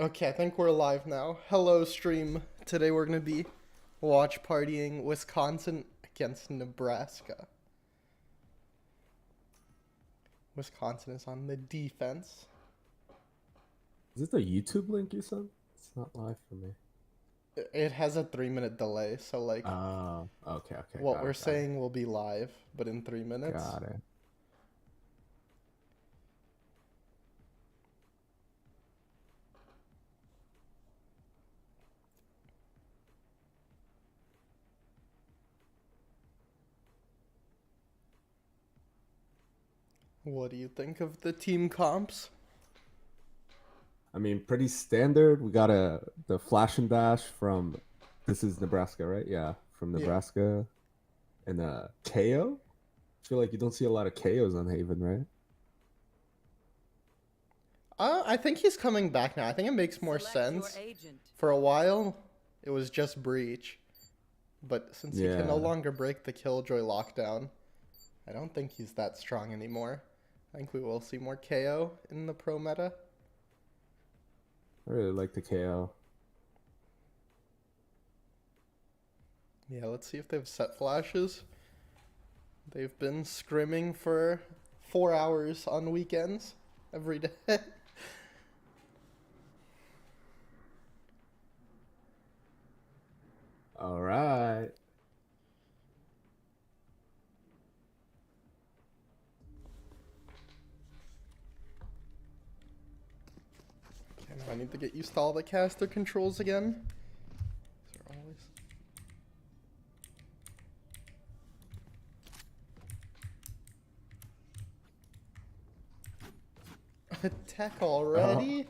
Okay, I think we're live now. Hello, stream. Today we're going to be watch partying Wisconsin against Nebraska. Wisconsin is on the defense. Is this the YouTube link you sent? It's not live for me. It has a 3 minute delay, so like Okay. what Got we're it, got it. saying will be live, but in 3 minutes. Got it. What do you think of the team comps? I mean, pretty standard. We got the flash and dash from this is Nebraska, right? Yeah, from Yeah. Nebraska and a KO. I feel like you don't see a lot of KOs on Haven, right? I think he's coming back now. I think it makes more Select your sense. agent. For a while, it was just Breach. But since he can no Yeah. longer break the Killjoy lockdown, I don't think he's that strong anymore. I think we will see more KO in the pro meta. I really like the KO. Yeah, let's see if they have set flashes. They've been scrimming for 4 hours on weekends every day. All right. Okay, now I need to get used to all the caster controls again. These are always... Attack Oh, already?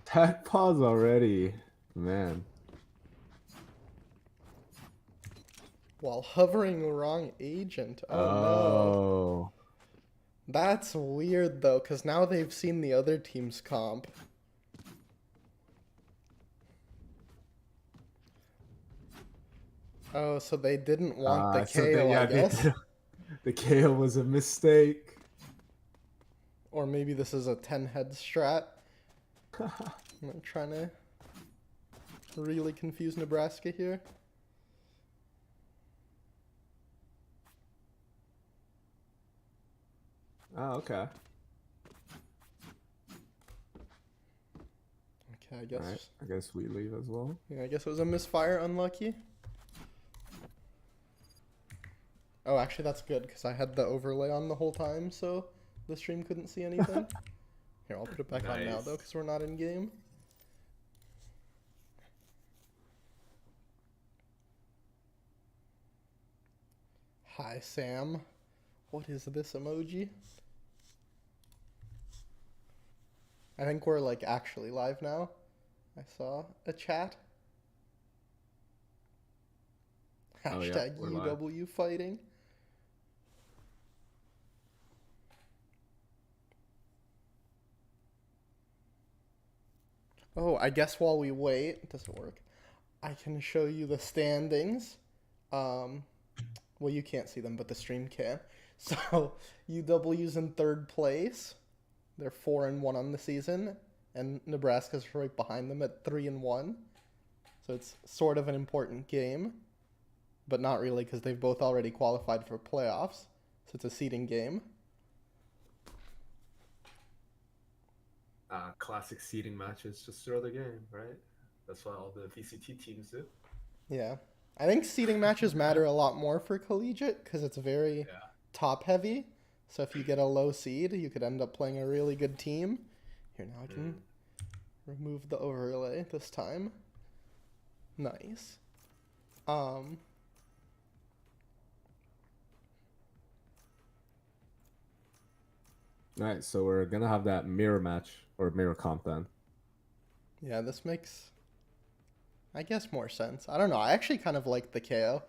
tech pause already, man. While hovering wrong agent. Oh no. Oh. That's weird though, because now they've seen the other team's comp. Oh, so they didn't want the So they KO, I yeah they guess? did. The KO was a mistake. Or maybe this is a 10 head strat. I'm trying to really confuse Nebraska here. Oh, okay. Okay, I All right. guess. I guess we leave as well. Yeah, I guess it was a misfire, unlucky. Oh, actually, that's good because I had the overlay on the whole time, so the stream couldn't see anything. Here, I'll put it back on now though because we're not in game. Hi, Sam. What is this emoji? I think we're like actually live now. I saw a chat. Oh yeah, Hashtag we're live. UW fighting. Oh, I guess while we wait, it doesn't work. I can show you the standings. Um, well, you can't see them, but the stream can. So UW's in third place. They're 4-1 on the season, and Nebraska's right behind them at 3-1. So it's sort of an important game, but not really because they've both already qualified for playoffs. So it's a seeding game. Classic seeding matches just throw the game, right? That's what all the VCT teams do. Yeah. I think seeding matches matter a lot more for collegiate because it's very Yeah. top heavy. So if you get a low seed, you could end up playing a really good team. Here, now I can remove the overlay this time. Nice. Um, All right, so we're gonna have that mirror match or mirror comp then. yeah, this makes, I guess, more sense. I don't know. I actually kind of like the KO.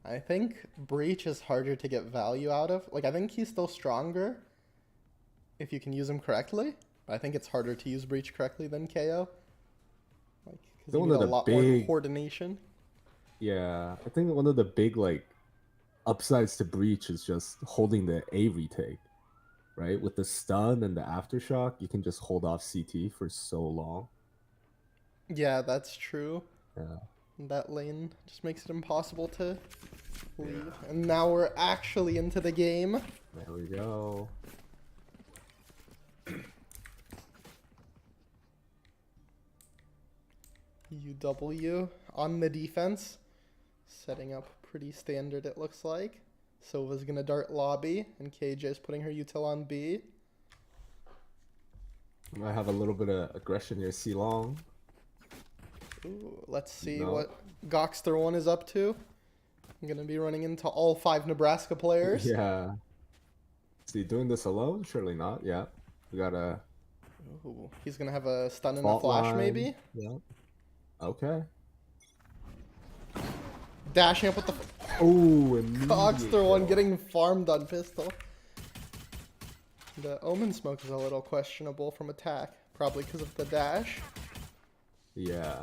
I think Breach is harder to get value out of. Like, I think he's still stronger if you can use him correctly. But I think it's harder to use Breach correctly than KO. Like, because The you one need of a the lot more big, coordination. yeah, I think one of the big like upsides to breach is just holding the A retake, right? With the stun and the aftershock, you can just hold off CT for so long. Yeah, that's true. Yeah. That lane just makes it impossible to leave. And now we're actually into the game. There we go. UW on the defense. Setting up pretty standard, it looks like. Sova's gonna dart lobby, and KJ's putting her util on B. I might have a little bit of aggression here. C long. Ooh, let's see No. what Goxter1 is up to. I'm gonna be running into all 5 Nebraska players. Yeah. Is he doing this alone? Surely not. Yeah. We got a Ooh, he's gonna have a stun and a fault flash, line. maybe. Yeah. Okay. Dashing up with the Oh, Goxter1 getting farmed on pistol. The Omen smoke is a little questionable from attack, probably because of the dash. Yeah.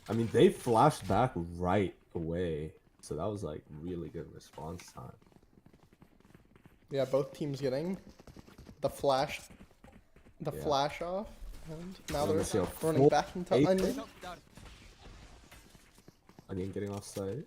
I mean, they flashed back right away. So that was like really good response time. Yeah, both teams getting the flash, Yeah. flash off, and now Let me see they're a running full back into eight. Onion. Onion getting off site.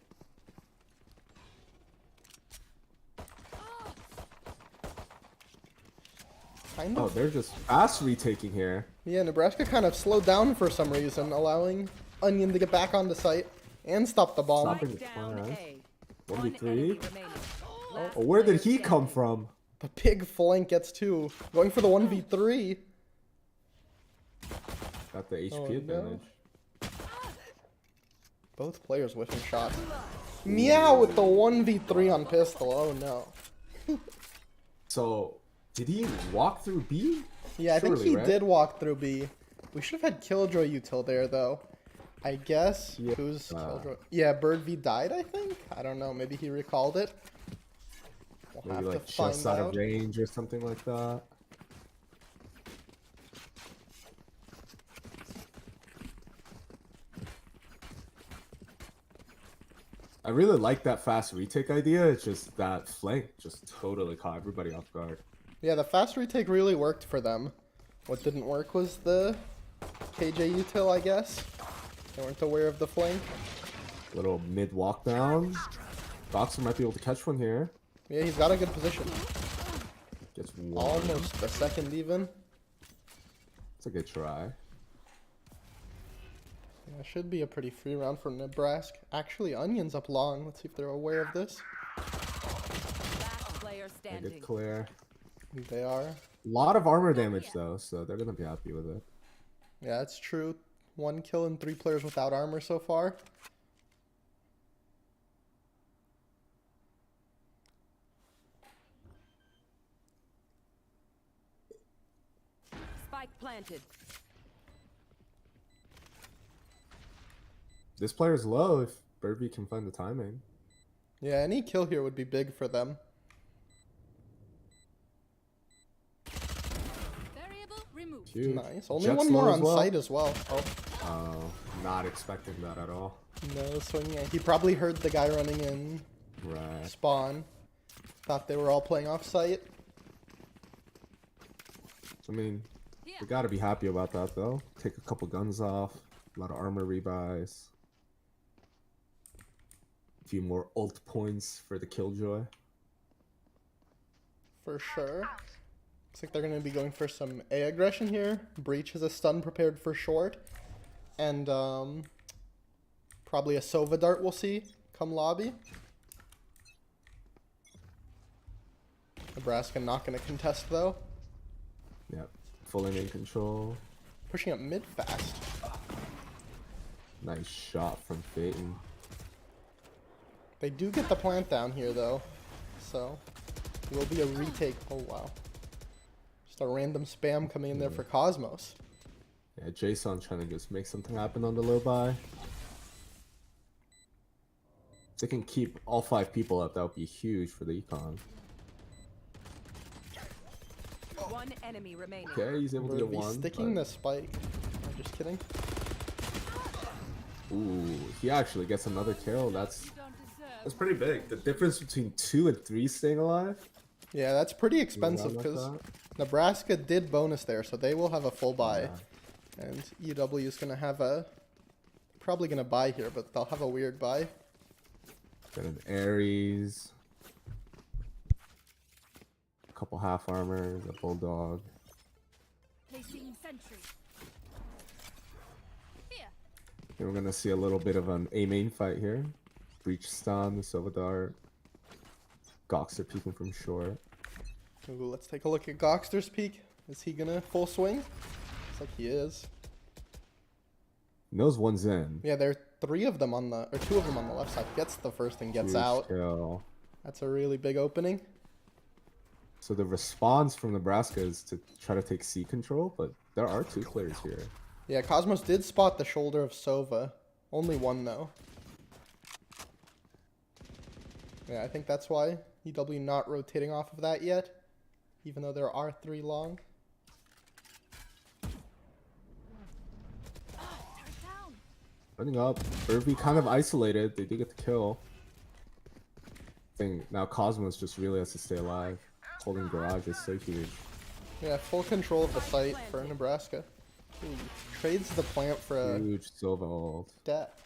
Kind Oh, of. they're just fast retaking here. Yeah, Nebraska kind of slowed down for some reason, allowing Onion to get back onto site and stop the bomb. Stopping the Down flash. A. 1v3. remaining. Oh, where did he come from? The big flank gets 2, going for the 1v3. Got the HP Oh, no. advantage. Both players whiffing shots. Meow with the 1v3 on pistol. Oh no. So, did he walk through B? Yeah, I think Surely, he right? did walk through B. We should have had Killjoy util there though. I guess. Yeah. Who's Killjoy? Yeah, Bird V died, I think. I don't know. Maybe he recalled it. We'll Maybe have like to just find out out. of range or something like that. I really like that fast retake idea. It's just that flank just totally caught everybody off guard. Yeah, the fast retake really worked for them. What didn't work was the KJ util, I guess. They weren't aware of the flank. Little mid walk down. Boxer might be able to catch one here. Yeah, he's got a good position. Gets one. Almost a second even. It's a good try. Yeah, should be a pretty free round for Nebraska. Actually, Onion's up long. Let's see if they're aware of this. Last player A standing. good clear. They are. A lot of armor damage though, so they're gonna be happy with it. Yeah, that's true. 1 kill and 3 players without armor so far. Spike planted. This player's low if Burby can find the timing. Yeah, any kill here would be big for them. Variable removed. Huge. Nice. Only Jet's one more low as on well. site as well. Oh, Oh, not expecting that at all. no swing. Yeah, he probably heard the guy running in Right. spawn. Thought they were all playing off site. I mean, we gotta be happy about that though. Take a couple guns off, a lot of armor rebuys. A few more ult points for the Killjoy. For sure. Looks like they're going to be going for some A aggression here. Breach has a stun prepared for short. And probably a Sova dart we'll see come lobby. Nebraska not going to contest though. Yep. Full in control. Pushing up mid fast. Nice shot from Phaeton. They do get the plant down here though. So it will be a retake. Oh wow. Just a random spam coming in there for Cosmos. Yeah, Jason trying to just make something happen on the low buy. If they can keep all 5 people up, that would be huge for the econ. One enemy remaining. Okay, he's able to get Birdie one. sticking but- the spike. I'm just kidding. Ooh, he actually gets another kill. That's pretty big. The difference between 2 and 3 staying alive. Yeah, that's pretty expensive like because that. Nebraska did bonus there, so they will have a full buy. Yeah. And UW is going to have a probably gonna buy here, but they'll have a weird buy. Got an Ares. A couple half armors, a bulldog. Placing sentry. Here. And we're gonna see a little bit of an A main fight here. Breach stun, Silver Dart. Goxer peeking from short. Ooh, let's take a look at Goxter's peak. Is he gonna full swing? Looks like he is. Knows one's in. Yeah, there are 3 of them on the, or 2 of them on the left side. Gets the first and gets Huge out. kill. That's a really big opening. So the response from Nebraska is to try to take C control, but there are 2 players here. Yeah, Cosmos did spot the shoulder of Sova. Only 1 though. Yeah, I think that's why EW not rotating off of that yet, even though there are 3 long. Running up. Irby kind of isolated. They did get the kill. Now Cosmos just really has to stay alive. Holding garage is so huge. Yeah, full control of the site for Nebraska. Ooh, trades the plant for a Huge Silva ult. debt.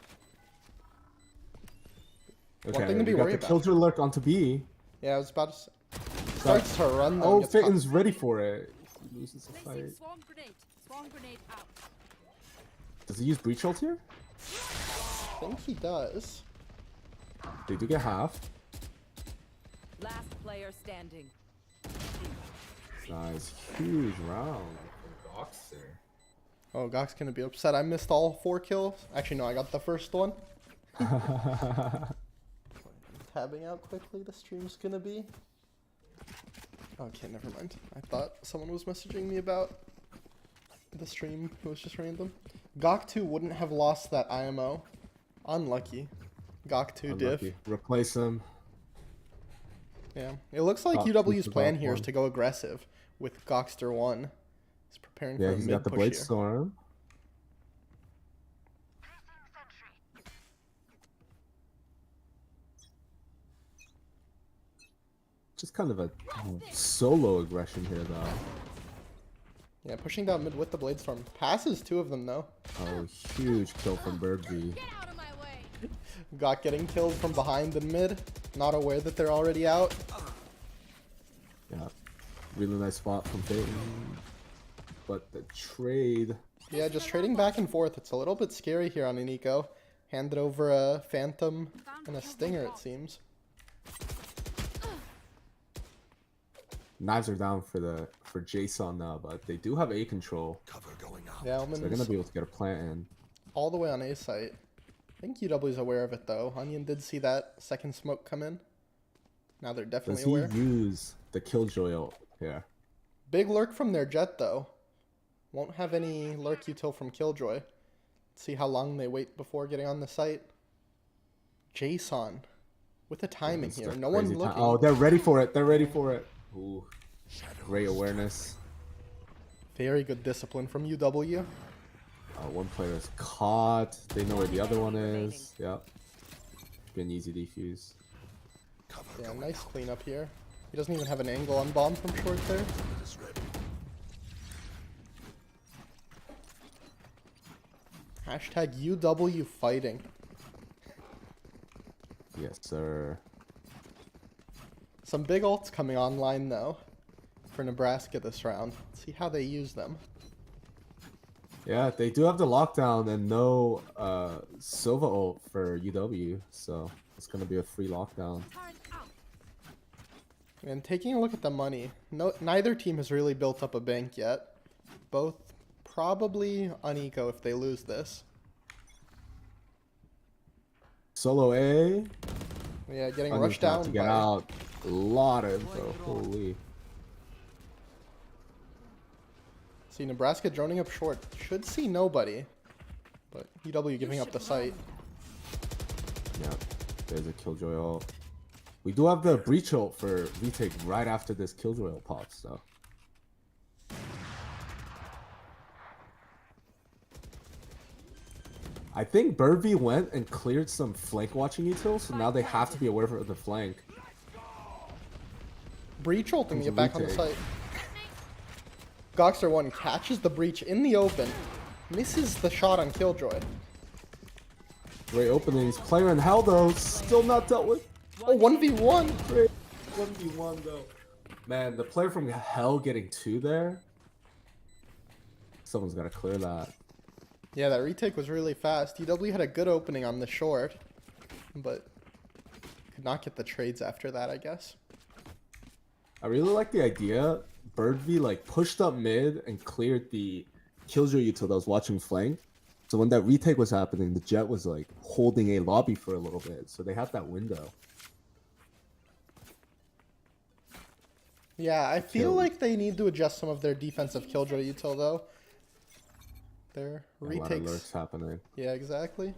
Okay, thing to be we got worried the about. Killjoy lurk onto B. Yeah, I was about to say. Starts to run though. Oh, gets caught. Fitton's ready for it. He loses the Placing fight. swarm grenade. Swarm grenade out. Does he use breach ult here? I think he does. They do get half. Last player standing. Nice. Huge round from Goxer. Oh, Gok's gonna be upset. I missed all 4 kills. Actually, no, I got the first one. Tabbing out quickly. The stream's gonna be. Okay, never mind. I thought someone was messaging me about the stream. It was just random. Gok 2 wouldn't have lost that IMO. Unlucky. Gok 2 diff. Unlucky. Replace him. Yeah. It looks like Gok UW's 2's plan about here is one. to go aggressive with Gokster 1. He's preparing Yeah, for a he's mid got the push Blade here. Storm. Just kind of a solo aggression here, though. Yeah, pushing down mid with the Blade Storm. Passes 2 of them, though. Oh, huge kill from Birdie. Get out of my way. Gok getting killed from behind in mid. Not aware that they're already out. Yeah, really nice spot from Peyton. But the trade. Yeah, just trading back and forth. It's a little bit scary here on an eco. Handed over a Phantom and a Stinger, it seems. Knives are down for Jason now, but they do have A control. Yeah, So they're Elman's gonna be able to get a plant in. all the way on A site. I think UW's aware of it, though. Onion did see that second smoke come in. Now they're Does definitely he aware. use the Killjoy ult here? Big lurk from their Jet, though. Won't have any lurk util from Killjoy. Let's see how long they wait before getting on the site. Jason with the timing It's here. the No one's crazy time. looking. Oh, they're ready for it. They're ready for it. Ooh, great awareness. Very good discipline from UW. One player is caught. They know where the other one is. Yep. Should be an easy defuse. Yeah, nice cleanup here. He doesn't even have an angle on bomb from short there. Hashtag UW fighting. Yes, sir. Some big ults coming online, though, for Nebraska this round. Let's see how they use them. Yeah, they do have the lockdown and no Silva ult for UW, so it's gonna be a free lockdown. Turn out. And taking a look at the money, neither team has really built up a bank yet. Both probably uneco if they lose this. Solo A. Yeah, getting Onions rushed got down to get by... out. A lot of info. Holy. See, Nebraska droning up short. Should see nobody. But UW giving up the site. Yeah, there's a Killjoy ult. We do have the breach ult for retake right after this Killjoy ult pops, so. I think Birdie went and cleared some flank watching util, so now they have to be aware of the flank. Breach ulting to Comes get a back on the retake. site. Goxter 1 catches the breach in the open. Misses the shot on Killjoy. Great openings. Player in hell though, still not dealt with. Oh, 1v1. Great 1v1 though. Man, the player from hell getting 2 there. Someone's got to clear that. Yeah, that retake was really fast. UW had a good opening on the short, but could not get the trades after that, I guess. I really like the idea. Bird V like pushed up mid and cleared the Killjoy util that was watching flank. So when that retake was happening, the Jet was like holding a lobby for a little bit. So they had that window. Yeah, I feel Killed. like they need to adjust some of their defensive Killjoy util though. Their A lot of retakes. lurks happening. Yeah, exactly.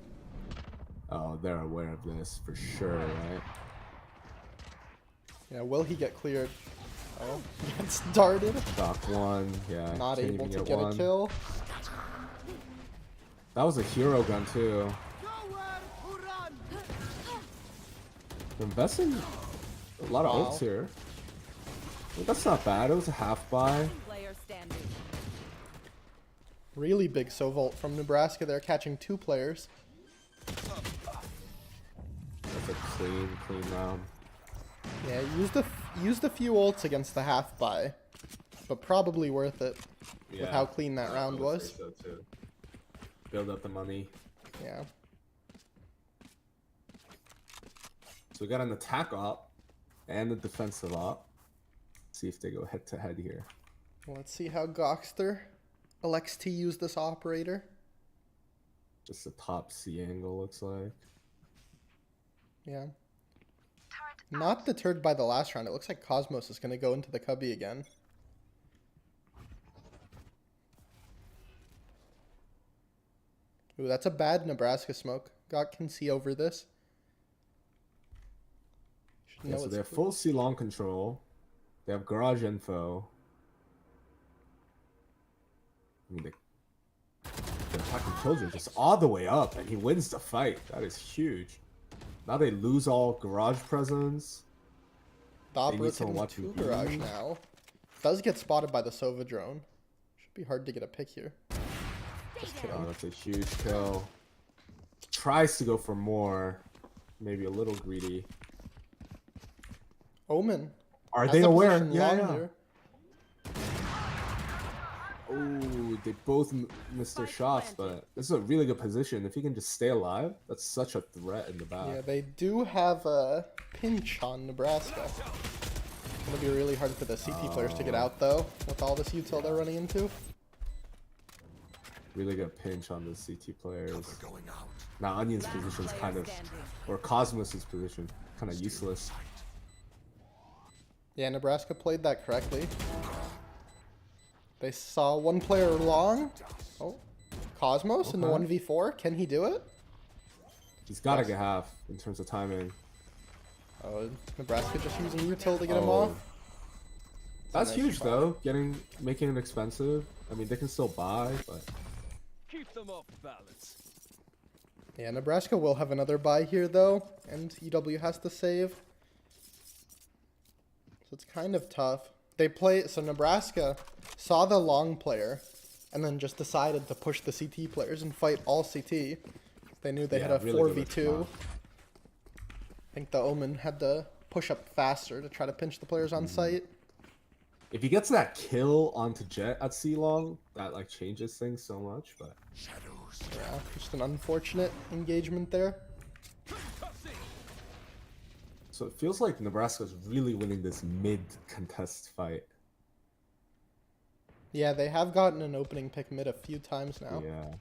Oh, they're aware of this for sure, right? Yeah, will he get cleared? Oh, he gets darted. Doc 1, yeah. Not can't able even to get one. a kill. That was a hero gun too. They're investing a lot of Wow. ults here. But that's not bad. It was a half buy. Player standing. Really big Sovolt from Nebraska. They're catching 2 players. That's a clean round. Yeah, used a few ults against the half buy, but probably worth it with how clean that round I would was. say so too. Build up the money. Yeah. So we got an attack op and a defensive op. See if they go head to head here. Let's see how Goxter elects to use this operator. Just a top C angle looks like. Yeah. Not deterred by the last round. It looks like Cosmos is going to go into the cubby again. Ooh, that's a bad Nebraska smoke. God can see over this. Should Yeah, know so it's they have clear. full C long control. They have garage info. I mean, they're attacking Killjoy just all the way up, and he wins the fight. That is huge. Now they lose all garage presence. The They need opera's someone hitting watching 2 garage B. now. Does get spotted by the Sova drone. Should be hard to get a pick here. Just kidding. Oh, that's a huge kill. Tries to go for more. Maybe a little greedy. Omen. Are has they the aware? position Yeah, longer. Oh, they both missed their shots, but this is a really good position. If he can just stay alive, that's such a threat in the back. Yeah, they do have a pinch on Nebraska. It's gonna be really hard for the CT players to get out though, with all this util they're running into. Really good pinch on the CT players. Now Onion's position's kind of, Standing. or Cosmos's position, kind of useless. Yeah, Nebraska played that correctly. They saw 1 player long. Oh, Cosmos in the Okay. 1v4. Can he do it? He's got to Yes. get half in terms of timing. Oh, Nebraska just using util to get him Oh. off. That's nice huge spot. though, making it expensive. I mean, they can still buy, but Keep them off balance. Yeah, Nebraska will have another buy here though, and UW has to save. So it's kind of tough. So Nebraska saw the long player and then just decided to push the CT players and fight all CT. They knew they had Yeah, a really good 4v2. response. I think the Omen had to push up faster to try to pinch the players on site. if he gets that kill onto Jet at C long, that like changes things so much. But Yeah, just an unfortunate engagement there. so it feels like Nebraska's really winning this mid contest fight. Yeah, they have gotten an opening pick mid a few times now. Yeah.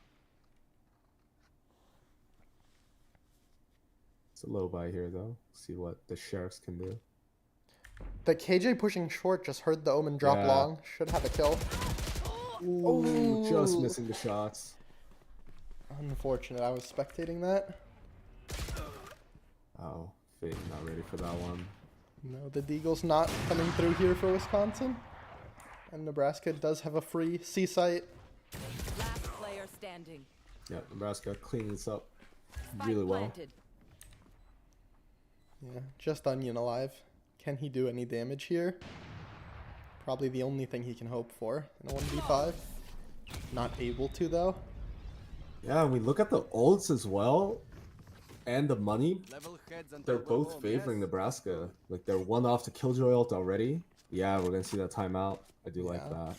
It's a low buy here though. See what the Sheriffs can do. The KJ pushing short just heard the Omen drop Yeah. long. Should have a kill. Ooh, just Ooh. missing the shots. Unfortunate. I was spectating that. Oh, Fate not ready for that one. No, the Deagle's not coming through here for Wisconsin. And Nebraska does have a free C site. Last player standing. Yeah, Nebraska cleaning this up Spike really well. planted. Yeah, just Onion alive. Can he do any damage here? Probably the only thing he can hope for in a 1v5. Not able to though. Yeah, and we look at the ults as well. and the money, Level heads until they're we're both home, favoring yes? Nebraska. Like they're one off to Killjoy ult already. Yeah, we're gonna see that timeout. I do like Yeah. that.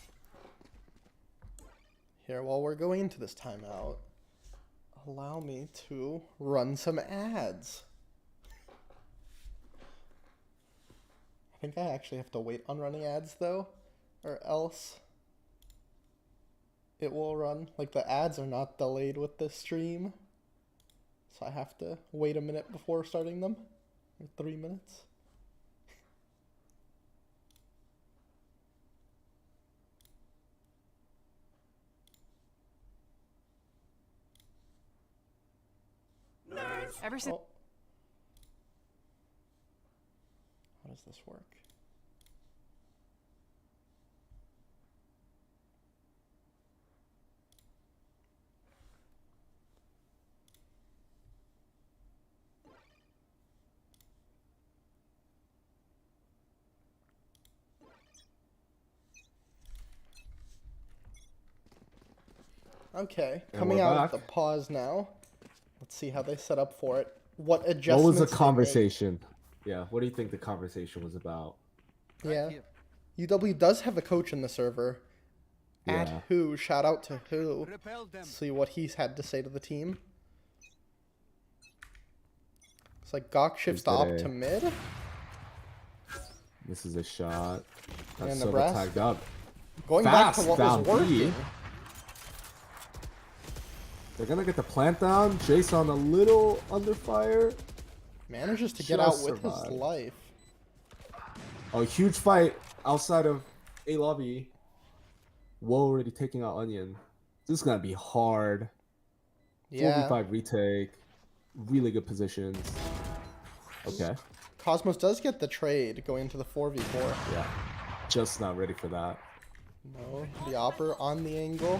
Here, while we're going into this timeout, allow me to run some ads. I think I actually have to wait on running ads though, or else it will run. Like the ads are not delayed with this stream, so I have to wait a minute before starting them, or 3 minutes. Ever since Oh. How does this work? Okay, And coming we're out back. of the pause now. Let's see how they set up for it. What What adjustments was the they make. conversation? Yeah, what do you think the conversation was about? Yeah. Here. UW does have a coach in the server. At Yeah. who? Shout out to who. Repel them. See what he's had to say to the team. It's like Gok shifts to op today. to mid. This is a shot. Yeah, That's Silva Nebraska- tagged up. Going back Fast to what down was working. B. They're gonna get the plant down. Jason a little under fire. Manages to get Just out with his survived. life. Oh, huge fight outside of A lobby. Woe already taking out Onion. This is gonna be hard. Yeah. 4v5 retake. Really good positions. Okay. Cosmos does get the trade going into the 4v4. Yeah. Just not ready for that. No, the opper on the angle.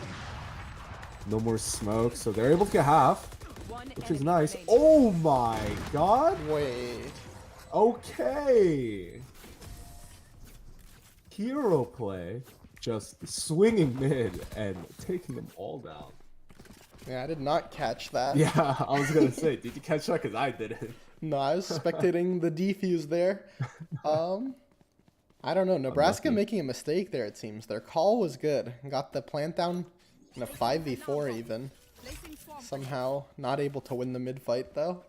No more smoke, so they're able to get half, one which is enemy nice. remaining. Oh my god. Wait. Okay. Hero play. Just swinging mid and taking them all down. Yeah, I did not catch that. Yeah, I was gonna say, did you catch that? Because I didn't. No, I was spectating the defuse there. I don't know. Nebraska Unlucky. making a mistake there, it seems. Their call was good. Got the plant down in a 5v4 even. Somehow not able to win the mid fight though.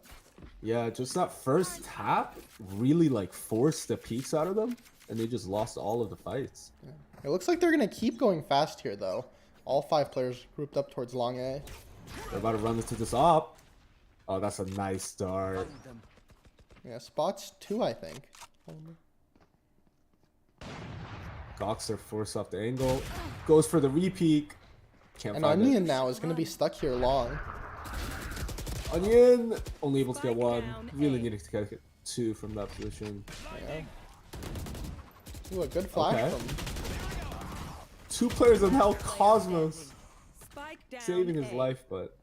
Yeah, just that first tap really like forced the peaks out of them, and they just lost all of the fights. It looks like they're going to keep going fast here though. All 5 players grouped up towards long A. They're about to run into this op. Oh, that's a nice start. Find them. Yeah, spots 2, I think. Goxer force off the angle. Goes for the repeat. Can't And find Onion it. now is going to be stuck here long. Onion only able to get Spike 1. down Really A. needed to get 2 from that position. Yeah. Ooh, a good flash Okay. from 2 players in hell. Cosmos Spike down saving his A. life, but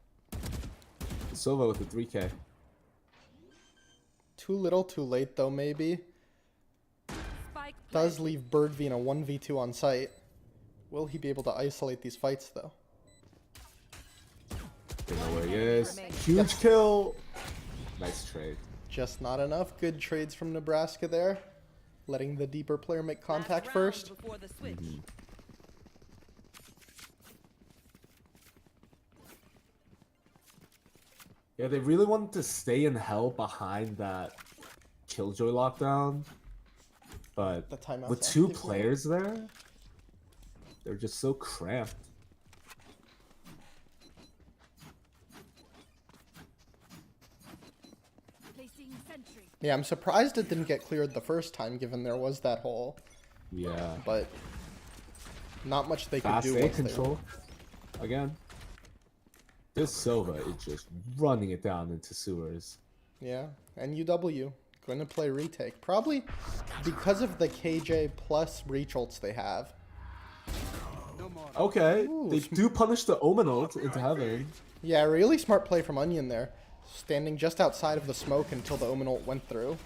Silva with the 3K. too little, too late though maybe. Spike Does leave Birdv in a 1v2 on site. Will he be able to isolate these fights though? They know where he is. Huge kill. Nice trade. Just not enough. Good trades from Nebraska there. Letting the deeper player make Last contact round first. before the switch. Yeah, they really wanted to stay in hell behind that Killjoy lockdown, but The timeout's with 2 active now. players there, they're just so cramped. Placing sentry. Yeah, I'm surprised it didn't get cleared the first time given there was that hole. Yeah. But not much they could Fast do A once they control. Again. This Silva is just running it down into sewers. Yeah, and UW going to play retake. Probably because of the KJ plus reach ults they have. No more. Okay, Ooh, they do punish the Omen ult into heaven. Yeah, really smart play from Onion there. Standing just outside of the smoke until the Omen ult went through.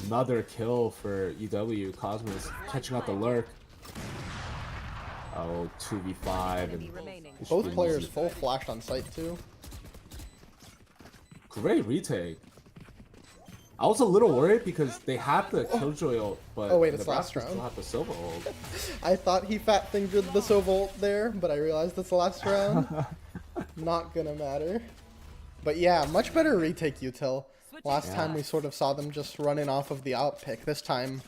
Another kill for UW. Cosmos catching out the lurk. Oh, 2v5. Enemy And remaining. it should Both be players easy. full flashed on site too. great retake. I was a little worried because they had the Killjoy ult, but Oh, wait, it's last Nebraska round. still had the Silva ult. I thought he fat fingered the Sova ult there, but I realized it's the last round. Not gonna matter. But yeah, much better retake util. Last time we sort of saw them just running off of the out pick. This time,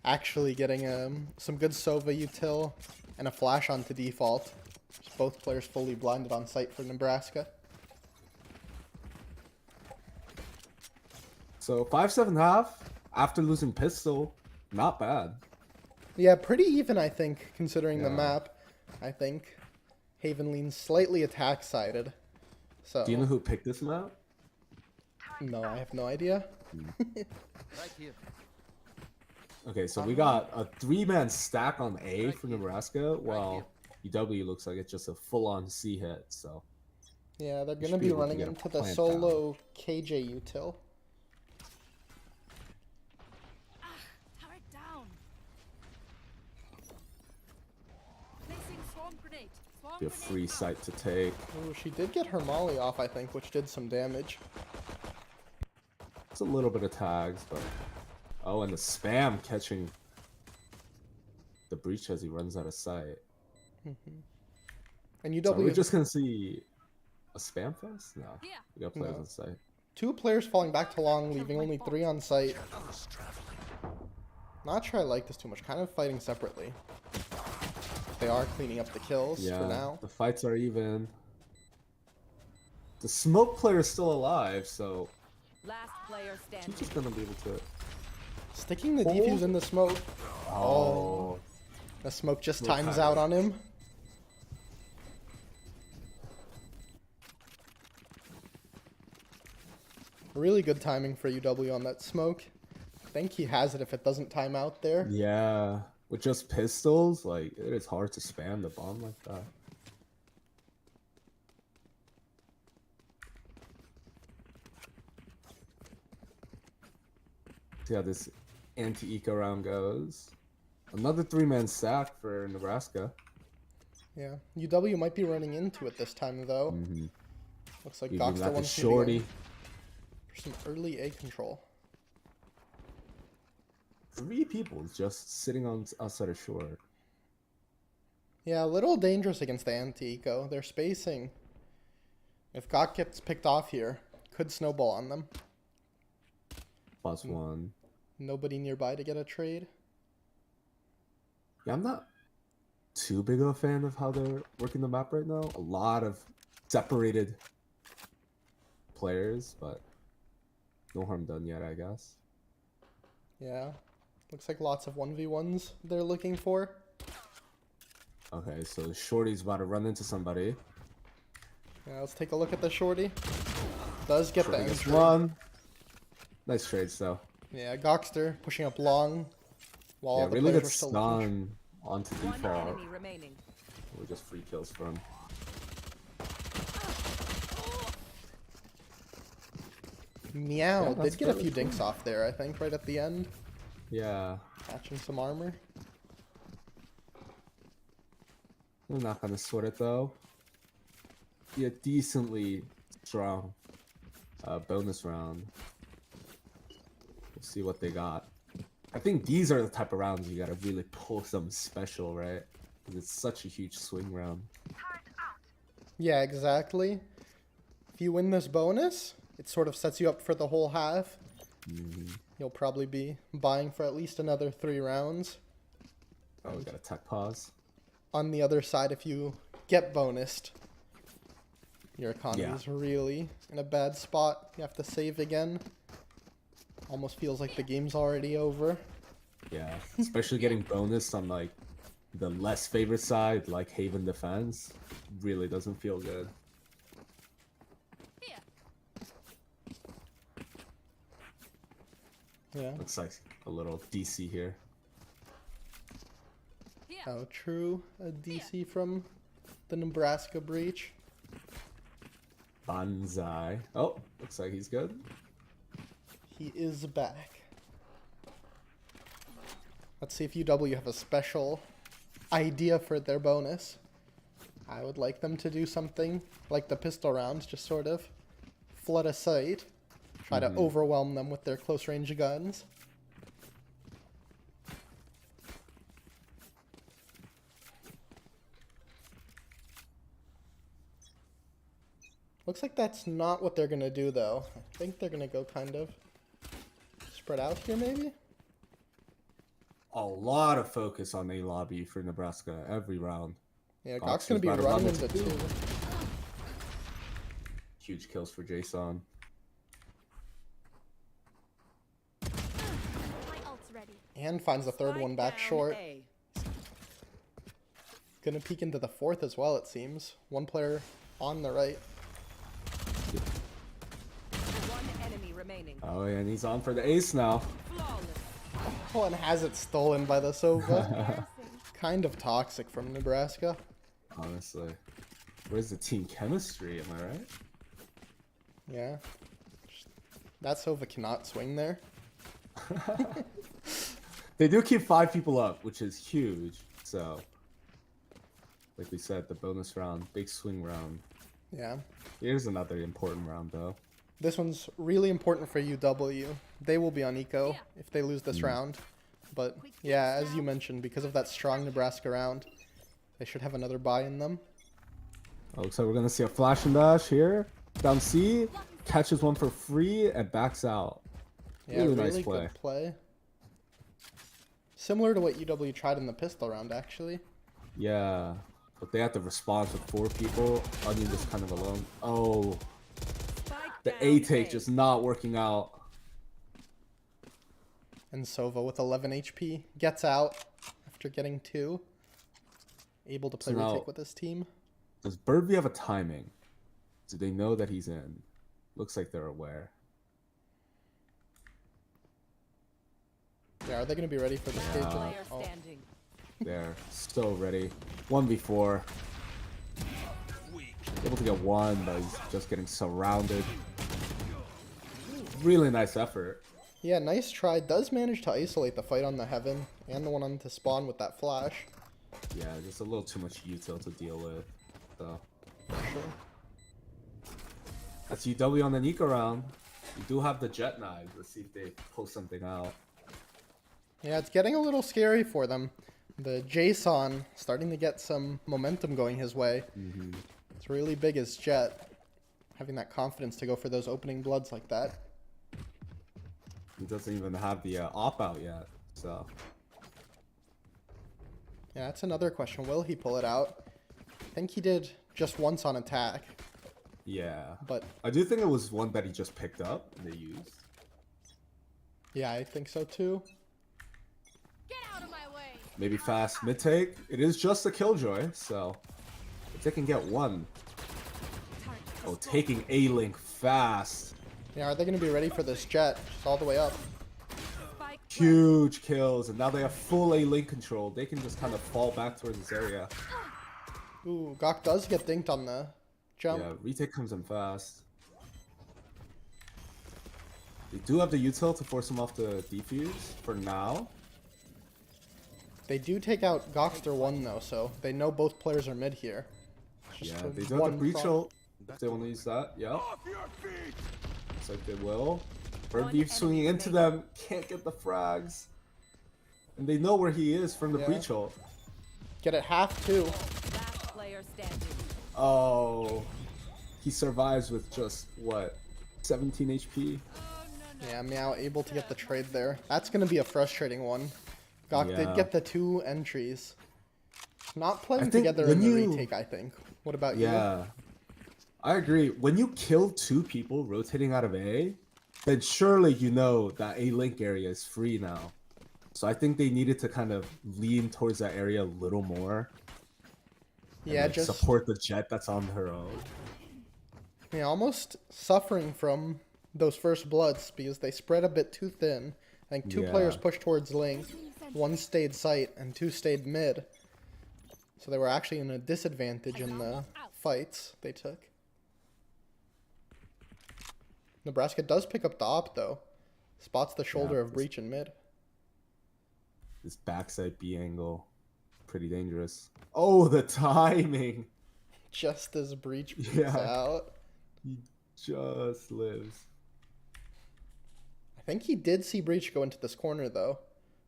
actually getting some good Sova util and a flash onto default. Just both players fully blinded on site for Nebraska. So 5-7-1/2 after losing pistol, not bad. Yeah, pretty even, I think, considering the Yeah. map. I think Haven leans slightly attack-sided. So, Do you know who picked this map? no, I have no idea. Right here. Okay, so we got a 3-man stack on A for Nebraska, while UW looks like it's just a full-on C hit. So Yeah, they're should going to be be able to running get a into the plant solo KJ util. Turret down. Placing swarm grenade. Swarm be a grenade free out. site to take. Ooh, she did get her molly off, I think, which did some damage. It's a little bit of tags, but oh, and the spam catching the breach as he runs out of sight. And So UW we're is just gonna see a spam fest? No, Yeah. we got players No. on site. 2 players falling back to long, leaving only 3 on site. Not sure I like this too much. Kind of fighting separately. They are cleaning up the kills Yeah, for now. the fights are even. The smoke player is still alive, so Last player standing. she's just gonna be able to. Sticking the Oh. defuse in the smoke. Oh, The smoke just Smoke times timer. out on him. Really good timing for UW on that smoke. I think he has it if it doesn't time out there. yeah. With just pistols, like it is hard to spam the bomb like that. See how this anti-eco round goes. Another 3-man stack for Nebraska. Yeah, UW might be running into it this time though. Looks like Even Goxter got the wants shorty. for some early A control. 3 people just sitting on outside of short. Yeah, a little dangerous against the anti-eco. They're spacing. If Gok gets picked off here, could snowball on them. +1. Nobody nearby to get a trade. Yeah, I'm not too big of a fan of how they're working the map right now. A lot of separated players, but no harm done yet, I guess. Yeah, looks like lots of 1v1s they're looking for. Okay, so Shorty's about to run into somebody. Yeah, let's take a look at the shorty. Does get Shorty the gets entry. one. Nice trades, though. Yeah, Goxter pushing up long while Yeah, all the really players good are still stun onto One default. enemy remaining. We're just free kills for him. Meow, Yeah, that's did get a good. few dinks off there, I think, right at the end. Yeah, Catching some armor. they're not gonna sweat it though. Yeah, decently strong bonus round. We'll see what they got. I think these are the type of rounds you gotta really pull something special, right? Because it's such a huge swing round. Yeah, exactly. If you win this bonus, it sort of sets you up for the whole half. You'll probably be buying for at least another 3 rounds. Oh, we got a tech pause. On the other side, if you get bonused, your economy Yeah. is really in a bad spot. You have to save again. Almost feels like the game's already over. Yeah, especially getting bonus on like the less favorite side, like Haven Defense, really doesn't feel good. Here. Yeah. Looks like a little DC here. Here. Oh, true. A DC from the Nebraska breach. Banzai. Oh, looks like he's good. He is back. Let's see if UW have a special idea for their bonus. I would like them to do something like the pistol rounds, just sort of flood a site, try to overwhelm them with their close range guns. Looks like that's not what they're gonna do though. I think they're gonna go kind of spread out here maybe? A lot of focus on A lobby for Nebraska every round. Yeah, Gox Gok's gonna is be about to running run into into two. Huge kills for Jason. My ult's ready. And finds the third one back Spike short. down A. Gonna peek into the fourth as well, it seems. One player on the right. One enemy remaining. Oh, yeah, and he's on for the ace now. Flawless. Oh, and has it stolen by the Sova. Kind of toxic from Nebraska. Honestly. Where's the team chemistry, am I right? Yeah. That Sova cannot swing there. They do keep 5 people up, which is huge. So, like we said, the bonus round, big swing round. Yeah. Here's another important round, though. This one's really important for UW. They will be on eco if they lose this round. But yeah, as you mentioned, because of that strong Nebraska round, they should have another buy in them. Oh, looks like we're gonna see a flash and dash here. Down C, catches one for free and backs out. Yeah, Really really nice play. good play. Similar to what UW tried in the pistol round, actually. Yeah, but they have to respond with 4 people. Onion just kind of alone. Oh, Spike the down A take just not working out. And Sova with 11 HP gets out after getting 2. Able to play So now- retake with his team. Does Birdie have a timing? Do they know that he's in? Looks like they're aware. Yeah, are they going to be ready for the stage? Player Oh, standing. They're so ready. 1v4. Able to get one, but he's just getting surrounded. Really nice effort. yeah, nice try. Does manage to isolate the fight on the Heaven and the one on to spawn with that flash. Yeah, just a little too much util to deal with. So Sure. that's UW on the Nico round. You do have the jet knives. Let's see if they pull something out. Yeah, it's getting a little scary for them. The Jason starting to get some momentum going his way. It's really big as Jet. Having that confidence to go for those opening bloods like that. He doesn't even have the op out yet. So Yeah, that's another question. Will he pull it out? I think he did just once on attack, yeah, but I do think it was one that he just picked up and they used. yeah, I think so too. Get out of my way. Maybe fast mid take. It is just a killjoy, so if they can get one. Oh, taking A link fast. Yeah, are they going to be ready for this Jet? Just all the way up. Spike Huge kills, and now they have full A link control. They can just kind of fall back towards this area. Ooh, Gok does get dinked on the jump. Yeah, retake comes in fast. They do have the util to force him off the defuse for now. They do take out Gokster 1 though, so they know both players are mid here. It's just Yeah, a they do have one the breach front. ult if they want to use that. Yep. Looks like they will. Bird One Beef swinging enemy into them. Can't get the frags. And they know where he is from the Yeah. breach ult. Get it half too. last player standing. Oh. He survives with just, what, 17 HP? Yeah, Meow able to get the trade there. That's going to be a frustrating one. Gok Yeah. did get the 2 entries. Not playing think together in when the you- retake, I think. What about you? Yeah. I agree. When you kill 2 people rotating out of A, then surely you know that A link area is free now. So I think they needed to kind of lean towards that area a little more. And, Yeah, like, just support the jet that's on her own. yeah, almost suffering from those first bloods because they spread a bit too thin. I think 2 Yeah. players pushed towards link, 1 stayed site, and 2 stayed mid. So they were actually in a disadvantage in the fights they took. Nebraska does pick up the op though. Spots the shoulder Yeah, of breach in mid. This backside B angle, pretty dangerous. Oh, the timing! Just as breach peeks Yeah. out. Just lives. I think he did see Breach go into this corner though.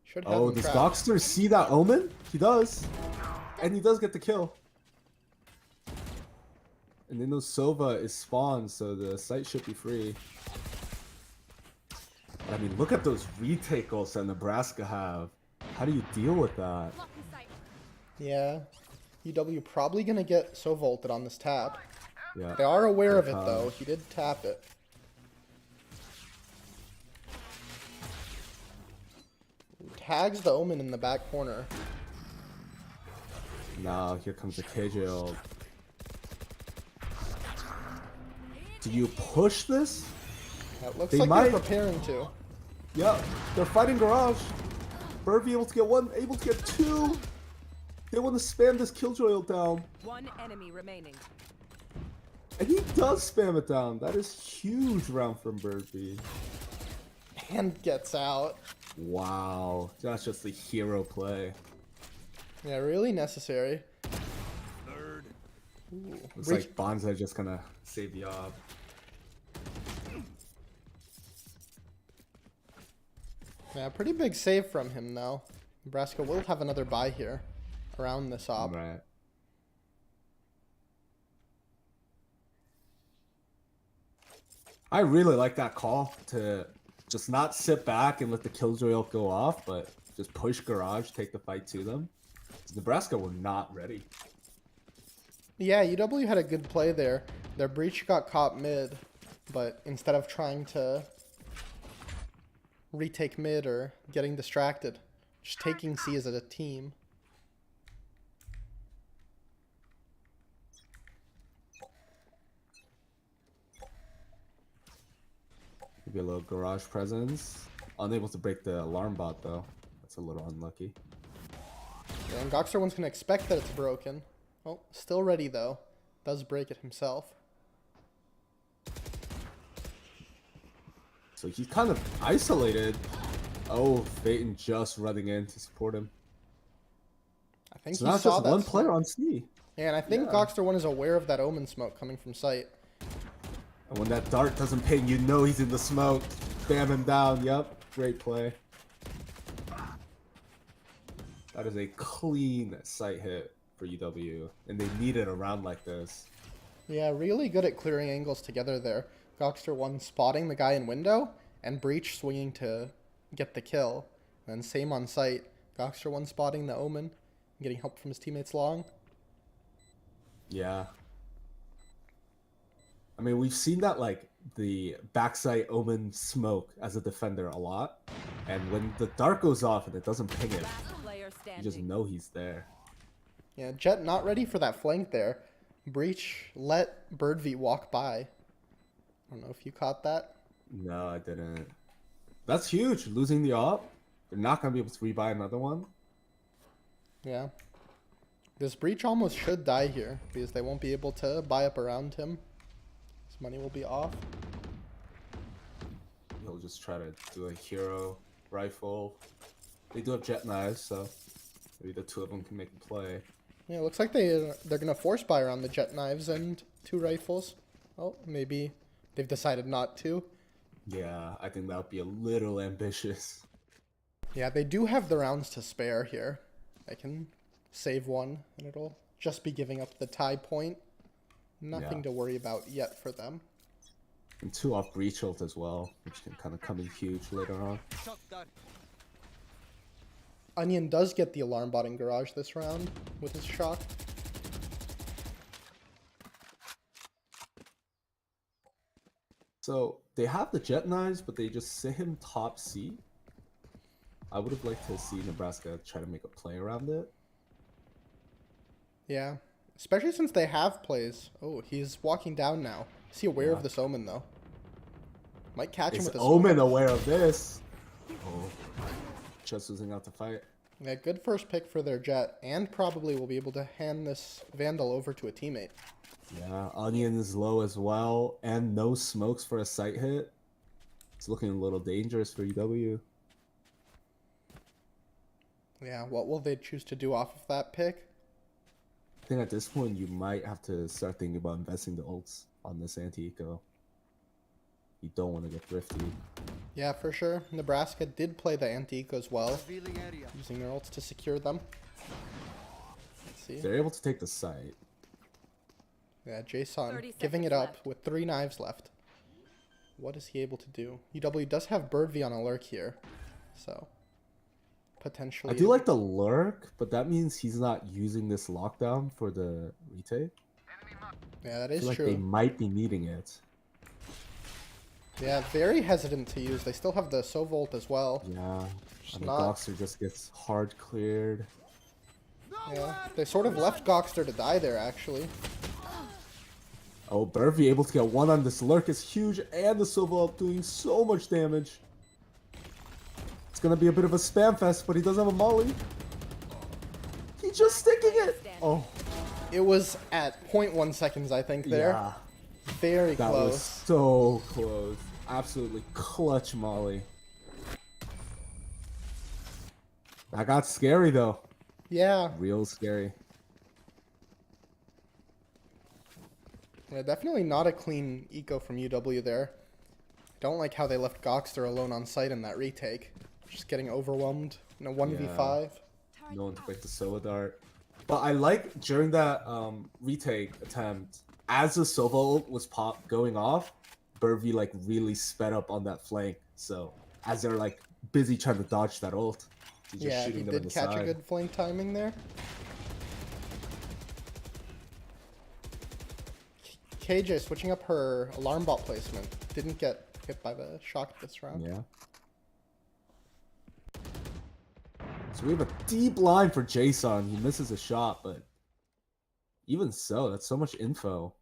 Should have Oh, him does trapped. Goxter see that omen? He does. And he does get the kill. And then those Sova is spawned, so the site should be free. I mean, look at those retake ults that Nebraska have. How do you deal with that? Lock in sight. Yeah. UW probably gonna get so vaulted on this tap. Yeah. They are aware of it Um, though. He did tap it. Tags the omen in the back corner. Now here comes the KJ ult. Do you push this? That looks They like might- they're preparing to. Yeah, they're fighting Garage. Bird able to get one, able to get two. They want to spam this Killjoy ult down. One enemy remaining. And he does spam it down. That is huge round from Birdie. And gets out. Wow, that's just the hero play. Yeah, really necessary. Third. Ooh. Looks Breach- like Bonza just gonna save the op. Yeah, pretty big save from him though. Nebraska will have another buy here around this op. Right. I really like that call to just not sit back and let the Killjoy ult go off, but just push Garage, take the fight to them. Nebraska were not ready. Yeah, UW had a good play there. Their breach got caught mid, but instead of trying to retake mid or getting distracted, just taking C as a team. Maybe a little Garage presence. Unable to break the alarm bot though. That's a little unlucky. Yeah, and Goxter one's gonna expect that it's broken. Oh, still ready though. Does break it himself. So he's kind of isolated. Oh, Phaeton just running in to support him. I think So he now it's saw just that one smoke. player on C. Yeah, and I think Yeah. Goxter one is aware of that omen smoke coming from sight. And when that dart doesn't ping, you know he's in the smoke. Bam him down. Yep. Great play. That is a clean sight hit for UW. And they needed a round like this. Yeah, really good at clearing angles together there. Goxter one spotting the guy in window, and Breach swinging to get the kill. And then same on sight. Goxter one spotting the omen, getting help from his teammates long. Yeah. I mean, we've seen that, like, the backside omen smoke as a defender a lot. And when the dart goes off and it doesn't ping it, Last player you standing. just know he's there. Yeah, Jet not ready for that flank there. Breach let Birdv walk by. I don't know if you caught that. No, I didn't. That's huge. Losing the op. They're not going to be able to rebuy another one. Yeah. This Breach almost should die here, because they won't be able to buy up around him. His money will be off. He'll just try to do a hero rifle. They do have jet knives, so maybe the two of them can make a play. Yeah, it looks like they're gonna force buy around the jet knives and 2 rifles. Oh, maybe they've decided not to. Yeah, I think that would be a little ambitious. Yeah, they do have the rounds to spare here. They can save one, and it'll just be giving up the tie point. Nothing Yeah. to worry about yet for them. And 2 off breach ult as well, which can kind of come in huge later on. Shot that. Onion does get the alarm bot in garage this round with his shock. So they have the jet knives, but they just sit him top C. I would have liked to see Nebraska try to make a play around it. Yeah, especially since they have plays. Oh, he's walking down now. Is he aware Yeah. of this omen though? Might catch him Is with a Omen smoke. aware of this? Oh, just losing out to fight. Yeah, good first pick for their jet, and probably will be able to hand this Vandal over to a teammate. Yeah, Onion is low as well, and no smokes for a sight hit. It's looking a little dangerous for UW. Yeah, what will they choose to do off of that pick? I think at this point you might have to start thinking about investing the ults on this anti-eco. You don't want to get thrifty. Yeah, for sure. Nebraska did play the anti-eco as well, Revealing area. using their ults to secure them. Let's see. They're able to take the site. Yeah, 30 Jason giving it seconds up left. with 3 knives left. What is he able to do? UW does have Birdie on a lurk here, so potentially. I do like the lurk, but that means he's not using this lockdown for the retake. Yeah, that I is feel like true. they might be needing it. Yeah, very hesitant to use. They still have the Sovolt as well. Yeah. Just And the not- Goxer just gets hard cleared. Yeah, they sort of left Goxter to die there, actually. Oh, Burvey able to get one on this lurk is huge, and the Silva up doing so much damage. It's gonna be a bit of a spam fest, but he does have a molly. He's just sticking it. Oh, It was at 0.1 seconds, I think, there. yeah. Very That close. was so close. Absolutely clutch molly. That got scary though. Yeah, Real scary. yeah, definitely not a clean eco from UW there. Don't like how they left Goxter alone on site in that retake. Just getting overwhelmed in a 1v5. No one to break the Sova dart. But I like during that retake attempt, as the Sova ult was going off, Burvey like really sped up on that flank. So as they're like busy trying to dodge that ult, he's just Yeah, shooting he them in did the catch side. a good flank timing there. KJ switching up her alarm bot placement. Didn't get hit by the shock this round. Yeah. So we have a deep line for Jason. He misses a shot, but even so, that's so much info.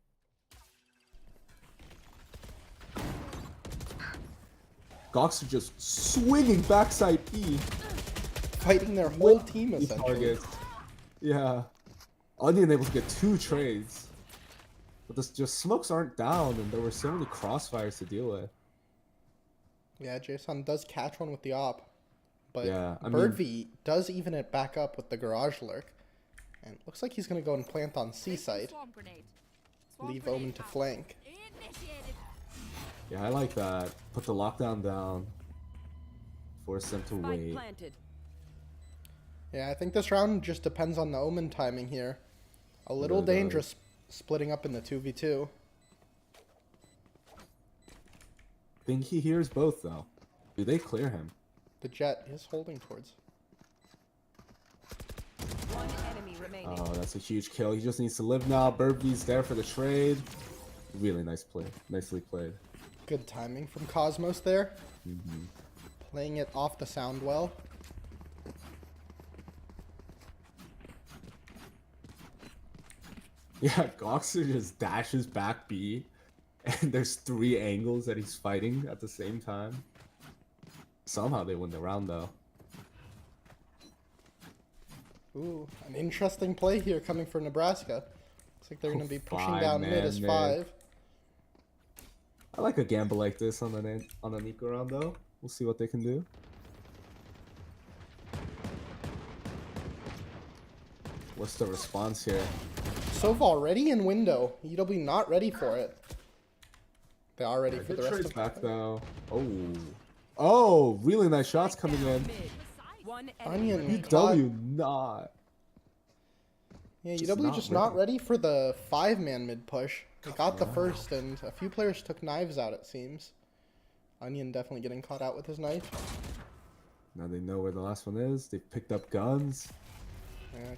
Goxer just swinging backside E. Fighting their whole with team the essentially. targets. Yeah. Onion able to get 2 trades. But the just smokes aren't down, and there were so many crossfires to deal with. Yeah, Jason does catch one with the op. But Yeah, I mean- Birdie does even it back up with the garage lurk. And it looks like he's going to go and plant on C side. Swarm grenade. Swarm Leave grenade Omen to out. flank. Initiated. Yeah, I like that. Put the lockdown down. Force them to Spike wait. planted. Yeah, I think this round just depends on the Omen timing here. A little Really does. dangerous splitting up in the 2v2. Think he hears both though. Do they clear him? The Jet is holding towards. One enemy remaining. Oh, that's a huge kill. He just needs to live now. Burby's there for the trade. Really nice play. Nicely played. Good timing from Cosmos there. Playing it off the sound well. Yeah, Goxer just dashes back B, and there's 3 angles that he's fighting at the same time. Somehow they win the round though. Ooh, an interesting play here coming for Nebraska. Looks like they're going to be pushing down mid 5-man as mid. 5. I like a gamble like this on the Nico round though. We'll see what they can do. What's the response here? Sova already in window. UW not ready for it. They are ready for Good the rest trades of back though. Oh, really nice shots coming in. Mid. One enemy Onion. remaining. UW not. Yeah, Just UW not just ready. not ready for the 5-man mid push. They got the first, and a few players took knives out, it seems. Onion definitely getting caught out with his knife. Now they know where the last one is. They've picked up guns.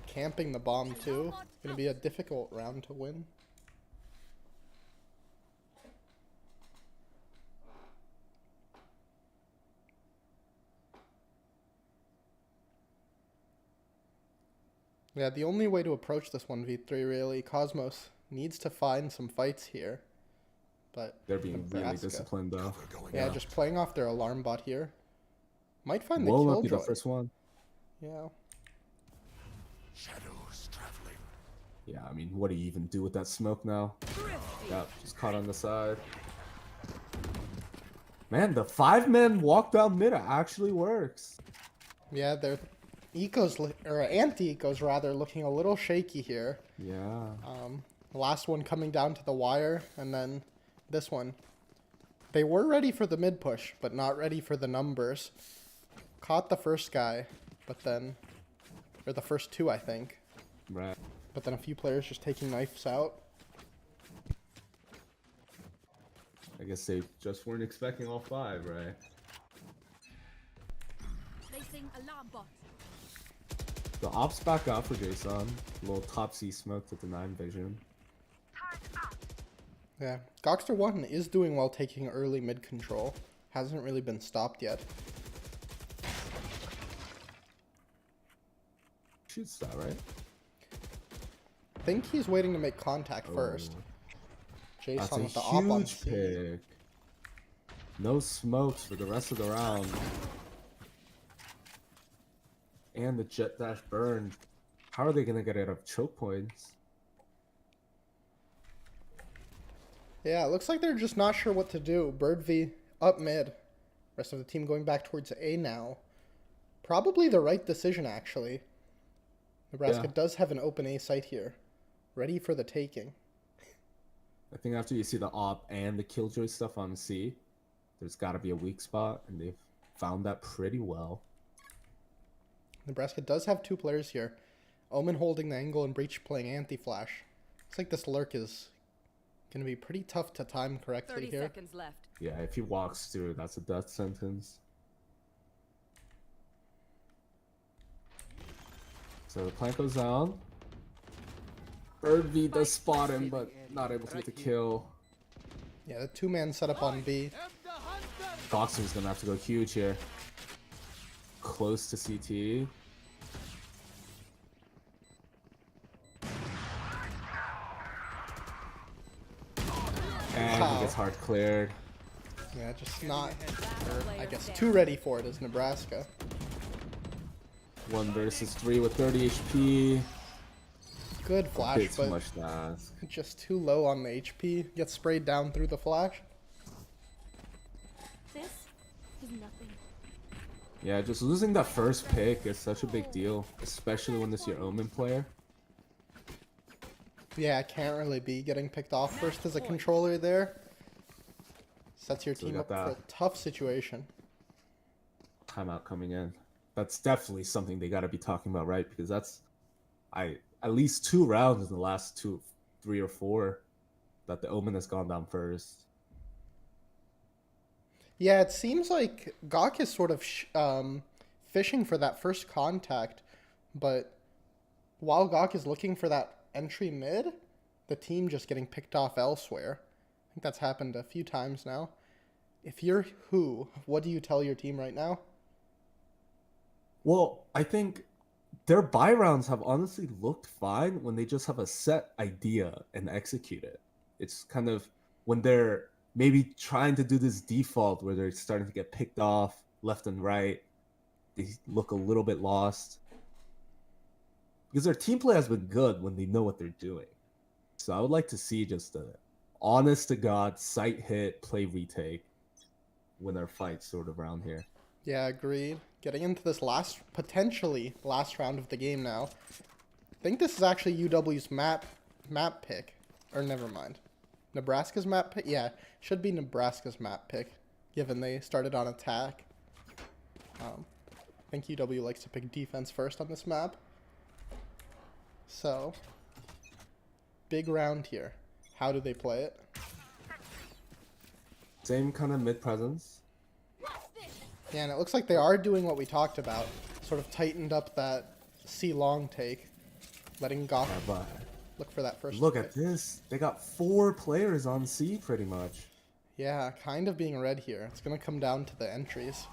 Camping the bomb, too. It's going to be a difficult round to win. Yeah, the only way to approach this 1v3, really, Cosmos needs to find some fights here. But They're being really Nebraska. disciplined though. Yeah, just playing off their alarm bot here. Might find the Will not be the killjoy. first one. Yeah. Yeah, I mean, what do you even do with that smoke now? Yeah, just caught on the side. Man, the 5-man walk down mid actually works. Yeah, their or anti-ecos rather, looking a little shaky here. Yeah. The last one coming down to the wire, and then this one. They were ready for the mid push, but not ready for the numbers. Caught the first guy, but then... Or the first two, I think. Right. But then a few players just taking knives out. I guess they just weren't expecting all 5, right? Placing alarm bot. The ops back out for Jason. Little top C smoke to deny vision. Yeah. Gokster 1 is doing well taking early mid control. Hasn't really been stopped yet. Shoots that, right? I think he's waiting to make contact first. That's Jason a with the op on huge C. pick. No smokes for the rest of the round. And the jet dash burned. How are they gonna get out of choke points? Yeah, it looks like they're just not sure what to do. Bird V up mid. Rest of the team going back towards A now. Probably the right decision, actually. Nebraska does have an open A site here. Ready for the taking. I think after you see the op and the killjoy stuff on C, there's got to be a weak spot, and they've found that pretty well. Nebraska does have 2 players here. Omen holding the angle and Breach playing anti-flash. Looks like this lurk is going to be pretty tough to time correctly 30 here. seconds left. Yeah, if he walks through, that's a death sentence. So the plant goes down. Bird V does spot him, but not able to get the kill. Yeah, the 2-man setup on B. Boxer's gonna have to go huge here. Close to CT. And he gets hard cleared. Yeah, just not, or I guess, too ready for it as Nebraska. 1 versus 3 with 30 HP. Good flash, Bit too but much to ask. just too low on the HP. Gets sprayed down through the flash. This is nothing. Yeah, just losing that first pick is such a big deal, especially when it's your Omen player. Yeah, can't really be getting picked off first as a controller there. Sets your So we team got up for a that. tough situation. Timeout coming in. That's definitely something they got to be talking about, right? Because that's at least 2 rounds in the last 3 or 4 that the Omen has gone down first. Yeah, it seems like Gok is sort of fishing for that first contact, but while Gok is looking for that entry mid, the team just getting picked off elsewhere. I think that's happened a few times now. If you're who, what do you tell your team right now? Well, I think their buy rounds have honestly looked fine when they just have a set idea and execute it. It's kind of when they're maybe trying to do this default where they're starting to get picked off left and right, they look a little bit lost. Because their team play has been good when they know what they're doing. So I would like to see just a honest to God sight hit, play retake, win our fight sort of round here. Yeah, agreed. Getting into this potentially last round of the game now. I think this is actually UW's map pick. Or never mind. Nebraska's map pick? Yeah, should be Nebraska's map pick, given they started on attack. I think UW likes to pick defense first on this map. So, big round here. How do they play it? Same kind of mid presence. Yeah, and it looks like they are doing what we talked about. Sort of tightened up that C long take. Letting Gok Yeah, but look for that first look pick. at this. They got 4 players on C pretty much. Yeah, kind of being red here. It's going to come down to the entries.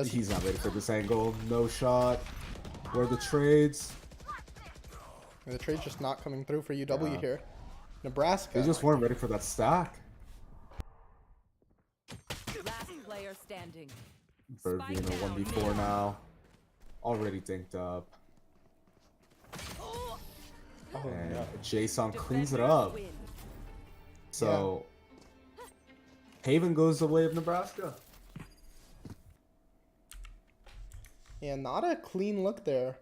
He's not ready for this angle. No shot. Where are the trades? And the trade's just not coming through for UW Yeah. here. Nebraska. They just weren't ready for that stack. Last player standing. Bird being a 1v4 now. Already dinked up. Oh, And yeah. Jason cleans it Defenders up. win. So Haven goes the way of Nebraska. Yeah, not a clean look there.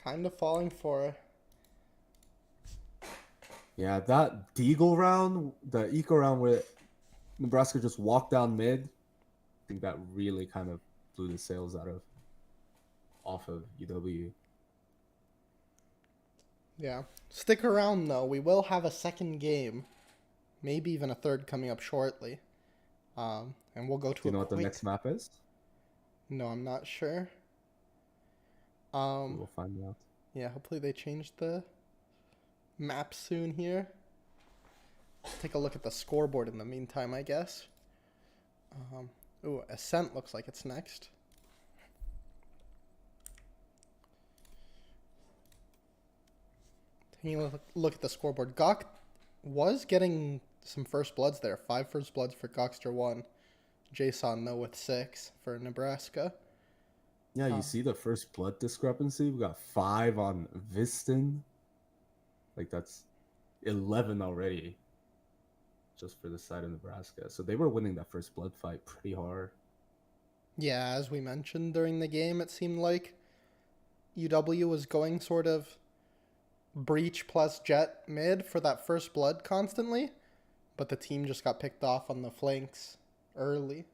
Kind of falling for... Yeah, that Deagle round, the eco round where Nebraska just walked down mid, I think that really kind of blew the sails off of UW. Yeah. Stick around though. We will have a second game, maybe even a third coming up shortly. And we'll go to Do you a know what the quick. next map is? No, I'm not sure. We will find out. Yeah, hopefully they change the map soon here. Take a look at the scoreboard in the meantime, I guess. Ooh, Ascent looks like it's next. Taking a look at the scoreboard. Gok was getting some first bloods there. 5 first bloods for Gokster 1. Jason, though, with 6 for Nebraska. Yeah, you see the first blood discrepancy? We got 5 on Viston. Like, that's 11 already. Just for the side of Nebraska. So they were winning that first blood fight pretty hard. Yeah, as we mentioned during the game, it seemed like UW was going sort of breach plus jet mid for that first blood constantly, but the team just got picked off on the flanks early.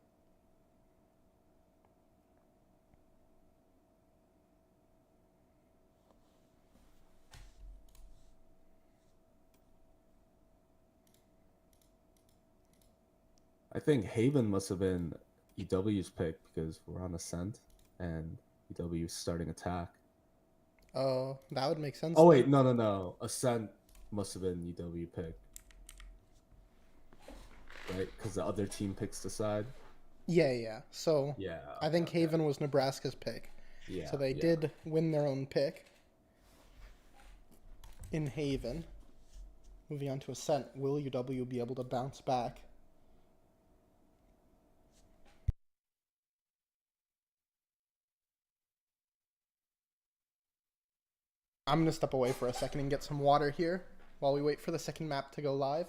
I think Haven must have been EW's pick because we're on Ascent and EW's starting attack. Oh, that would make sense. Oh, then. wait, no. Ascent must have been EW pick. Right? Because the other team picks the side. Yeah. So Yeah. I think Haven was Nebraska's pick. Yeah. So they yeah. did win their own pick in Haven. Moving on to Ascent, will UW be able to bounce back? I'm going to step away for a second and get some water here while we wait for the second map to go live.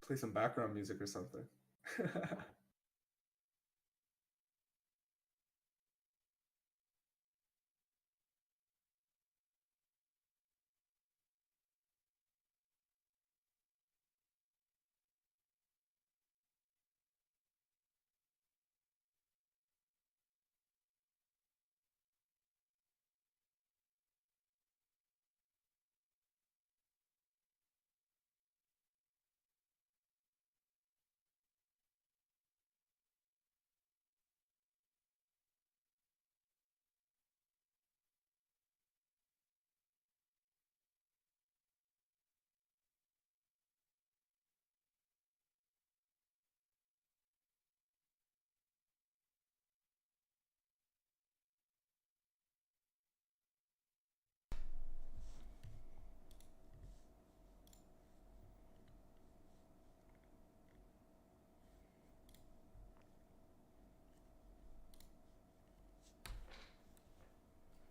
Play some background music or something.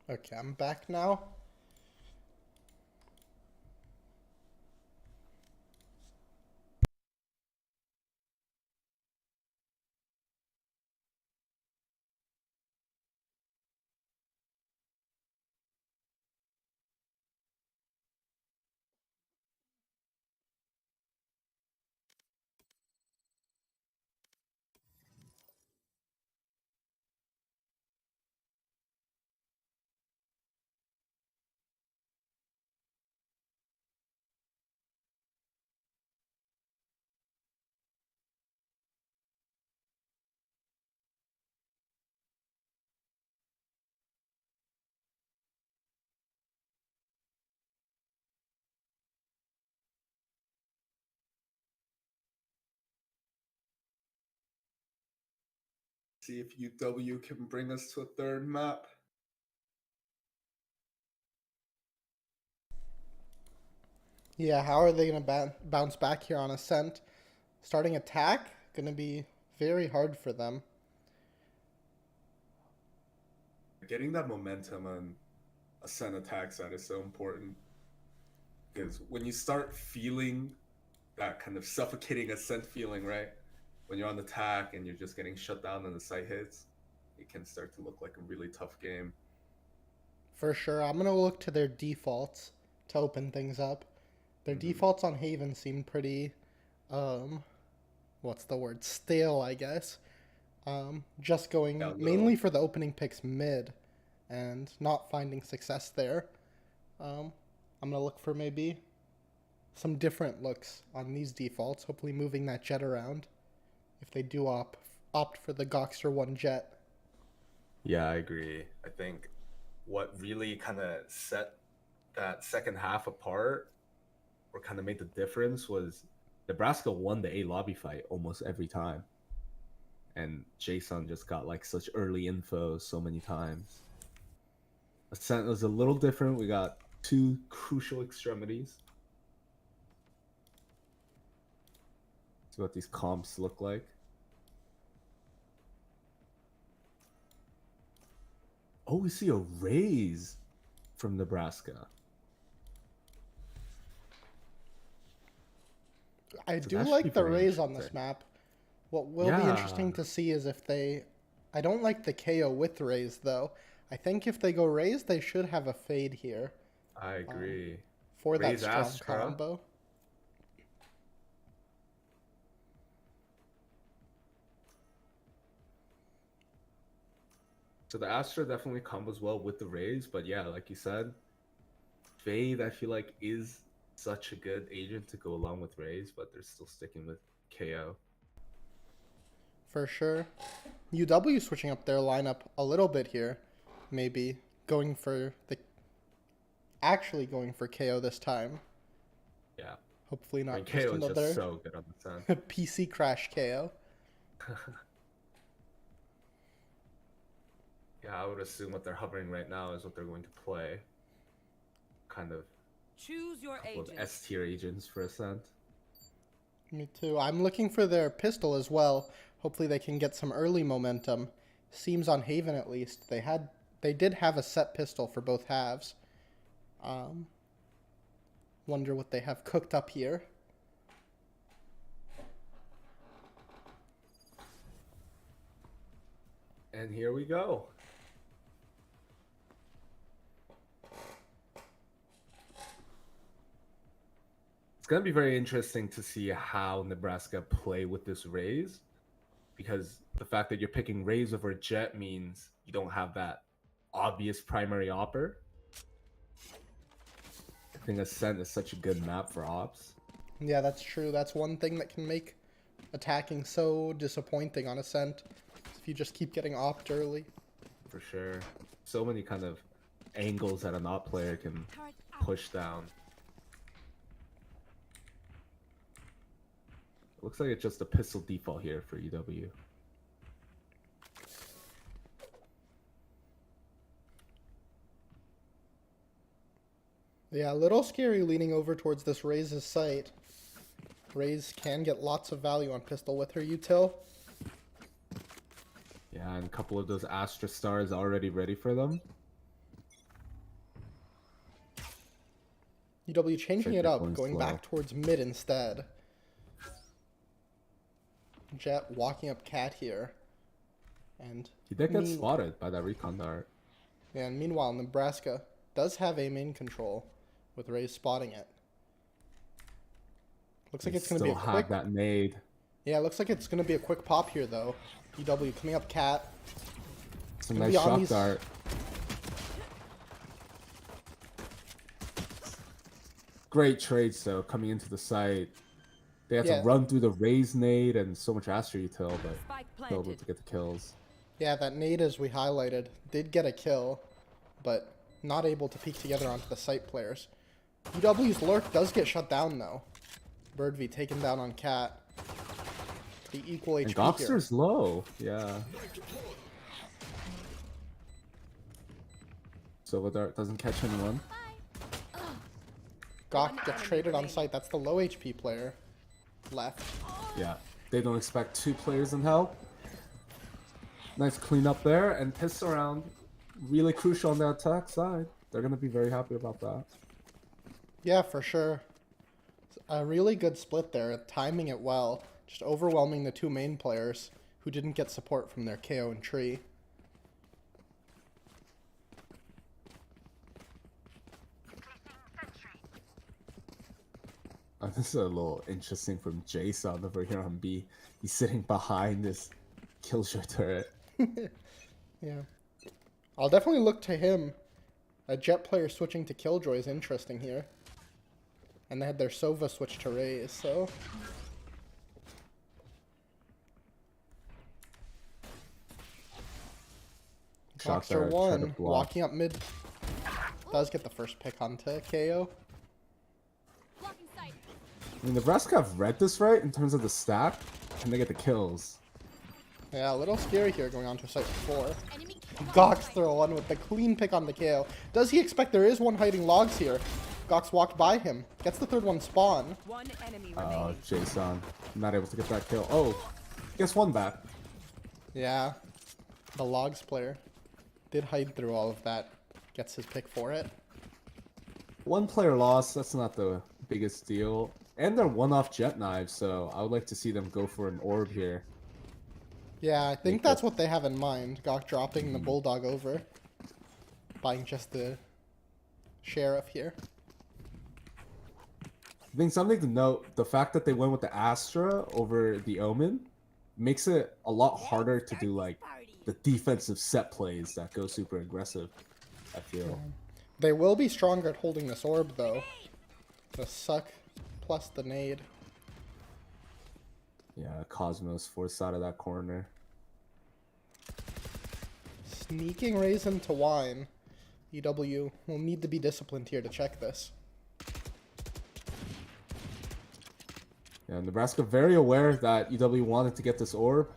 Okay, I'm back now. See if UW can bring us to a third map. Yeah, how are they going to bounce back here on Ascent? Starting attack, going to be very hard for them. Getting that momentum on Ascent attack side is so important. Because when you start feeling that kind of suffocating Ascent feeling, right? When you're on attack and you're just getting shut down and the site hits, it can start to look like a really tough game. For sure. I'm going to look to their defaults to open things up. Their defaults on Haven seem pretty, what's the word? Stale, I guess. Just going Yeah, a little. mainly for the opening picks mid and not finding success there. I'm going to look for maybe some different looks on these defaults, hopefully moving that jet around if they do opt for the Gokster 1 jet. Yeah, I agree. I think what really kind of set that second half apart or kind of made the difference was Nebraska won the A lobby fight almost every time. And Jason just got like such early info so many times. Ascent was a little different. We got two crucial extremities. See what these comps look like. Oh, we see a raise from Nebraska. I So do that should be like the very raise on this interesting. map. What will be Yeah. interesting to see is if they... I don't like the KO with raise, though. I think if they go raise, they should have a fade here I agree. for that Raise strong Astra. combo. So the Astra definitely combos well with the raise, but yeah, like you said, Fade I feel like is such a good agent to go along with raise, but they're still sticking with KO. For sure. UW switching up their lineup a little bit here. Maybe going for the... Actually going for KO this time. Yeah. Hopefully I not mean, just KO is another just so good on the Sun. PC crash KO. Yeah, I would assume what they're hovering right now is what they're going to play. Kind of Choose your with agent. S tier agents for Ascent. Me too. I'm looking for their pistol as well. Hopefully they can get some early momentum. Seems on Haven at least. They did have a set pistol for both halves. Wonder what they have cooked up here. And here we go. It's going to be very interesting to see how Nebraska play with this raise, because the fact that you're picking raise over jet means you don't have that obvious primary opper. I think Ascent is such a good map for ops. Yeah, that's true. That's one thing that can make attacking so disappointing on Ascent. If you just keep getting opt early. For sure. So many kind of angles that an op player can push down. It looks like it's just a pistol default here for UW. Yeah, a little scary leaning over towards this Raze's site. Raze can get lots of value on pistol with her util. Yeah, and a couple of those Astra stars already ready for them. UW changing Like it they're up, going going slow. back towards mid instead. Jet walking up cat here. And He did get mean- spotted by that recon dart. Yeah, and meanwhile, Nebraska does have a main control with Raze spotting it. Looks like They it's going to be a still have quick... that nade. Yeah, looks like it's going to be a quick pop here, though. UW coming up cat. It's a gonna nice be on shock these- dart. Great trades though, coming into the site. They had Yeah. to run through the raise nade and so much Astra util, but Spike still able planted. to get the kills. Yeah, that nade, as we highlighted, did get a kill, but not able to peek together onto the site players. UW's lurk does get shut down, though. Birdv taken down on cat. The equal And HP here. Gokster's low, yeah. Silver Dart doesn't catch anyone. Gok gets traded on site. That's the low HP player left. Yeah, they don't expect two players in hell. Nice cleanup there, and pistol round, really crucial on the attack side. They're gonna be very happy about that. Yeah, for sure. A really good split there, timing it well. Just overwhelming the two main players who didn't get support from their KO and tree. This is a little interesting from Jason over here on B. He's sitting behind this Killjoy turret. Yeah. I'll definitely look to him. A Jet player switching to Killjoy is interesting here. And they had their Sova switch to Raze, so... Boxer 1, walking up mid. Does get the first pick onto KO. Blocking sight. I mean, Nebraska have read this right in terms of the stack, and they get the kills. Yeah, a little scary here going on to site 4. Enemy Gox 1 with the clean pick on the KO. Does he expect there is one hiding logs here? Gox walked by him. Gets the third one spawn. One enemy Oh, remaining. Jason. Not able to get that kill. Oh, gets one back. Yeah. The logs player did hide through all of that. Gets his pick for it. One player lost, that's not the biggest deal. And they're one-off jet knives, so I would like to see them go for an orb here. Yeah, I think that's what they have in mind. Gok dropping the Bulldog over. Buying just the Sheriff here. I think something to note, the fact that they went with the Astra over the Omen makes it a lot harder to do like the defensive set plays that go super aggressive, I feel. They will be stronger at holding this orb though. The suck plus the nade. Yeah, Cosmos forced out of that corner. Sneaking Raze into Wine. EW will need to be disciplined here to check this. Yeah, Nebraska very aware that EW wanted to get this orb.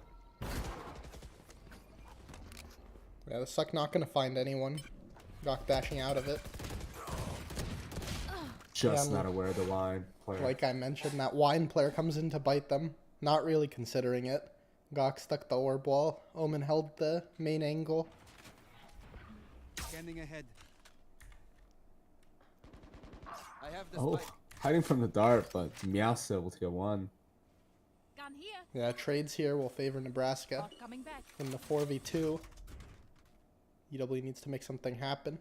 Yeah, the suck not gonna find anyone. Gok dashing out of it. Just Yeah, not aware of the line player. Like I mentioned, that Wine player comes in to bite them. Not really considering it. Gok stuck the orb wall. Omen held the main angle. Scanning ahead. I have the Oh, spike. hiding from the dart, but Meow's able to get one. Gun here. Yeah, trades here will favor Nebraska. Bot coming back. In the 4v2, EW needs to make something happen.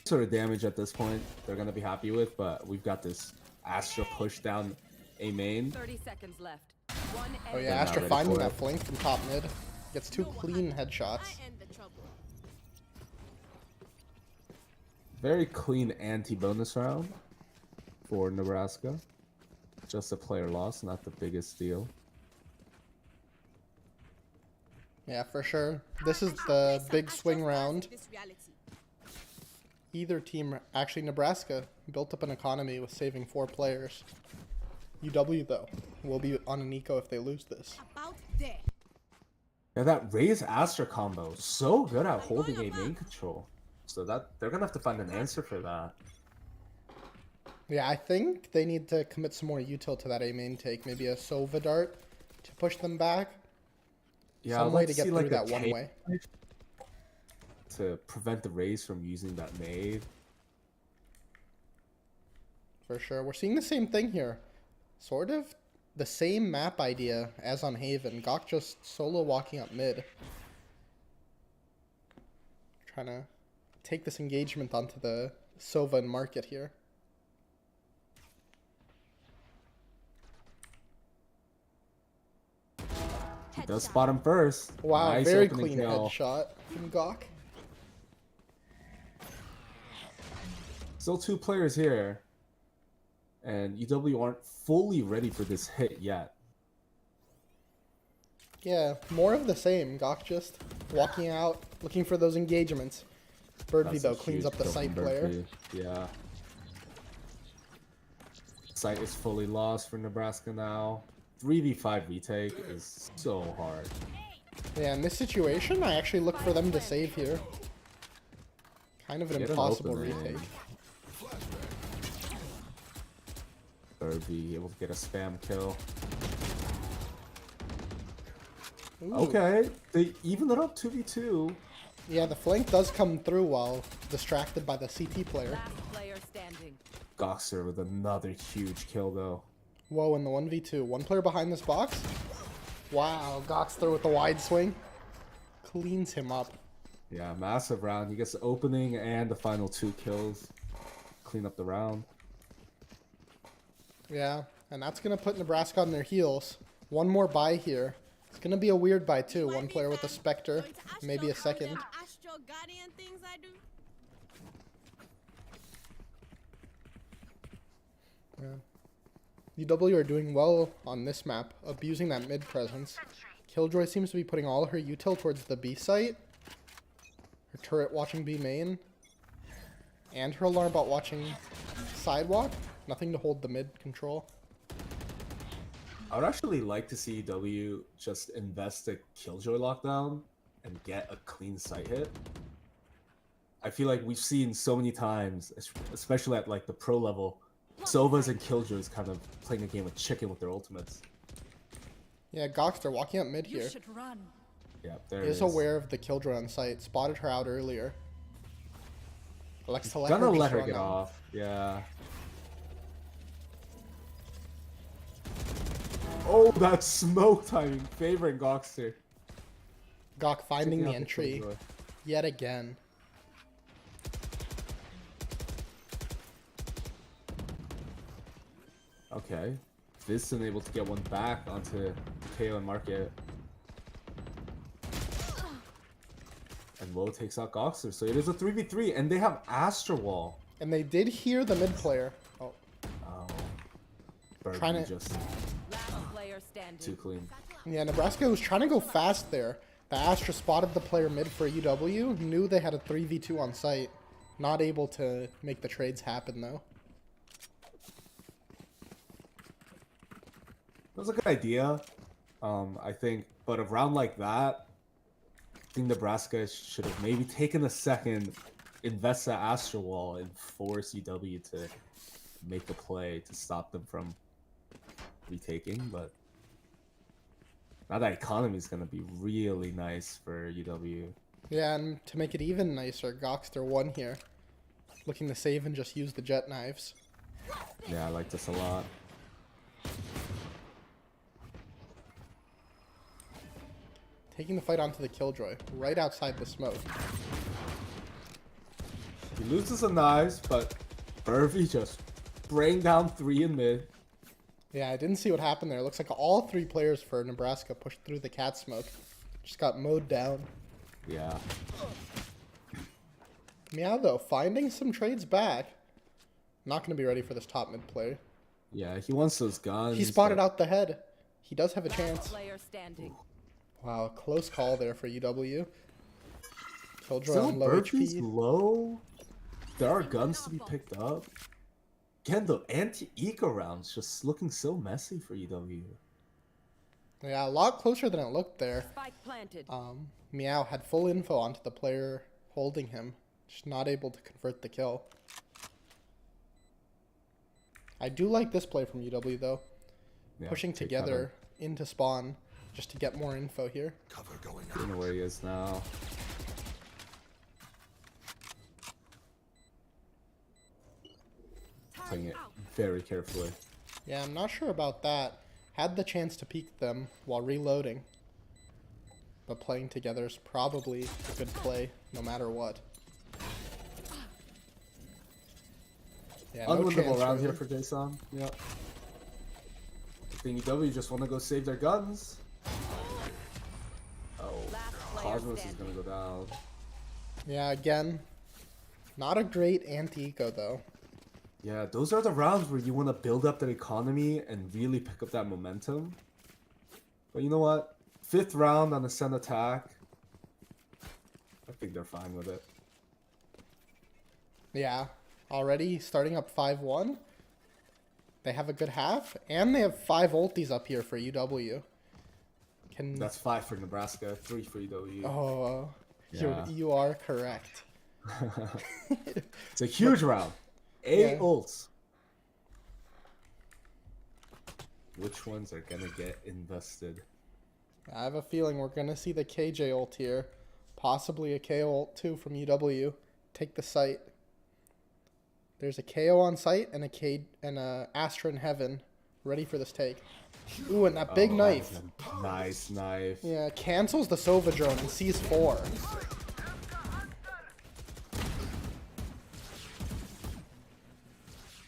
Sort of damage at this point they're going to be happy with, but we've got this Astra push down A main. 30 seconds left. One Oh enemy. yeah, not Astra ready finding for that it. flank from top mid. Gets two clean headshots. I end the trouble. Very clean anti-bonus round for Nebraska. Just a player loss, not the biggest deal. Yeah, for sure. This is the big swing round. This reality. Either team, actually Nebraska, built up an economy with saving 4 players. UW, though, will be on an eco if they lose this. About there. Yeah, that Raze Astra combo is so good at holding a main control. So that they're gonna have to find an answer for that. Yeah, I think they need to commit some more util to that A main take. Maybe a Sova dart to push them back. Yeah, Some I'd way like to see, get like, through a that one tape way. to prevent the Raze from using that nade. For sure. We're seeing the same thing here. Sort of the same map idea as on Haven. Gok just solo walking up mid. Trying to take this engagement onto the Sova and market here. He does spot him first. Wow, Nice very opening clean kill. headshot from Gok. Still 2 players here. And UW aren't fully ready for this hit yet. Yeah, more of the same. Gok just walking out, looking for those engagements. Birdie, That's though, a cleans huge up the kill site from player. Berkeley. Yeah. Site is fully lost for Nebraska now. 3v5 retake is so hard. Yeah, in this situation, I actually look for them to save here. Kind of an Get an impossible opening. retake. Berkeley able to get a spam kill. Ooh. Okay, they even it up 2v2. Yeah, the flank does come through while distracted by the CT player. Last player standing. Goxer with another huge kill though. Whoa, in the 1v2. One player behind this box. Wow, Gok's through with the wide swing. Cleans him up. Yeah, massive round. He gets the opening and the final 2 kills. clean up the round. Yeah, and that's going to put Nebraska on their heels. One more buy here. It's going to be a weird buy, too. One player with a Spectre, maybe a second. Astro Guardian things I do. Yeah. UW are doing well on this map, abusing that mid presence. Killjoy seems to be putting all her util towards the B site. Her turret watching B main. And her alarm bot watching sidewalk. Nothing to hold the mid control. I would actually like to see W just invest a Killjoy lockdown and get a clean sight hit. I feel like we've seen so many times, especially at like the pro level, Sovas and Killjoys kind of playing a game of chicken with their ultimates. Yeah, Goxter walking up mid here. Run. Yeah, there it Is is. aware of the Killjoy on site. Spotted her out earlier. Elects to let Gonna her, let just her run get out. off. Yeah. Oh, that smoke timing favoring Goxter. Gok finding Taking the out entry Killjoy. yet again. Okay. Visten able to get one back onto KO and Market. And Woe takes out Goxter. So it is a 3v3, and they have Astra Wall. And they did hear the mid player. Oh, Oh. Birdie Trying to- just Last player standing. too clean. yeah, Nebraska was trying to go fast there. The Astra spotted the player mid for UW, knew they had a 3v2 on site. Not able to make the trades happen, though. That was a good idea, I think. But a round like that, I think Nebraska should have maybe taken a second, invest that Astra Wall, and force UW to make a play to stop them from retaking. But now that economy is going to be really nice for UW. Yeah, and to make it even nicer, Goxter won here. Looking to save and just use the jet knives. Yeah, I like this a lot. Taking the fight onto the Killjoy, right outside the smoke. He loses the knives, but Burvey just bring down 3 in mid. Yeah, I didn't see what happened there. Looks like all 3 players for Nebraska pushed through the cat smoke. Just got mowed down. Yeah. Meow, though, finding some trades back. Not going to be ready for this top mid player. Yeah, he wants those guns. He spotted but- out the head. He does have a Last chance. player standing. Wow, close call there for UW. Killjoy Still on low Burpee's HP. low. There are guns to be picked up. Again, the anti-eco rounds just looking so messy for UW. Yeah, a lot closer than it looked there. Spike planted. Meow had full info onto the player holding him. Just not able to convert the kill. I do like this play from UW, though. Yeah, Pushing take together into spawn just to get more info here. Cover going cover. You know where he is now. Playing it very carefully. Yeah, I'm not sure about that. Had the chance to peek them while reloading. But playing together is probably a good play, no matter what. Yeah, no Unwinnable chance, round really. here for Jason. Yeah. I think UW just want to go save their guns. Oh, Last player Cosmos is standing. gonna go down. Yeah, again, not a great anti-eco, though. Yeah, those are the rounds where you want to build up that economy and really pick up that momentum. But you know what? 5th round on Ascent attack. I think they're fine with it. Yeah, already starting up 5-1. They have a good half, and they have 5 ultis up here for UW. Can That's 5 for Nebraska, 3 for UW. Oh, Yeah. you are correct. It's a huge round. 8 Yeah. ults. Which ones are gonna get invested? I have a feeling we're gonna see the KJ ult here, possibly a KO ult too from UW. Take the site. There's a KO on site and a Astra in heaven, ready for this take. Ooh, and that big Oh, knife. Nice knife. Yeah, cancels the Sova drone and sees 4.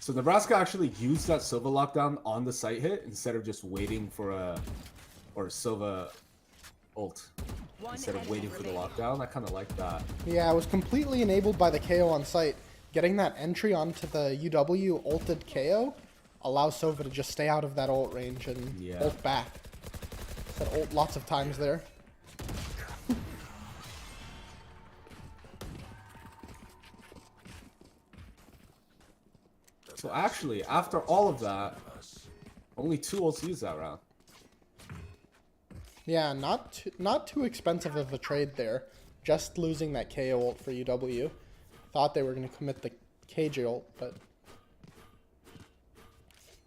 So Nebraska actually used that Silva lockdown on the site hit instead of just waiting for a Silva ult. One Instead of enemy waiting for the remaining. lockdown. I kind of like that. Yeah, it was completely enabled by the KO on site. Getting that entry onto the UW ulted KO allows Sova to just stay out of that ult range and Yeah. ult back. Said ult lots of times there. So actually, after all of that, only 2 ults used that round. Yeah, not too expensive of a trade there. Just losing that KO ult for UW. Thought they were going to commit the KJ ult, but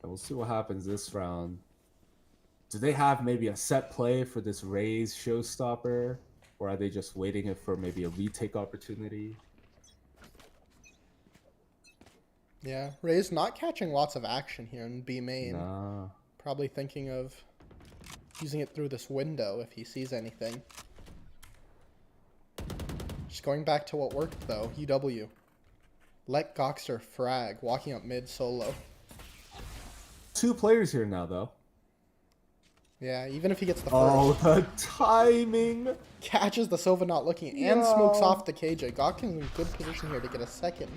And we'll see what happens this round. Do they have maybe a set play for this Raze showstopper? Or are they just waiting for maybe a retake opportunity? yeah, Ray's not catching lots of action here in B main. Nah. Probably thinking of using it through this window if he sees anything. Just going back to what worked though, UW. Let Goxter frag, walking up mid solo. 2 players here now, though. Yeah, even if he gets the first, Oh, the timing! catches the Sova not looking and Yo. smokes off the KJ. Gawk in good position here to get a second.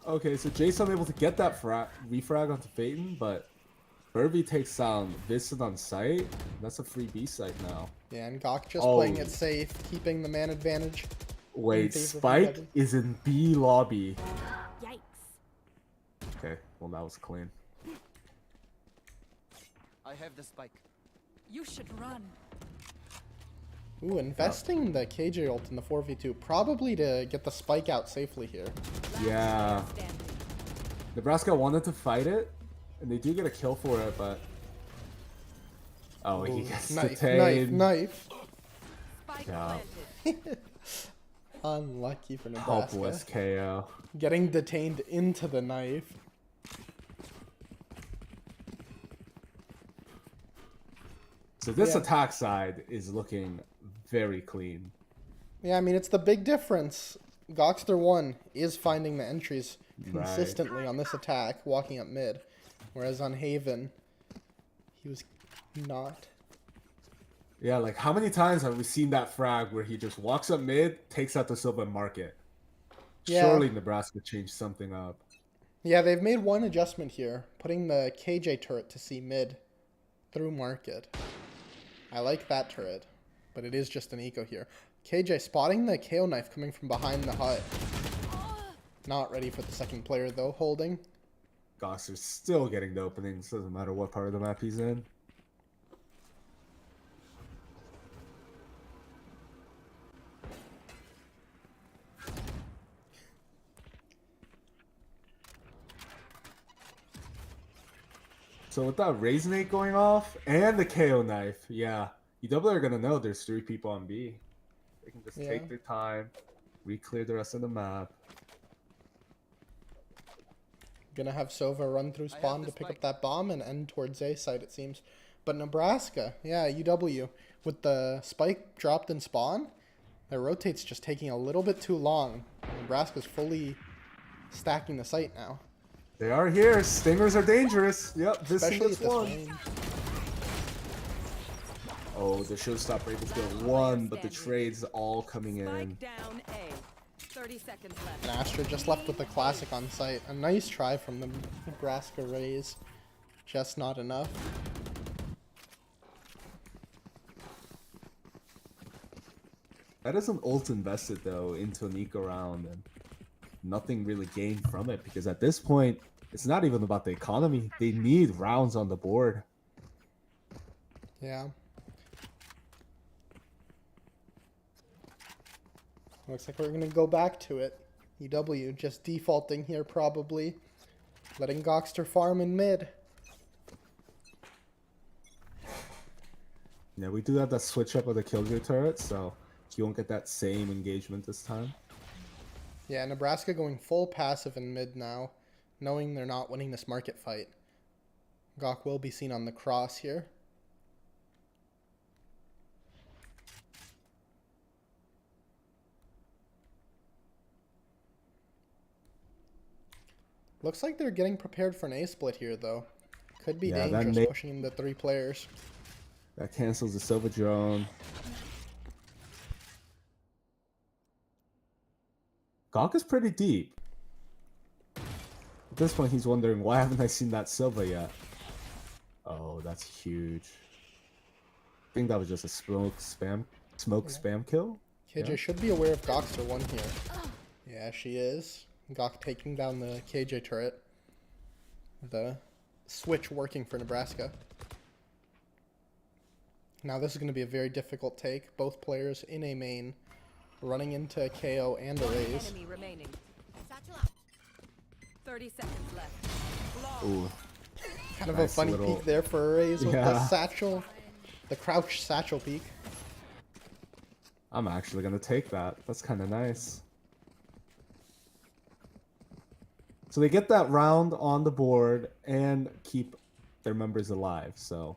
Okay, so Jace unable to get that refrag onto Phaeton, but Burby takes down Vincent on site. That's a free B site now. Yeah, and Gawk just Oh. playing it safe, keeping the man advantage. Wait, favor of Spike UW. is in B lobby. Yikes. Okay, well that was clean. I have the spike. You should run. Ooh, investing the KJ ult in the 4v2, probably to get the spike out safely here. Yeah. Standing. Nebraska wanted to fight it, and they do get a kill for it, but... Oh, he gets Knife, detained. knife. Spike Yeah. planted. Unlucky for Nebraska. Hopeless KO. Getting detained into the knife. So this Yeah. attack side is looking very clean. Yeah, I mean, it's the big difference. Goxter 1 is finding the entries Right. consistently on this attack, walking up mid. Whereas on Haven, he was not. Yeah, like how many times have we seen that frag where he just walks up mid, takes out the Silva market? Yeah. Surely Nebraska changed something up. Yeah, they've made one adjustment here, putting the KJ turret to see mid through market. I like that turret, but it is just an eco here. KJ spotting the KO knife coming from behind the hut. Not ready for the second player though, holding. Gosser's still getting the openings, doesn't matter what part of the map he's in. So with that Raisinate going off and the KO knife, yeah, UW are gonna know there's 3 people on B. They can just Yeah. take their time, re-clear the rest of the map. Gonna have Sova run through spawn the to pick up spike. that bomb and end towards A side, it seems. But Nebraska, yeah, UW, with the spike dropped in spawn, their rotate's just taking a little bit too long. Nebraska's fully stacking the site now. They are here. Stingers are dangerous. Yep, this Especially at gets this one. range. Oh, the showstopper able to get one, but the trades all coming in. Spike down A. 30 seconds left. And Astra just left with the classic on site. A nice try from the Nebraska Rays. Just not enough. That is an ult invested though into an eco round, and nothing really gained from it because at this point, it's not even about the economy. They need rounds on the board. Yeah. Looks like we're going to go back to it. EW just defaulting here probably. Letting Goxter farm in mid. Yeah, we do have that switch up of the Killjoy turret, so you won't get that same engagement this time. Yeah, Nebraska going full passive in mid now, knowing they're not winning this market fight. Gawk will be seen on the cross here. Looks like they're getting prepared for an A split here, though. Could be Yeah, that dangerous may- pushing the 3 players. That cancels the Silver drone. Gawk is pretty deep. At this point, he's wondering, why haven't I seen that Silva yet? Oh, that's huge. I think that was just a smoke spam kill. KJ Yeah. should be aware of Gokster 1 here. Yeah, she is. Gok taking down the KJ turret. The switch working for Nebraska. Now this is going to be a very difficult take. Both players in a main, running into a KO and a One raise. enemy remaining. Satchel out. 30 seconds left. Ooh. Kind of Nice a funny little- peek there for a raise with the Yeah. satchel, the crouch satchel peek. I'm actually gonna take that. That's kind of nice. So they get that round on the board and keep their members alive. So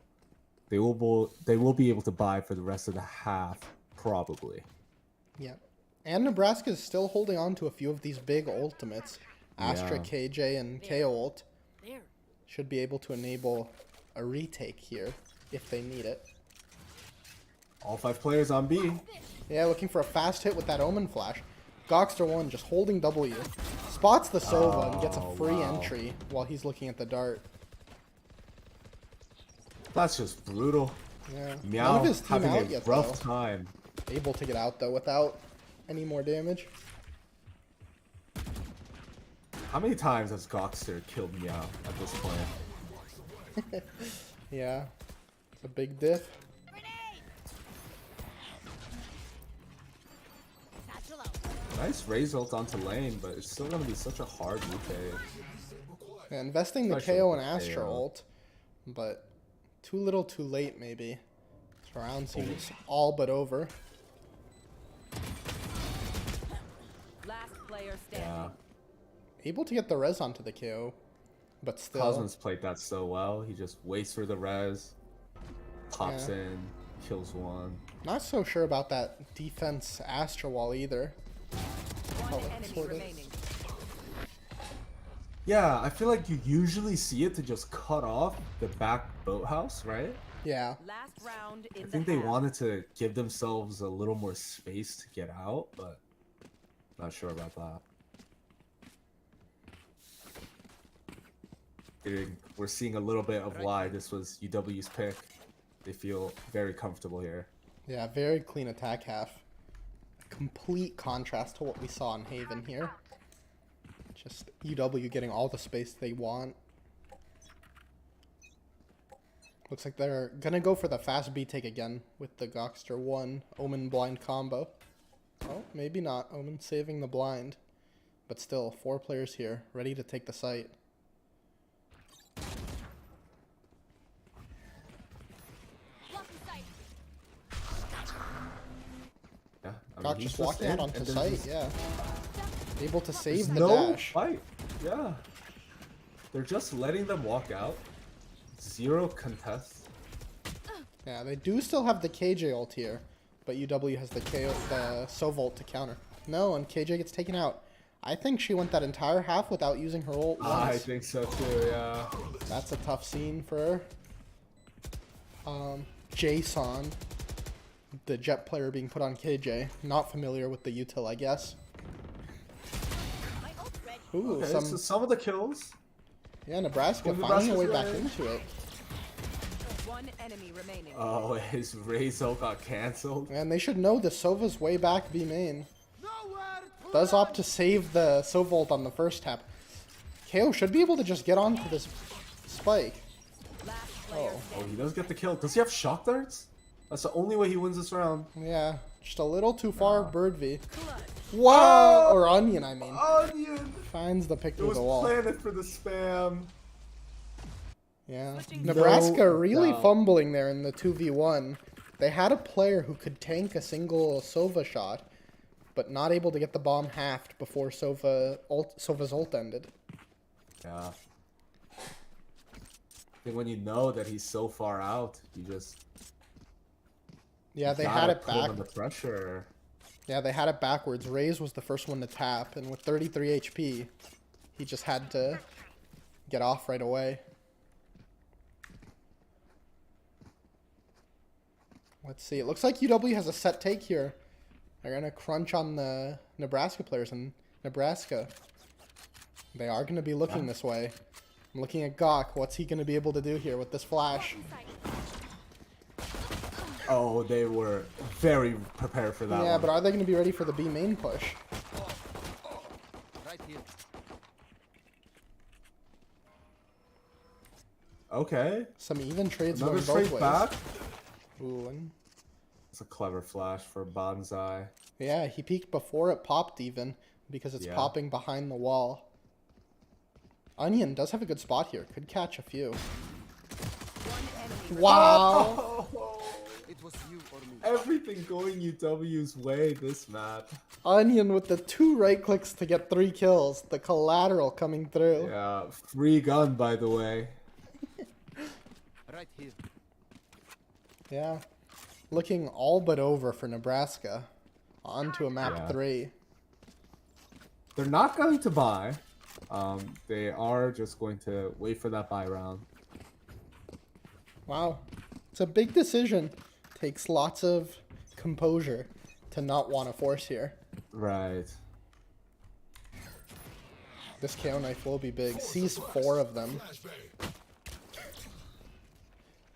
they will be able to buy for the rest of the half, probably. Yeah. And Nebraska is still holding on to a few of these big ultimates. Astra, Yeah. KJ, and KO ult There. should be able to enable a retake here if they need it. All 5 players on B. Yeah, looking for a fast hit with that Omen flash. Gokster 1 just holding W. Spots the Sova and gets a Oh, free wow. entry while he's looking at the dart. That's just brutal. Yeah. Meow None of his team having out a yet, rough though. time. Able to get out, though, without any more damage. How many times has Gokster killed Meow at this point? Yeah. It's a big diff. Grenade. Satchel out. Nice raise ult onto lane, but it's still gonna be such a hard retake. Yeah, investing the Especially KO with and the Astra KO. ult, but too little too late, maybe. This round seems all but over. Last player standing. Yeah. Able to get the res onto the KO, but still. Cosmo's played that so well. He just waits for the res, pops Yeah. in, kills one. Not so sure about that defense Astra wall either. One Oh, enemy sort of. remaining. Yeah, I feel like you usually see it to just cut off the back boathouse, right? Yeah. Last round in I the think they half. wanted to give themselves a little more space to get out, but not sure about that. We're seeing a little bit of why this was UW's pick. They feel very comfortable here. Yeah, very clean attack half. Complete contrast to what we saw in Haven here. Just UW getting all the space they want. Looks like they're gonna go for the fast B take again with the Gokster 1 Omen blind combo. Oh, maybe not. Omen saving the blind. But still, 4 players here, ready to take the site. Blocking sight. Yeah, I Gok he's just walking out in, onto and there's site, just- yeah. Able to there's save the no dash. fight. Yeah, they're just letting them walk out. 0 contests. Yeah, they do still have the KJ ult here, but UW has the Sov ult to counter. No, and KJ gets taken out. I think she went that entire half without using her ult I once. think so too. Yeah. That's a tough scene for her. Jason, the Jet player being put on KJ. Not familiar with the util, I guess. My ult's ready. Ooh, Okay, so some of the kills. yeah, Nebraska Well, finding a way Nebraska's back ready. into it. One enemy remaining. Oh, his raise ult got cancelled. And they should know the Sova's way back B main. Does opt to save the Sova ult on the first tap. KO should be able to just get onto this spike. Last player Oh. Oh, standing. he does get the kill. Does he have shock darts? That's the only way he wins this round. Yeah, just a little too far, Bird V. Clutch. Wow! Or Onion, I mean. Onion! Finds the pick It through was the wall. planted for the spam. Yeah. Switching Nebraska No really doubt. fumbling there in the 2v1. They had a player who could tank a single Sova shot, but not able to get the bomb halved before Sova's ult ended. Yeah. I think when you know that he's so far out, you just Yeah, they gotta had it put him back. under pressure. Yeah, they had it backwards. Raze was the first one to tap, and with 33 HP, He just had to get off right away. Let's see. It looks like UW has a set take here. They're going to crunch on the Nebraska players in Nebraska. They are going to be looking this way. I'm looking at Gawk. What's he going to be able to do here with this flash? Oh, they were very prepared for that Yeah, one. but are they going to be ready for the B main push? Right here. Okay. Some even trades Another going both trade ways. back. Ooh, and It's a clever flash for Bonsai. yeah, he peeked before it popped even because it's Yeah. popping behind the wall. Onion does have a good spot here. Could catch a few. One enemy. Wow. It was you or me. Everything going UW's way this map. Onion with the 2 right clicks to get 3 kills. The collateral coming through. Yeah, free gun by the way. Right here. Yeah. Looking all but over for Nebraska. On to a map Yeah. 3. They're not going to buy. They are just going to wait for that buy round. Wow. It's a big decision. Takes lots of composure to not want to force here. Right. This KO knife will be big. Sees 4 of them.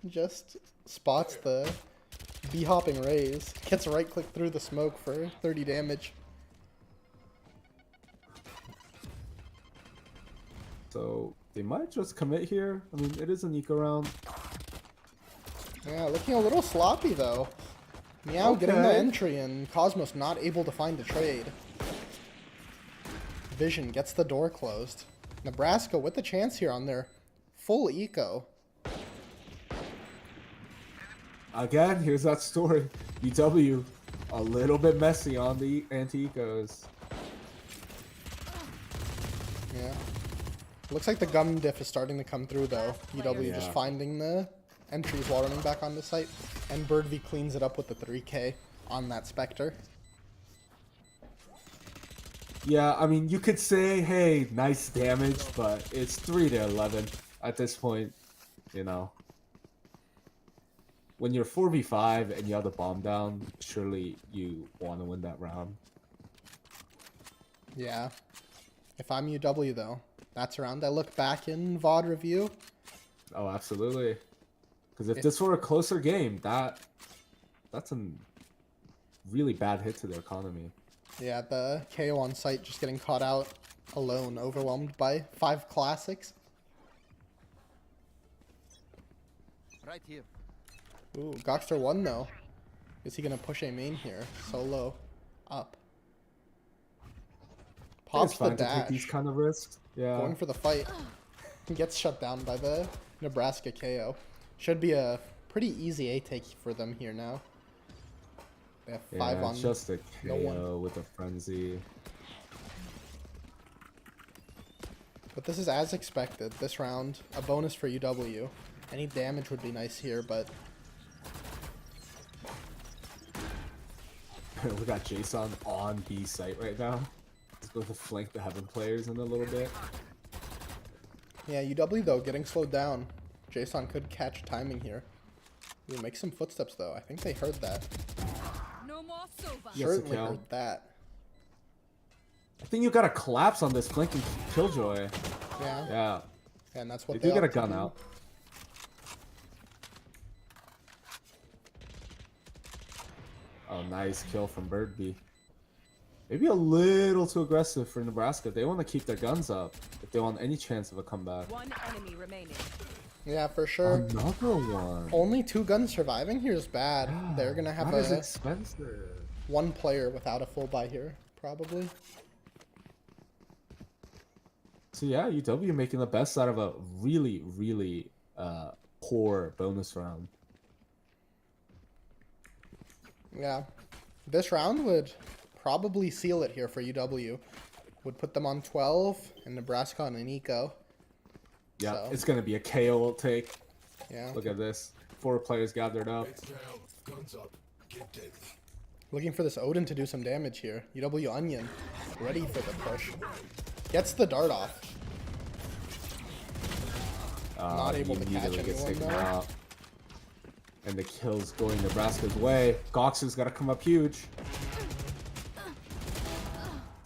Just spots the B-hopping raise. Gets a right click through the smoke for 30 damage. So they might just commit here. I mean, it is an eco round. Yeah, looking a little sloppy though. Meow getting the Okay. entry and Cosmos not able to find a trade. Vision gets the door closed. Nebraska with the chance here on their full eco. Again, here's that story. UW, a little bit messy on the anti-ecos. Yeah. Looks like the gun diff is starting to come through though. UW just Yeah. finding the entries while running back on the site. And Birdv cleans it up with the 3K on that Spectre. Yeah, I mean, you could say, hey, nice damage, but it's 3 to 11 at this point, you know. When you're 4v5 and you have the bomb down, surely you want to win that round. Yeah. If I'm UW though, that's a round I look back in VOD review. Oh, absolutely. Because if this were a closer game, that's a really bad hit to the economy. Yeah, the KO on site just getting caught out alone, overwhelmed by 5 classics. Right here. Ooh, Gokster 1 though. Is he gonna push a main here? Solo. Up. Pops It's the fine to take these dash. kind of risks. Yeah. Going for the fight. He gets shut down by the Nebraska KO. Should be a pretty easy A take for them here now. They have 5 Yeah, on it's just a no one. KO with a frenzy. But this is as expected. This round, a bonus for UW. Any damage would be nice here, but We got Jason on B site right now. Let's go to flank the Heaven players in a little bit. yeah, UW though getting slowed down. Jason could catch timing here. Ooh, make some footsteps though. I think they heard that. No more Sova. Yes, Certainly Akil. heard that. I think you gotta collapse on this flanking Killjoy. Yeah, Yeah. and that's They what do get a opt to gun do. out. Oh, nice kill from Birdbee. Maybe a little too aggressive for Nebraska. They want to keep their guns up if they want any chance of a comeback. One enemy remaining. Yeah, for sure. Another one. Only 2 guns surviving here is bad. They're gonna have That is a expensive. 1 player without a full buy here, probably. So yeah, UW making the best out of a really, really poor bonus round. Yeah. This round would probably seal it here for UW. Would put them on 12 and Nebraska on an eco. Yeah, So- it's gonna be a KO take. Yeah. Look at this. 4 players gathered up. Looking for this Odin to do some damage here. UW Onion ready for the push. Gets the dart off. Not He able to catch immediately gets anyone, taken though. out. And the kill's going Nebraska's way. Gox's got to come up huge.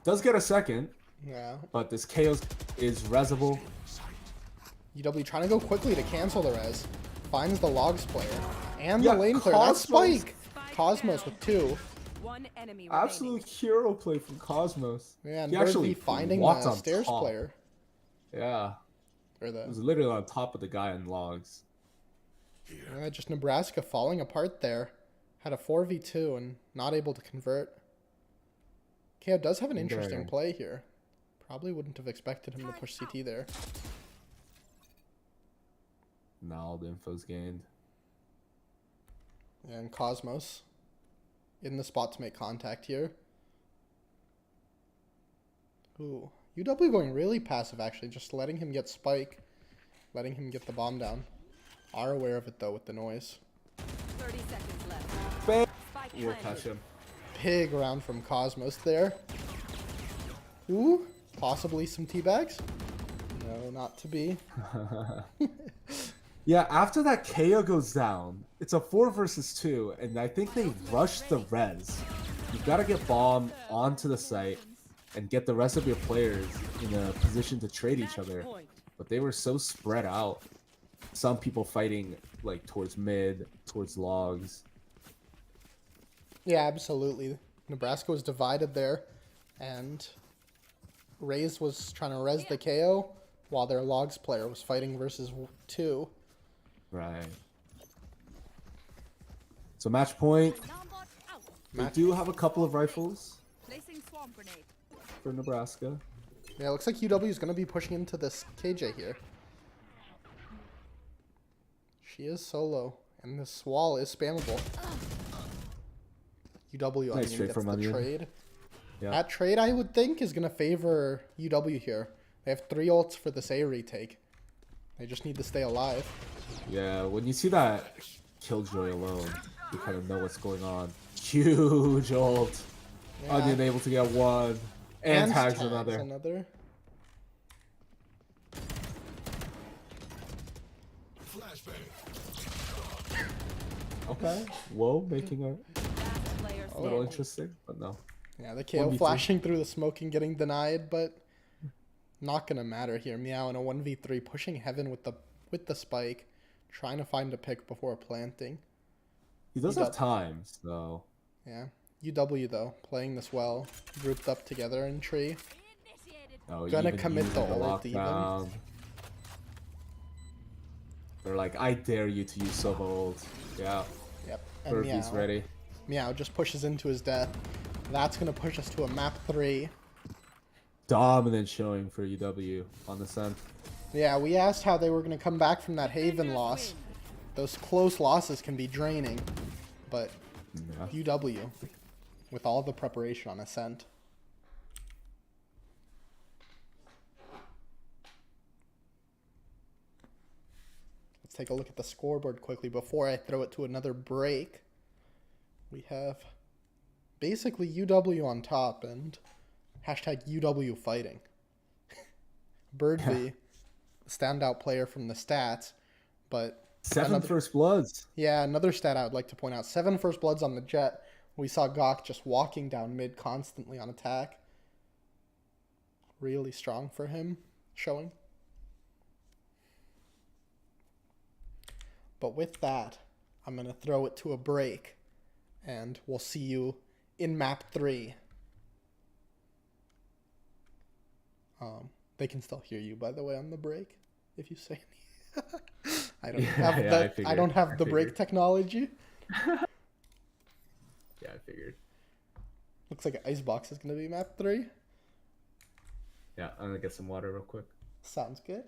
Does get a second, Yeah. but this chaos is resable. UW trying to go quickly to cancel the res. Finds the logs player. And Yeah, the lane player. That's Cosmos. Spike! Cosmos with 2. One enemy remaining. Absolute hero play from Cosmos. Yeah, and He actually Birdie finding walked the on stairs top. player. Yeah, Or it was the literally on top of the guy in logs. just Nebraska falling apart there. Had a 4v2 and not able to convert. KO does have an interesting Very. play here. Probably wouldn't have expected him to push CT there. Now all the info's gained. And Cosmos in the spot to make contact here. Ooh. UW going really passive, actually. Just letting him get Spike. Letting him get the bomb down. Are aware of it, though, with the noise. 30 seconds left. Bang! Spike We'll planted. catch him. Big round from Cosmos there. Ooh. Possibly some teabags. No, not to be. Yeah, after that KO goes down, it's a 4 versus 2, and I think they rushed the res. You've got to get bomb onto the site and get the rest of your players in a position to trade each other. But they were so spread out. Some people fighting like towards mid, towards logs. Yeah, absolutely. Nebraska was divided there, and Raze was trying to res the KO while their logs player was fighting versus 2. Right. So match point. Alarm bot out. They do have a couple of rifles Placing swarm grenade. for Nebraska. Yeah, it looks like UW is going to be pushing into this KJ here. She is solo, and this wall is spammable. UW, I Nice mean, trade gets from the Onion. trade. Yeah. That trade, I would think, is going to favor UW here. They have 3 ults for this A retake. They just need to stay alive. Yeah, when you see that Killjoy alone, you kind of know what's going on. Huge ult. Yeah. Onion able to get one. And tags another. Okay. Whoa, making a Last player a little standing. interesting, but no. Yeah, the KO 1v3. flashing through the smoke and getting denied, but not gonna matter here. Meow in a 1v3, pushing heaven with the spike, trying to find a pick before planting. He does He have does. time, so Yeah. UW though, playing this well, grouped up together in tree. Initiated. no, Gonna even commit using the ult even. lockdown. They're like, I dare you to use Sova ult. Yeah, Yep. And Burpee's Meow. ready. Meow just pushes into his death. That's gonna push us to a map 3. Dominant showing for UW on the Ascent. Yeah, we asked how they were gonna come back from that Haven loss. Those close losses can be draining, but Yeah. UW, with all the preparation on Ascent. Let's take a look at the scoreboard quickly before I throw it to another break. We have basically UW on top and hashtag UW fighting. Birdie, standout player from the stats, but 7 another- first bloods. yeah, another stat I would like to point out. 7 first bloods on the Jet. We saw Gok just walking down mid constantly on attack. Really strong for him, showing. But with that, I'm going to throw it to a break. And we'll see you in map 3. They can still hear you, by the way, on the break, if you say I don't have yeah, the I figured. I don't have I the break figured. technology. Yeah, I figured. Looks like Icebox is going to be map 3. Yeah, I'm gonna get some water real quick. Sounds good.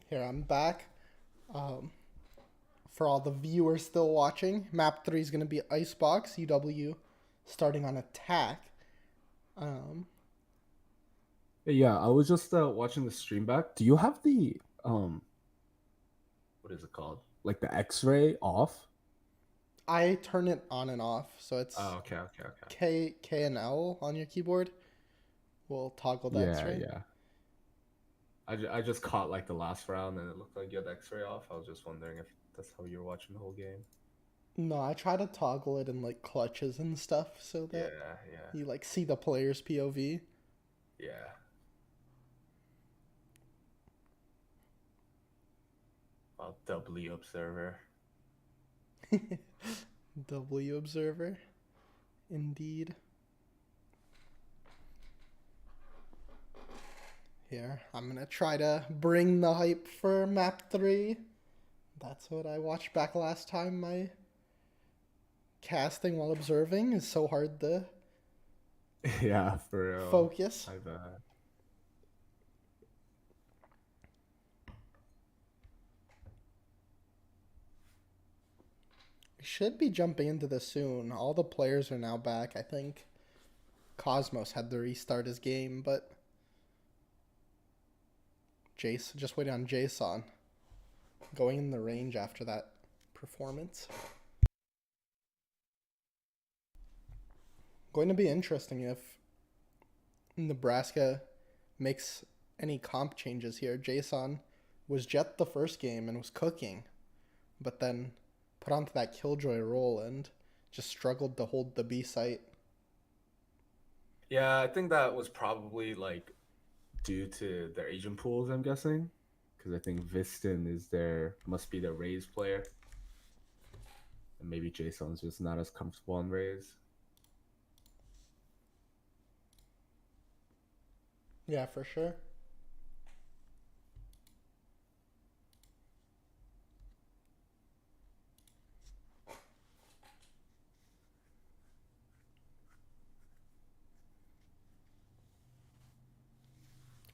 Here, I'm back. For all the viewers still watching, map 3 is going to be Icebox, UW starting on attack. Yeah, I was just watching the stream back. Do you have the what is it called? Like the X-ray off? I turn it on and off, so it's Oh, okay. K and L on your keyboard. We'll toggle the Yeah, X-ray. yeah. I just caught like the last round and it looked like you had the X-ray off. I was just wondering if that's how you were watching the whole game. No, I try to toggle it in like clutches and stuff so that Yeah. you like see the player's POV. Yeah. Well, W observer. W observer. Indeed. Here, I'm gonna try to bring the hype for map 3. That's what I watched back last time. My casting while observing is so hard to Yeah, for real. focus. I've We should be jumping into this soon. All the players are now back. I think Cosmos had to restart his game, but just waiting on Jason going in the range after that performance. Going to be interesting if Nebraska makes any comp changes here. Jason was Jet the first game and was cooking, but then put onto that Killjoy role and just struggled to hold the B site. Yeah, I think that was probably like due to their agent pools, I'm guessing. Because I think Viston must be their Rays player. And maybe Jason's just not as comfortable on Rays. Yeah, for sure.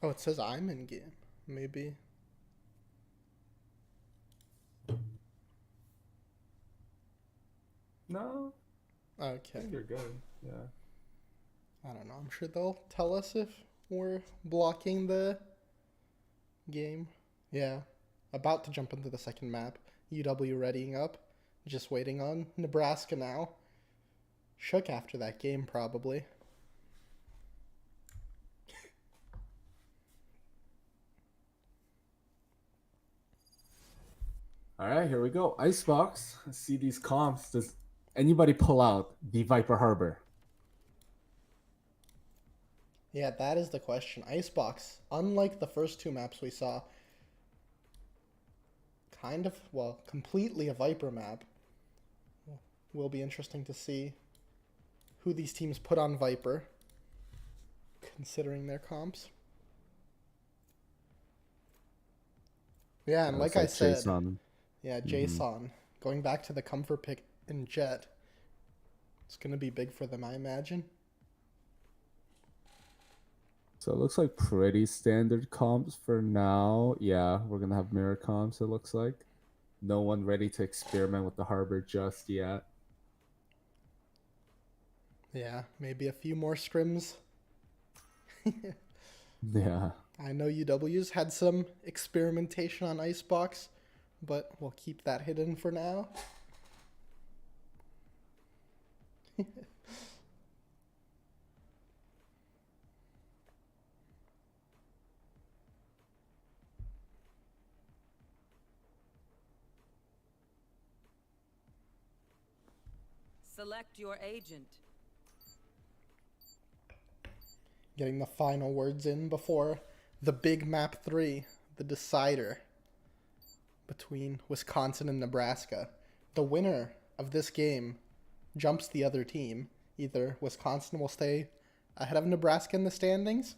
Oh, it says I'm in game. Maybe. No, I Okay. think you're good. Yeah. I don't know. I'm sure they'll tell us if we're blocking the game. Yeah. About to jump into the second map. UW readying up. Just waiting on Nebraska now. Shook after that game, probably. All right, here we go. Icebox. Let's see these comps. Does anybody pull out the Viper Harbor? Yeah, that is the question. Icebox, unlike the first two maps we saw, completely a Viper map. Will be interesting to see who these teams put on Viper, considering their comps. Yeah, and like I said, Jason. yeah, Jason, going back to the comfort pick in Jet, it's going to be big for them, I imagine. So it looks like pretty standard comps for now. Yeah, we're going to have mirror comps, it looks like. No one ready to experiment with the Harbor just yet. Yeah, maybe a few more scrims. Yeah. I know UW's had some experimentation on Icebox, but we'll keep that hidden for now. Select your agent. Getting the final words in before the big map 3, the decider between Wisconsin and Nebraska. The winner of this game jumps the other team. Either Wisconsin will stay ahead of Nebraska in the standings,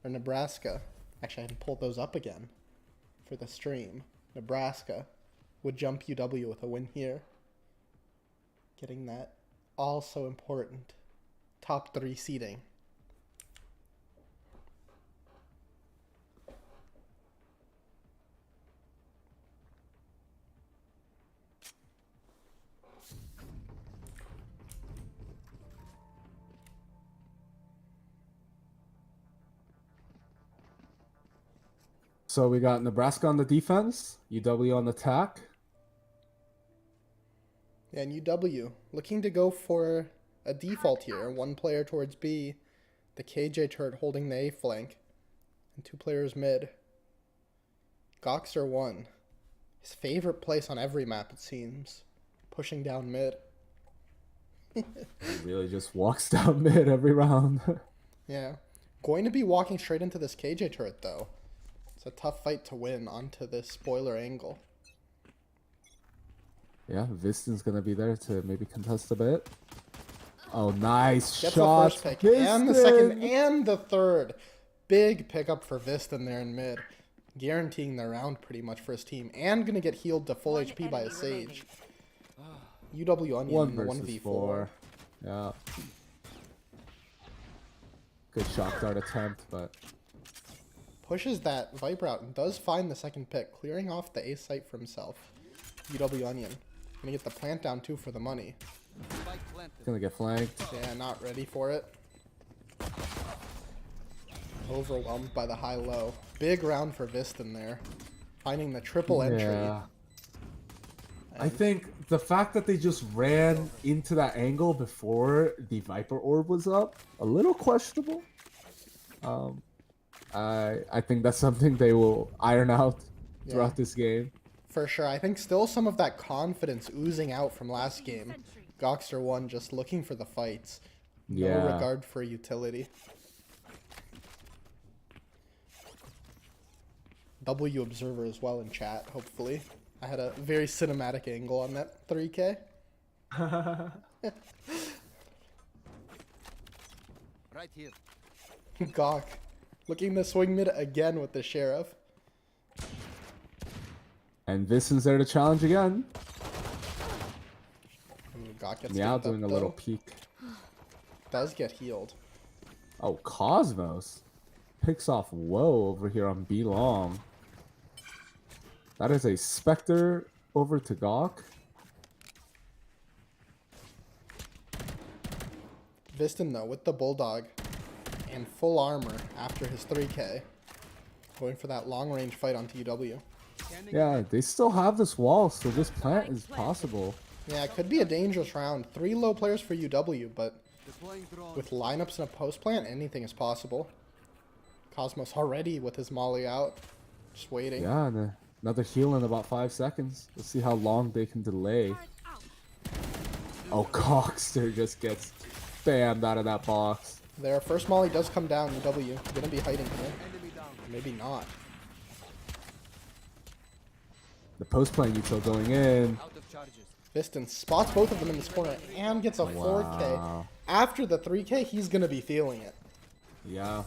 or Nebraska, actually I can pull those up again for the stream. Nebraska would jump UW with a win here. Getting that also important top 3 seeding. So we got Nebraska on the defense, UW on the attack. And UW looking to go for a default here. One player towards B, the KJ turret holding the A flank, and 2 players mid. Goxer 1. His favorite place on every map, it seems. Pushing down mid. He really just walks down mid every round. Yeah. Going to be walking straight into this KJ turret, though. It's a tough fight to win onto this spoiler angle. Yeah, Viston's gonna be there to maybe contest a bit. Oh, nice Gets shot. the first pick, and the second, and the third. Big pickup for Viston there in mid. Guaranteeing the round pretty much for his team. And going to get healed to full One HP by a enemy remaining. Sage. UW Onion One in the versus 1v4. four. Yeah. Good shot dart attempt, but Pushes that Viper out and does find the second pick, clearing off the A site for himself. UW Onion. Gonna get the plant down too for the money. Spike planted. gonna get flanked. Yeah, not ready for it. Overwhelmed by the high-low. Big round for Viston there. Finding the triple entry. Yeah. I think the fact that they just ran into that angle before the Viper orb was up, a little questionable. I think that's something they will iron out throughout Yeah. this game. For sure. I think still some of that confidence oozing out from last game. Goxer 1 just looking for the fights. No Yeah. regard for utility. W Observer as well in chat, hopefully. I had a very cinematic angle on that 3K. Right here. Gawk. Looking to swing mid again with the Sheriff. And Viston's there to challenge again. Gawk gets Meow picked up, doing a little though. peek. Does get healed. Oh, Cosmos picks off Woe over here on B long. That is a Spectre over to Gawk. Viston, though, with the Bulldog and full armor after his 3K. Going for that long-range fight on TW. Scanning Yeah, ahead. they still have this wall, so this plant is possible. Yeah, it could be a dangerous round. 3 low players for UW, but Deploying drone. with lineups and a post plant, anything is possible. Cosmos already with his molly out. Just waiting. Yeah, and another heal in about 5 seconds. Let's see how long they can delay. Oh, Coxter just gets bammed out of that box. Their first molly does come down, UW. Gonna be hiding here. Enemy down. Maybe not. The post plant util going in. Out of charges. Viston spots both of them in this corner and gets a 4K. Wow. After the 3K, he's gonna be feeling it. Yeah,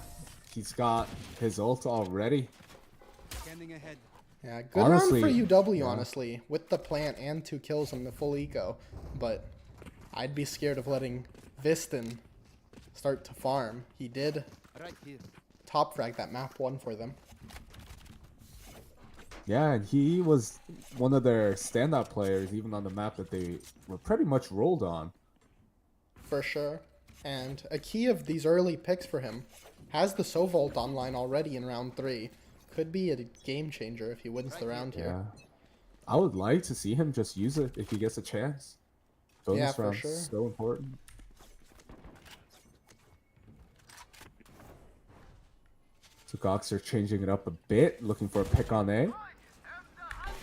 he's got his ult already. Scanning ahead. Yeah, good Honestly, run for UW, yeah. honestly, with the plant and 2 kills on the full eco. But I'd be scared of letting Viston start to farm. He did Right here. top frag that map 1 for them. Yeah, and he was one of their standout players, even on the map that they were pretty much rolled on. For sure. And a key of these early picks for him has the Sovolt online already in round 3. Could be a game changer if he wins the round here. Yeah, I would like to see him just use it if he gets a chance. Bonus Yeah, for rounds sure. so important. So Goxer changing it up a bit, looking for a pick on A.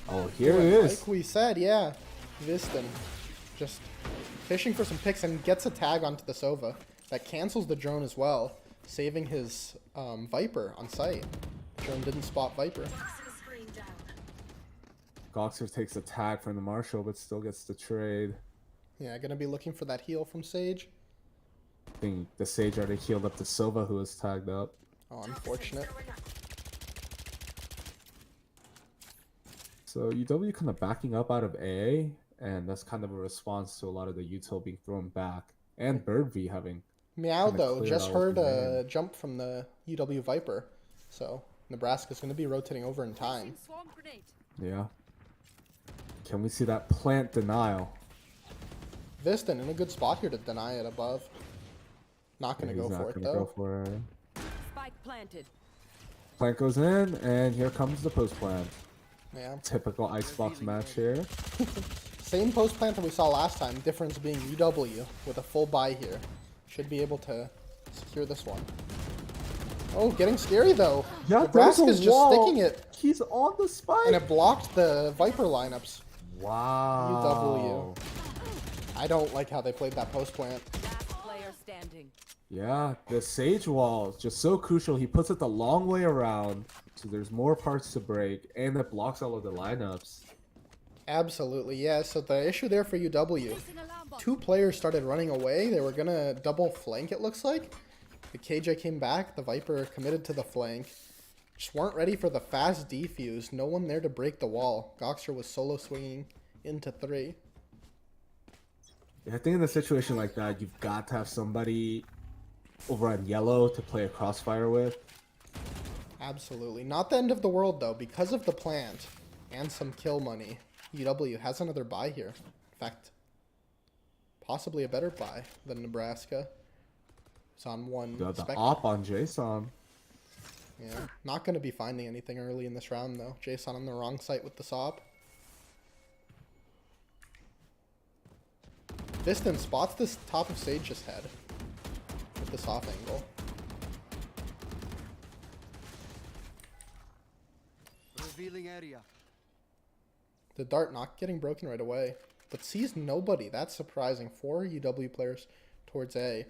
Oh, here it is. Like we said, yeah. Viston just fishing for some picks and gets a tag onto the Sova. That cancels the drone as well, saving his Viper on site. Drone didn't spot Viper. Goxer takes a tag from the Marshall, but still gets the trade. Yeah, gonna be looking for that heal from Sage. I think the Sage already healed up to Silva, who was tagged up. Oh, unfortunate. So UW kind of backing up out of A, and that's kind of a response to a lot of the util being thrown back, and Bird V having. Meow, Kinda though, clear just out heard the a lane. jump from the UW Viper. So, Nebraska's gonna be rotating over in time. Swarm grenade. Yeah. Can we see that plant denial? Viston in a good spot here to deny it above. Not gonna He's go not for it, gonna though. go for it. Spike planted. Plant goes in, and here comes the post plant. Yeah. Typical Icebox match here. Same post plant that we saw last time. Difference being UW with a full buy here. Should be able to secure this one. Oh, getting scary though. Yeah, there's a Nebraska's just wall. sticking it. He's on the spike. And it blocked the Viper lineups. Wow. UW. I don't like how they played that post plant. Last player standing. Yeah, the Sage wall is just so crucial. He puts it the long way around, so there's more parts to break, and it blocks all of the lineups. Absolutely, yeah. So the issue there for UW, two players started running away. They were gonna double flank, it looks like. The KJ came back. The Viper committed to the flank. Just weren't ready for the fast defuse. No one there to break the wall. Goxer was solo swinging into 3. Yeah, I think in a situation like that, you've got to have somebody over on yellow to play a crossfire with. Absolutely. Not the end of the world, though. Because of the plant and some kill money, UW has another buy here. In fact, possibly a better buy than Nebraska. It's on one. The Spectre. op on Jason. Yeah. Not going to be finding anything early in this round, though. Jason on the wrong site with the SOP. Viston spots this top of Sage's head with this off angle. Revealing area. The dart not getting broken right away, but sees nobody. That's surprising. 4 UW players towards A,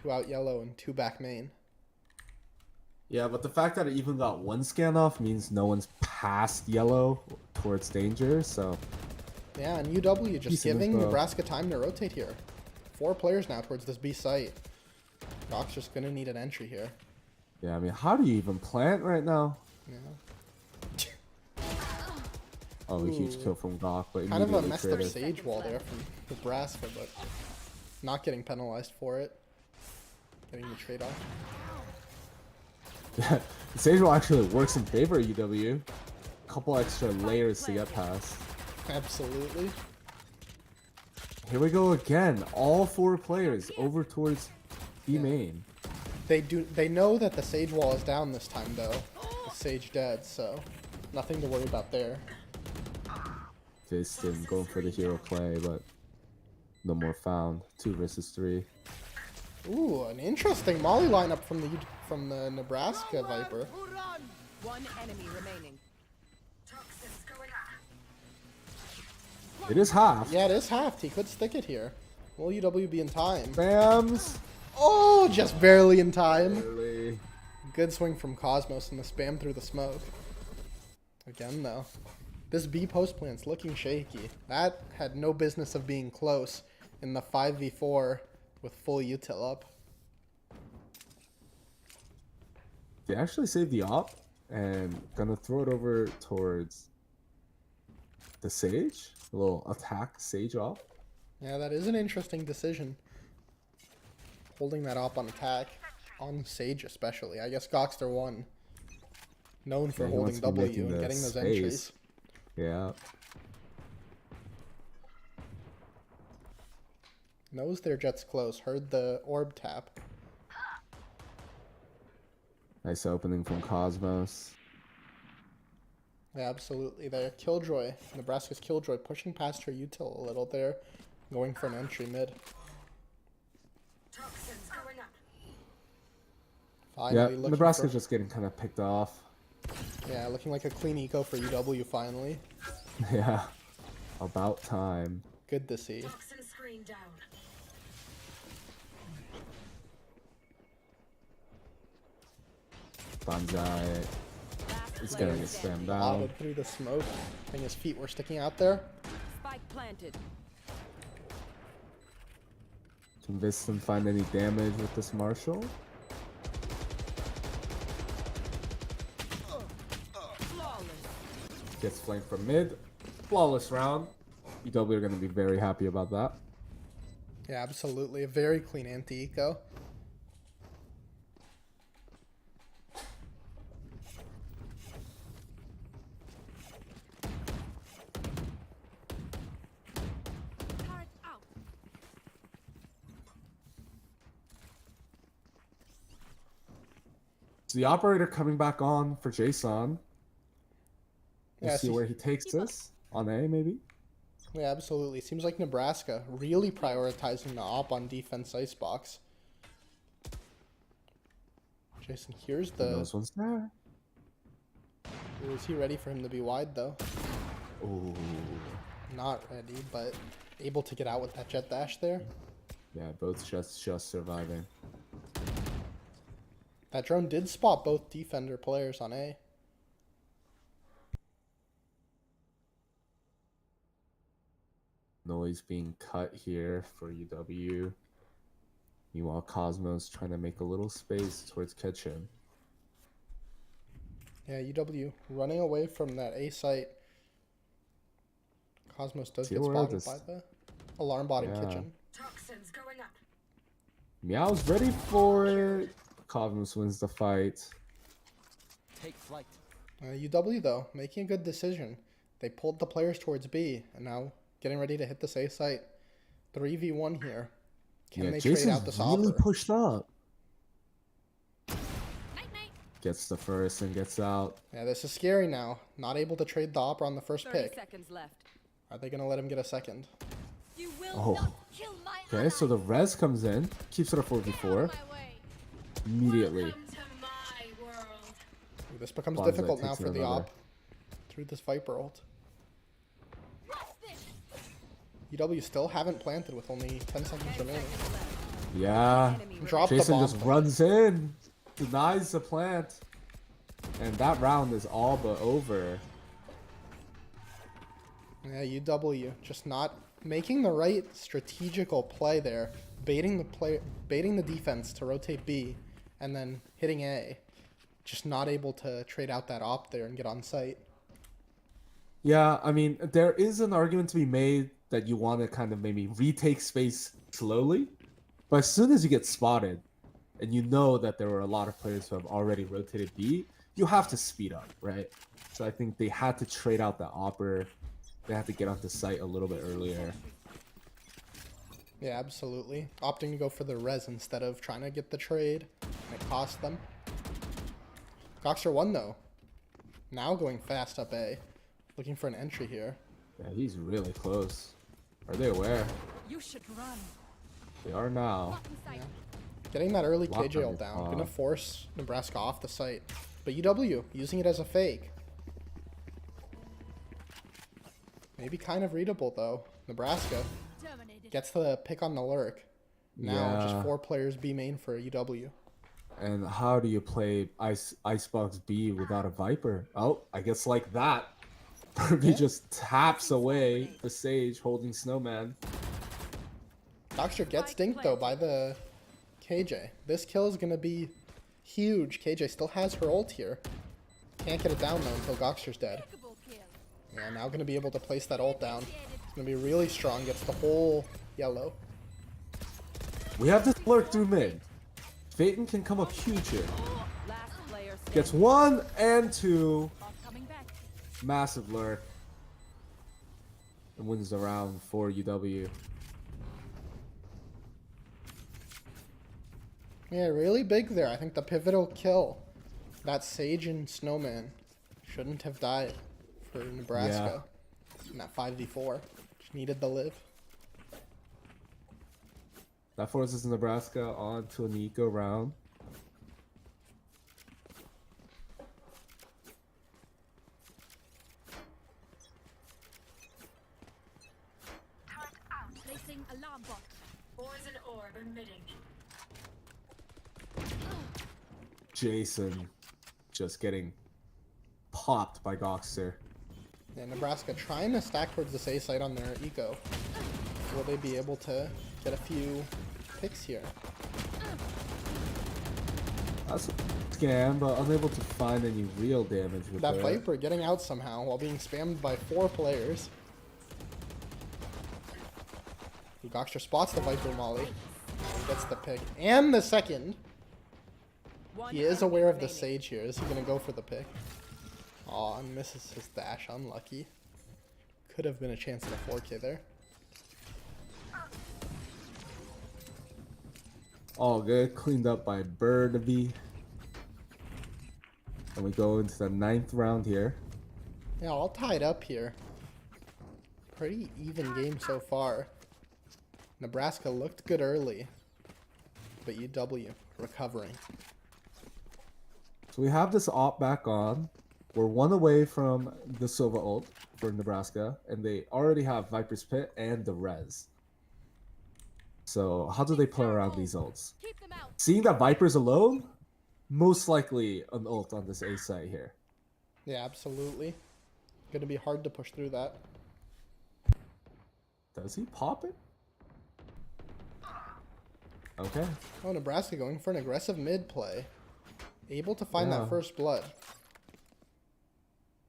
2 out yellow and 2 back main. Yeah, but the fact that it even got 1 scan off means no one's past yellow towards danger, so... Yeah, and UW just Decent giving info. Nebraska time to rotate here. 4 players now towards this B site. Doc's just gonna need an entry here. Yeah, I mean, how do you even plant right now? Yeah. Oh, a huge kill from Gok, but Kind of a immediately messed up traded. Sage wall there from Nebraska, but not getting penalized for it. Getting the trade off. Yeah, the Sage wall actually works in favor of UW. Couple extra layers to get past. Absolutely. Here we go again. All 4 players over towards B main. They know that the Sage wall is down this time though. The Sage dead, so nothing to worry about there. Viston going for the hero play, but no more found. 2 versus 3. Ooh, an interesting Molly lineup from the Nebraska Viper. One enemy remaining. It is half. Yeah, it is halved. He could stick it here. Will UW be in time? Bams. Oh, just barely in time. Really. Good swing from Cosmos and the spam through the smoke. Again, though. This B post plant's looking shaky. That had no business of being close in the 5v4 with full util up. They actually saved the op and gonna throw it over towards the Sage. A little attack Sage op. Yeah, that is an interesting decision. Holding that op on attack. On Sage especially. I guess Goxter won. Known for Yeah, he holding wants to be W making and the getting those space. entries. Yeah. Knows their jet's close. Heard the orb tap. Nice opening from Cosmos. Yeah, absolutely there. Killjoy. Nebraska's Killjoy pushing past her util a little there. Going for an entry mid. Finally Yeah, looking Nebraska's for, just getting kind of picked off. yeah, looking like a clean eco for UW finally. Yeah. About time. Good to see. Banzai Last is player gonna get standing. spammed down. Spotted through the smoke. I think his feet were sticking out there. Spike planted. Can Viston find any damage with this Marshall? Flawless. Gets flanked from mid. Flawless round. UW are gonna be very happy about that. Yeah, absolutely. A very clean anti-eco. Turret out. So the operator coming back on for Jason. We'll Yeah, see see- where he takes this. On A, maybe? Yeah, absolutely. Seems like Nebraska really prioritizing the op on defense Icebox. Jason, here's Who the... knows one's there? Ooh, is he ready for him to be wide, though? Ooh. Not ready, but able to get out with that jet dash there. Yeah, both just surviving. That drone did spot both defender players on A. Noise being cut here for UW. Meanwhile, Cosmos trying to make a little space towards kitchen. Yeah, UW running away from that A site. Cosmos does See get where spotted this- by the alarm bot in Yeah. kitchen. Toxins going up. Meow's ready for it. Cosmos wins the fight. Take flight. UW, though, making a good decision. They pulled the players towards B, and now getting ready to hit this A site. 3v1 here. Can Yeah, they trade out Jason's this really offer? pushed up. Night night. Gets the first and gets out. Yeah, this is scary now. Not able to trade the opera on the first 30 pick. seconds left. Are they going to let him get a second? You will Oh. not kill my Okay, so the res comes in, keeps it a 4v4 my way. immediately. Welcome to my world. Ooh, this becomes Bonzai difficult now takes for the another. op. Through this Viper ult. What's this? UW still haven't planted with only 10 seconds remaining. Seconds left. Yeah, Enemy Drop the Jason bomb. just runs in, denies the plant, and that round is all but over. Yeah, UW just not making the right strategical play there, baiting the defense to rotate B, and then hitting A. Just not able to trade out that op there and get on site. Yeah, I mean, there is an argument to be made that you want to kind of maybe retake space slowly, but as soon as you get spotted, and you know that there were a lot of players who have already rotated B, you have to speed up, right? So I think they had to trade out the opper. They had to get onto site a little bit earlier. Yeah, absolutely. Opting to go for the res instead of trying to get the trade. And it cost them. Goxer won though. Now going fast up A. Looking for an entry here. Yeah, he's really close. Are they aware? You should run. They are now. Getting that early Lock KJ on ult your down. paw. Gonna force Nebraska off the site. But UW using it as a fake. Maybe kind of readable though. Nebraska Terminated. gets the pick on the lurk. Now just Yeah. 4 players B main for UW. And how do you play Icebox B without a Viper? Oh, I guess like that. He just taps away the Sage holding Snowman. Goxer gets dinked though by the KJ. This kill is gonna be huge. KJ still has her ult here. Can't get it down though until Goxer's dead. Double kill. Yeah, now gonna be able to place that ult down. It's gonna be really strong. Gets the whole yellow. We have this lurk through mid. Phaeton can come up huge here. Last player standing. Gets 1 and 2. Bot coming back. Massive lurk. And wins the round for UW. Yeah, really big there. I think the pivotal kill. That Sage and Snowman shouldn't have died for Nebraska. In that 5v4. Just needed the live. That forces Nebraska on to an eco round. Placing alarm bot. Poison orb emitting. Jason just getting popped by Goxer. Yeah, Nebraska trying to stack towards the A site on their eco. Will they be able to get a few picks here? That's a scam, but unable to find any real damage with That it. Viper getting out somehow while being spammed by 4 players. Goxer spots the Viper molly. Gets the pick. And the second. One He is enemy aware of the remaining. Sage here. Is he going to go for the pick? Aw, and misses his dash. Unlucky. Could have been a chance at a 4K there. All good, cleaned up by Birdby. And we go into the 9th round here. Yeah, all tied up here. Pretty even game so far. Nebraska looked good early, but UW recovering. So we have this op back on. We're one away from the Sova ult for Nebraska, and they already have Viper's Pit and the Res. So how do they play around these ults? Keep them out. Seeing that Viper's alone, most likely an ult on this A site here. Yeah, absolutely. Gonna be hard to push through that. Does he pop it? Okay. Oh, Nebraska going for an aggressive mid play. Able to find Yeah. that first blood.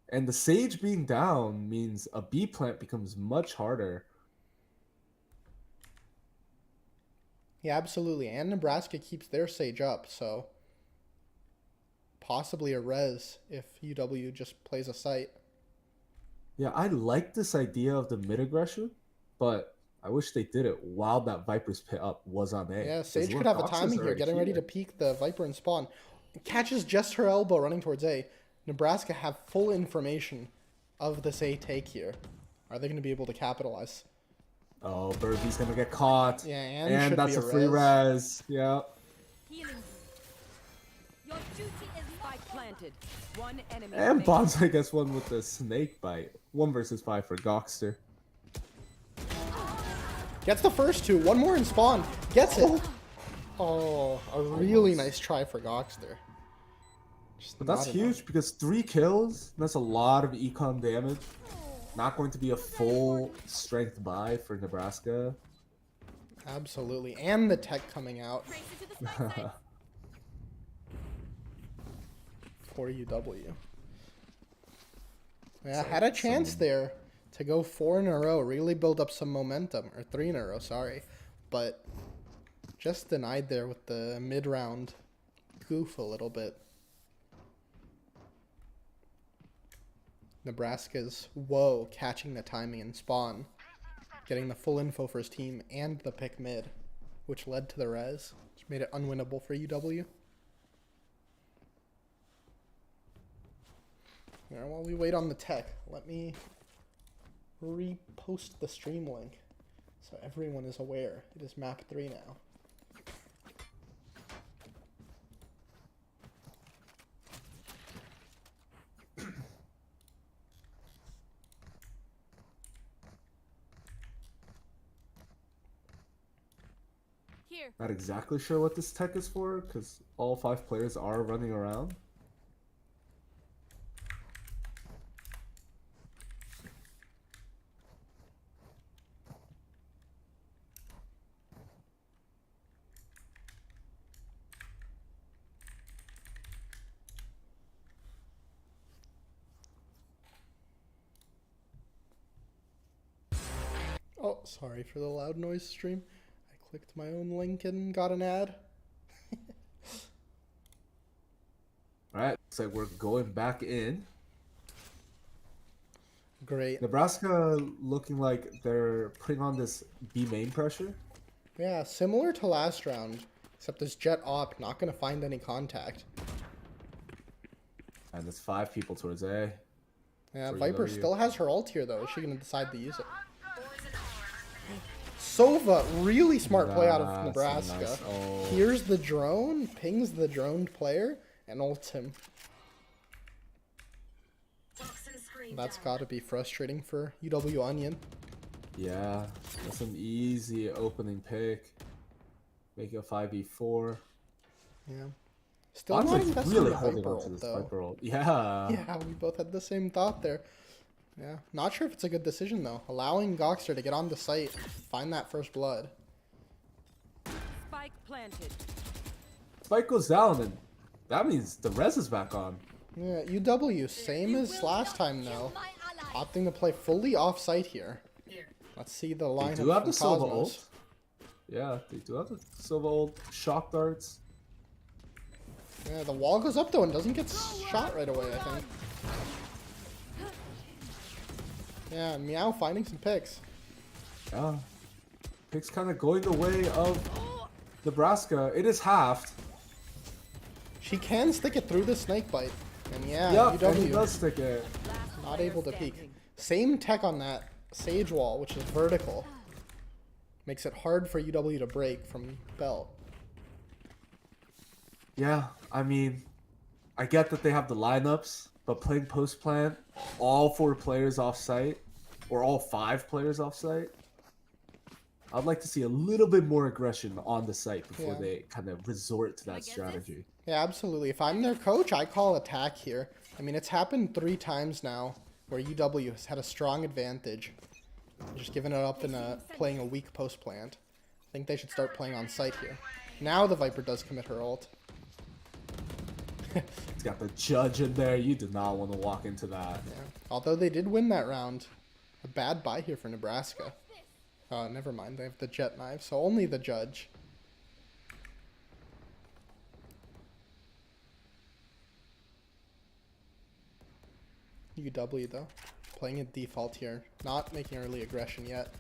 And the Sage being down means a B plant becomes much harder. Yeah, absolutely. And Nebraska keeps their Sage up, so possibly a res if UW just plays a site. Yeah, I like this idea of the mid aggression, but I wish they did it while that Viper's Pit up was on A. Yeah, 'Cause Sage look, could have a Gox is timing here, already getting ready to here. peek the Viper and spawn. Catches just her elbow running towards A. Nebraska have full information of this A take here. Are they going to be able to capitalize? Oh, Birdie's gonna get caught. Yeah, and should that's be a a free res. Yeah. Healing you. Your duty is spike planted. One enemy. And remaining. Bonsai gets one with the snake bite. 1 versus 5 for Goxter. Gets the first two. One more in spawn. Gets it. Oh, a really nice try for Goxter. Just But that's not huge enough. because 3 kills, that's a lot of econ damage. Not going to be a full strength buy for Nebraska. Absolutely. And the tech coming out Race into the spike site. for UW. Yeah, So, had a chance some- there to go 4 in a row, really build up some momentum. Or 3 in a row, sorry. But just denied there with the mid-round goof a little bit. Nebraska's whoa catching the timing and spawn, getting the full info for his team and the pick mid, which led to the res, which made it unwinnable for UW. Now, while we wait on the tech, let me repost the stream link so everyone is aware. It is map 3 now. Here. Not exactly sure what this tech is for because all 5 players are running around. Oh, sorry for the loud noise stream. I clicked my own link and got an ad. Alright, looks like we're going back in. Great. Nebraska looking like they're putting on this B main pressure. Yeah, similar to last round, except this Jet Op not going to find any contact. And there's 5 people towards A. Yeah, For Viper UW. still has her ult here, though. Is she going to decide to use it? Boys and Sova, really smart play out of That's a Nebraska. nice ult. Here's the drone, pings the droned player, and ults him. toxin screen That's down. got to be frustrating for UW Onion. Yeah, that's an easy opening pick. Make it a 5v4. Yeah. Still not Bonsai's invested really in the holding Viper on to ult, this though. Viper ult. Yeah. Yeah, we both had the same thought there. Yeah, not sure if it's a good decision, though. Allowing Goxter to get on the site, find that first blood. Spike planted. Spike goes down, and that means the res is back on. Yeah, UW, same as last time, though. Opting to play fully off-site here. Here. Let's see the They lineup do have from the Silva Cosmos. ult. Yeah, they do have the Silva ult. Shock darts. Yeah, the wall goes up, though, and doesn't get shot right away, I think. Yeah, Meow finding some picks. Yeah. Pick's kind of going the way of Nebraska. It is halved. She can stick it through the snake bite. And yeah, Yep, and he UW does stick it. not able to peek. Same tech on that Sage wall, which is vertical. Makes it hard for UW to break from belt. Yeah, I mean, I get that they have the lineups, but playing post plant, all 4 players off site, or all 5 players off site, I'd like to see a little bit more aggression on the site before Yeah. they kind of resort to that strategy. Yeah, absolutely. If I'm their coach, I call attack here. I mean, it's happened 3 times now where UW has had a strong advantage. Just giving it up and playing a weak post plant. I think they should start playing on site here. Now the Viper does commit her ult. It's got the judge in there. You did not want to walk into that. Yeah. Although they did win that round. A bad buy here for Nebraska. Never mind. They have the jet knife, so only the judge. UW though, playing it default here, not making early aggression yet.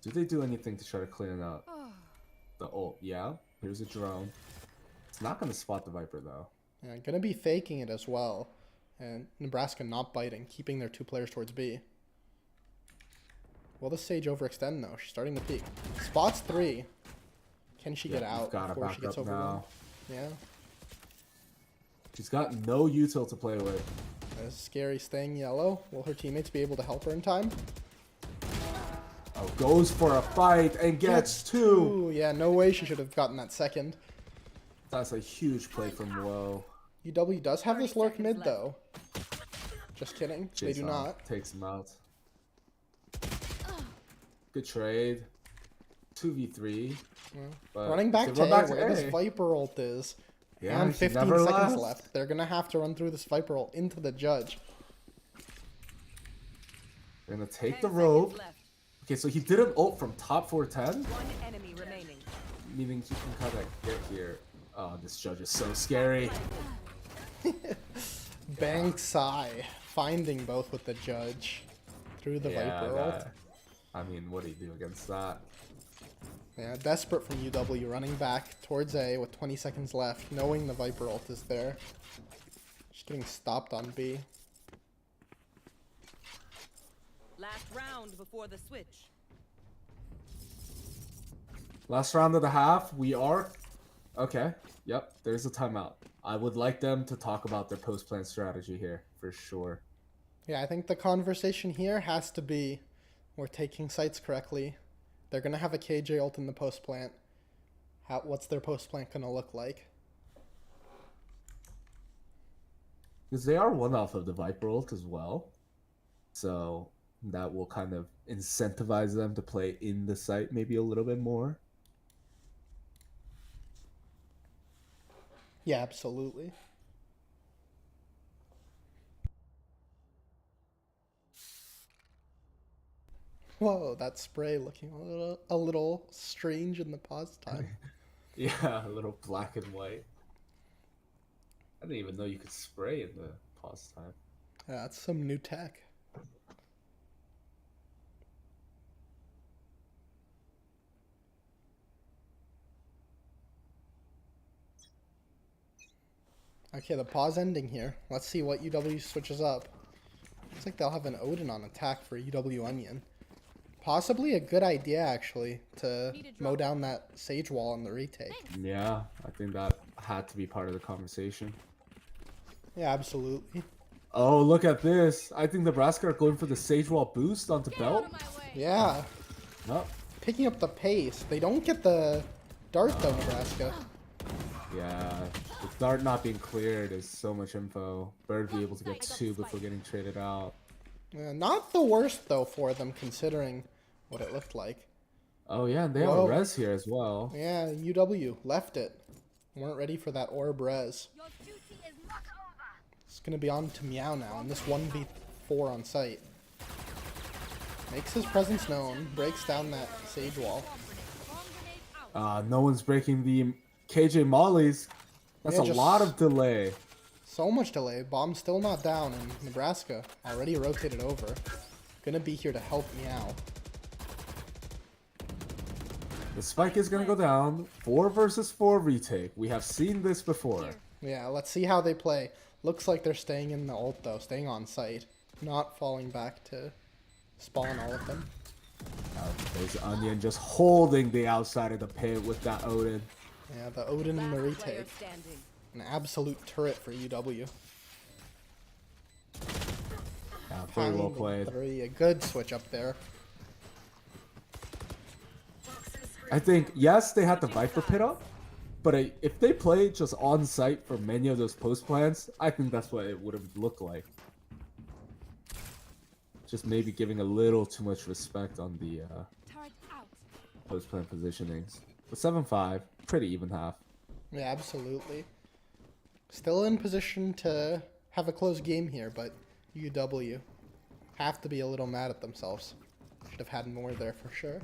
Do they do anything to try to clean up the ult? Yeah, here's a drone. It's not going to spot the Viper though. Yeah, gonna be faking it as well. And Nebraska not biting, keeping their 2 players towards B. Will the Sage overextend though? She's starting to peek. Spots 3. Can she get out Gotta before she back gets up overrun? now. Yeah. She's got no util to play with. That is scary, staying yellow. Will her teammates be able to help her in time? Oh, goes for a fight and gets 2. Ooh, yeah, no way she should have gotten that second. That's a huge play from Low. UW does have this lurk mid though. Just kidding. They do Jason not. takes him out. Good trade. 2v3. But Running back they to run A, back where A. this Viper ult is. Yeah, And he 15 never seconds left. left. They're gonna have to run through this Viper ult into the judge. They're gonna take 10 the seconds rope. left. Okay, so he did an ult from top 410, 1 enemy remaining. meaning he can kind of get here. Oh, this judge is so scary. Banksai finding both with the judge through the Yeah, Viper ult. I mean, what do you do against that? Yeah, desperate from UW, running back towards A with 20 seconds left, knowing the Viper ult is there. Just getting stopped on B. Last round before the switch. Last round of the half, we are... Okay, yep, there's a timeout. I would like them to talk about their post-plan strategy here, for sure. Yeah, I think the conversation here has to be, we're taking sites correctly. They're going to have a KJ ult in the post plant. What's their post plant going to look like? Because they are one off of the Viper ult as well. So that will kind of incentivize them to play in the site maybe a little bit more. Yeah, absolutely. Whoa, that spray looking a little strange in the pause time. Yeah, a little black and white. I didn't even know you could spray in the pause time. Yeah, that's some new tech. Okay, the pause ending here. Let's see what UW switches up. Looks like they'll have an Odin on attack for UW Onion. Possibly a good idea, actually, to mow down that Sage wall on the retake. Yeah, I think that had to be part of the conversation. Yeah, absolutely. Oh, look at this. I think Nebraska are going for the Sage Wall boost onto Belt. Yeah, Oh, picking up the pace. They don't get the dart, though, Nebraska. yeah. The dart not being cleared is so much info. Bird be able to get 2 before getting traded out. Not the worst, though, for them, considering what it looked like. Oh, yeah, and they have Whoa. a res here as well. Yeah, UW left it. Weren't ready for that orb res. Your duty is not over. It's going to be on to Meow now in this 1v4 on site. Makes his presence known, breaks down that Sage wall. No one's breaking the KJ Mollies. That's Yeah, a just- lot of delay. So much delay. Bomb's still not down, and Nebraska already rotated over. Gonna be here to help Meow. The spike is gonna go down. 4 versus 4 retake. We have seen this before. Yeah, let's see how they play. Looks like they're staying in the ult though, staying on site, not falling back to spawn all of them. There's Onion just holding the outside of the pit with that Odin. Yeah, the Odin and the Last player retake. standing. An absolute turret for UW. Yeah, very well Finding played. 3, a good switch up there. I think, yes, they had the Viper pit up, but if they played just on site for many of those post plans, I think that's what it would have looked like. Just maybe giving a little too much respect on the Turret out. post plan positionings. But 7-5, pretty even half. Yeah, absolutely. Still in position to have a close game here, but UW have to be a little mad at themselves. Should have had more there for sure.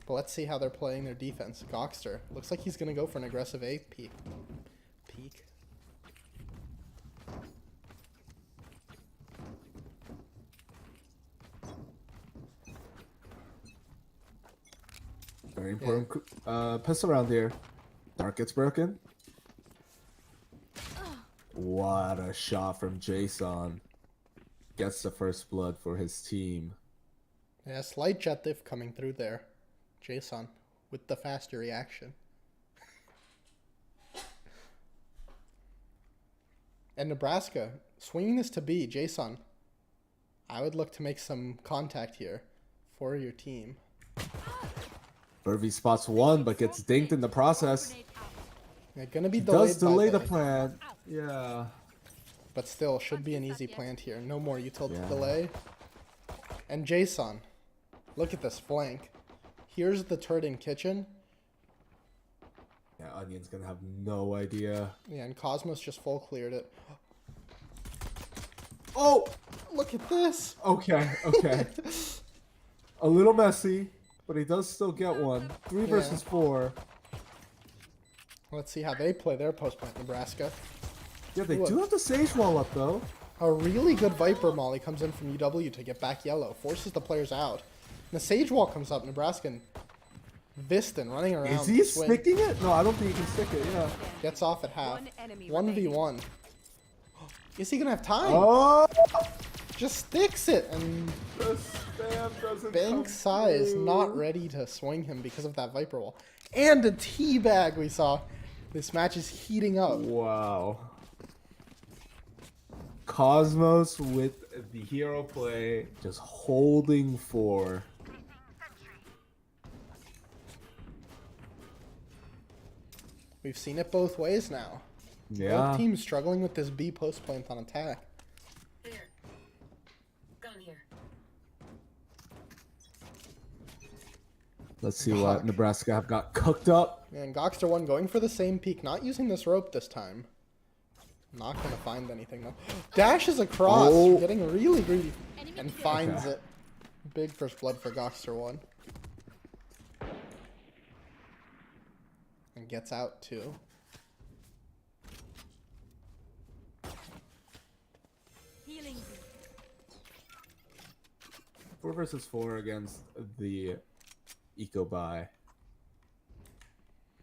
But let's see how they're playing their defense. Goxter looks like he's going to go for an aggressive A peek. Very important pistol round here. Dark gets broken. What a shot from Jason. Gets the first blood for his team. Yeah, slight jet diff coming through there. Jason with the faster reaction. And Nebraska swinging this to B. Jason, I would look to make some contact here for your team. Burvey spots one, but gets dinked in the process. Grenade out. Yeah, gonna be Does delayed delay by the plan. Yeah. but still should be an easy plant here. No more util Yeah. delay. And Jason, look at this flank. Here's the turret in kitchen. Yeah, Onion's gonna have no idea. Yeah, and Cosmos just full cleared it. Oh! Look at this. Okay, okay. A little messy, but he does still get one. 3 versus 4. Let's see how they play their post plant, Nebraska. Yeah, they Ooh, do have the Sage Wall up, though. A really good Viper molly comes in from UW to get back yellow, forces the players out. And the Sage Wall comes up, Nebraska and Viston running around. Is he to swing. sticking it? No, I don't think he can stick it, yeah. Gets off at half. One enemy 1v1. Is he gonna have time? Oh! Just sticks it, and The spam doesn't Bank come Sai is through. not ready to swing him because of that Viper Wall. And a teabag we saw. This match is heating up. Wow. Cosmos with the hero play, just holding 4. We've seen it both ways now. Yeah. Both teams struggling with this B post plant on attack. Here. Gun here. Let's see what Nebraska have got cooked up. And Goxter 1 going for the same peak, not using this rope this time. Not gonna find anything though. Dashes across, Oh. getting really greedy, and finds Okay. it. Big first blood for Goxter 1. And gets out too. Healing you. 4 versus 4 against the Eco Buy.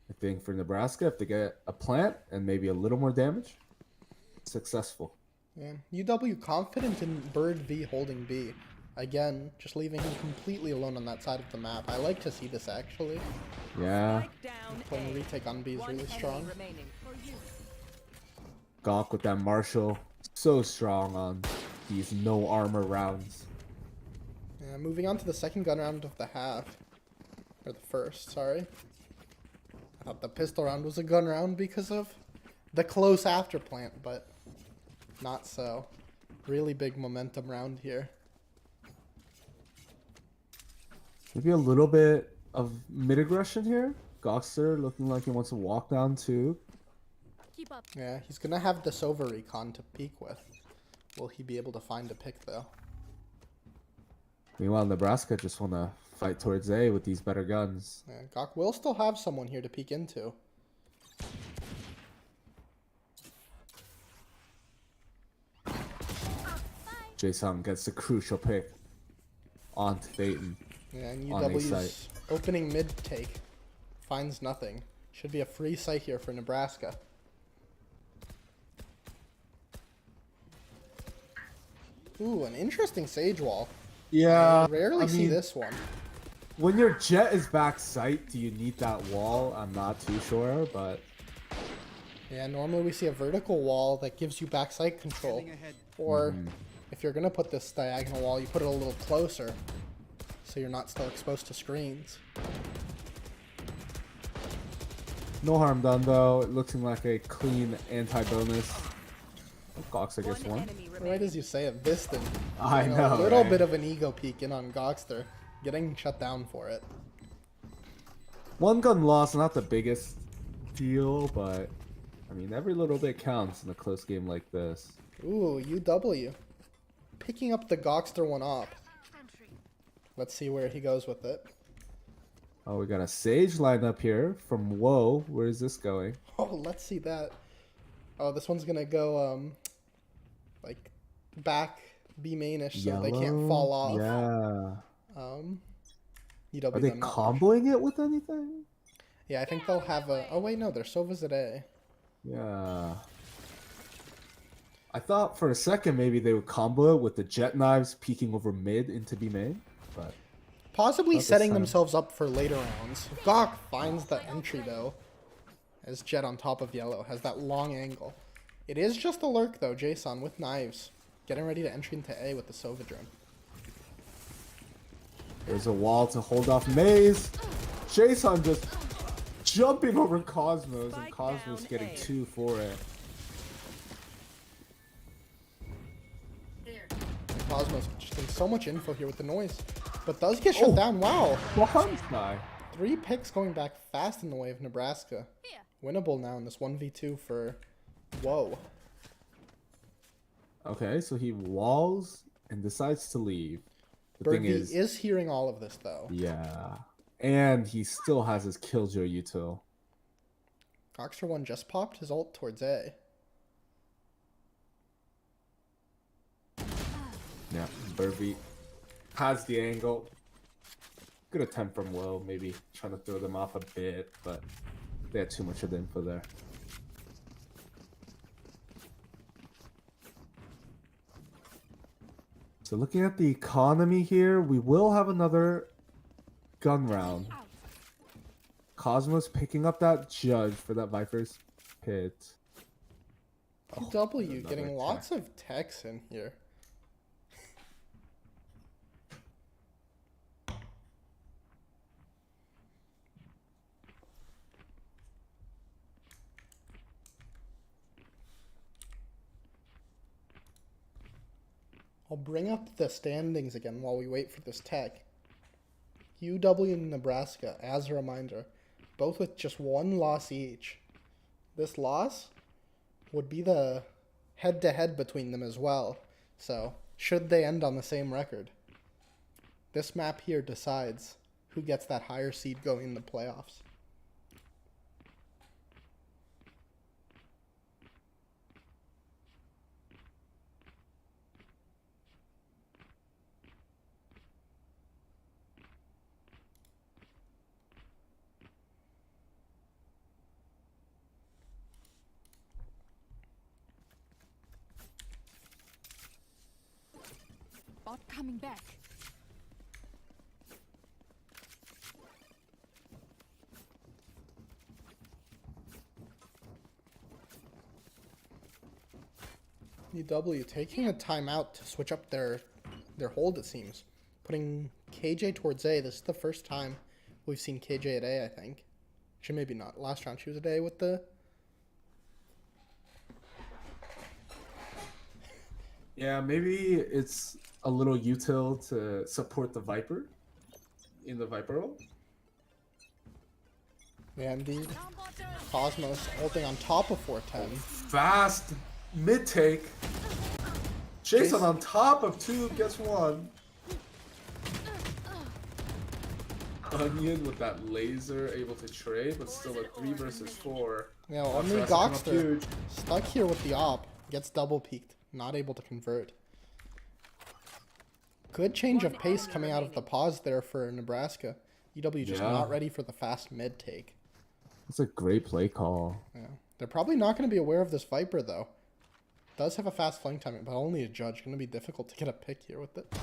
I think for Nebraska, if they get a plant and maybe a little more damage, successful. Yeah. UW confident in Bird V holding B. Again, just leaving him completely alone on that side of the map. I like to see this actually. Yeah. Spike down Playing A. retake on B is One really enemy strong. remaining. For you. Gawk with that Marshall. So strong on these no armor rounds. Yeah, moving on to the second gun round of the half. Or the first, sorry. I thought the pistol round was a gun round because of the close after plant, but not so. Really big momentum round here. Maybe a little bit of mid aggression here. Gawkster looking like he wants to walk down too. Keep up. Yeah, he's gonna have this over recon to peek with. Will he be able to find a pick though? Meanwhile, Nebraska just want to fight towards A with these better guns. Yeah, Gawk will still have someone here to peek into. Jason gets the crucial pick onto Dayton. Yeah, and On A UW's site. opening mid take finds nothing. Should be a free site here for Nebraska. Ooh, an interesting Sage wall. Yeah, I rarely I see mean, this one. when your jet is back sight, do you need that wall? I'm not too sure, but Yeah, normally we see a vertical wall that gives you backside control. Or if you're gonna put this diagonal wall, you put it a little closer so you're not still exposed to screens. no harm done though. It looking like a clean anti-bonus. Oh, Gox, I guess One one. enemy Right remaining. as you say it, Viston. I You know, a little right? bit of an ego peek in on Goxter, getting shut down for it. One gun loss, not the biggest deal, but I mean, every little bit counts in a close game like this. Ooh, UW. Picking up the Goxter one up. Let's see where he goes with it. Oh, we got a Sage lineup here from Whoa. Where is this going? Oh, let's see that. Oh, this one's gonna go, like, back B mainish so they can't fall off. Yeah. UW Are they them not. comboing it with anything? Yeah, I think they'll have a... Oh, wait, no, they're Sova's at A. Yeah. I thought for a second maybe they would combo it with the jet knives peeking over mid into B main, but Possibly Not this setting time. themselves up for later rounds. Gok finds the entry, though, as Jet on top of yellow has that long angle. It is just a lurk, though, Jason, with knives. Getting ready to entry into A with the Sova drone. there's a wall to hold off Maze. Jason just jumping over Cosmos, and Spike Cosmos down getting A. 2 for it. There. And Cosmos just getting so much info here with the noise. But does get shut down. Wow. Guy. 3 picks going back fast in the way of Nebraska. Winnable now in this 1v2 for... Whoa. Okay, so he walls and decides to leave. The thing Birdie is hearing all of this, though. yeah, and he still has his Killjoy util. Oxter 1 just popped his ult towards A. Yeah, Burby has the angle. Good attempt from Will, maybe trying to throw them off a bit, but they had too much of the info there. So looking at the economy here, we will have another gun round. Cosmos picking up that judge for that Viper's pit. W another getting tech. lots of techs in here. I'll bring up the standings again while we wait for this tech. UW and Nebraska, as a reminder, both with just 1 loss each. This loss would be the head-to-head between them as well. So, should they end on the same record, this map here decides who gets that higher seed going in the playoffs. Bot coming back. UW taking a timeout to switch up their hold, it seems. Putting KJ towards A. This is the first time we've seen KJ at A, I think. Actually, maybe not. Last round she was at A with the... Yeah, maybe it's a little util to support the Viper in the Viper role. Yeah, indeed. Cosmos ulting on top of 410. Fast mid take. Jason on top of 2 gets 1. Onion with that laser able to trade, but still a 3 versus 4. You know, only That's coming up Goxter huge. stuck here with the op. Gets double peaked. Not able to convert. Good change of One pace enemy coming out of the remaining. pause there for Nebraska. UW just Yeah. not ready for the fast mid take. It's a great play call. Yeah. They're probably not going to be aware of this Viper, though. Does have a fast flank timing, but only a judge. Going to be difficult to get a pick here with it.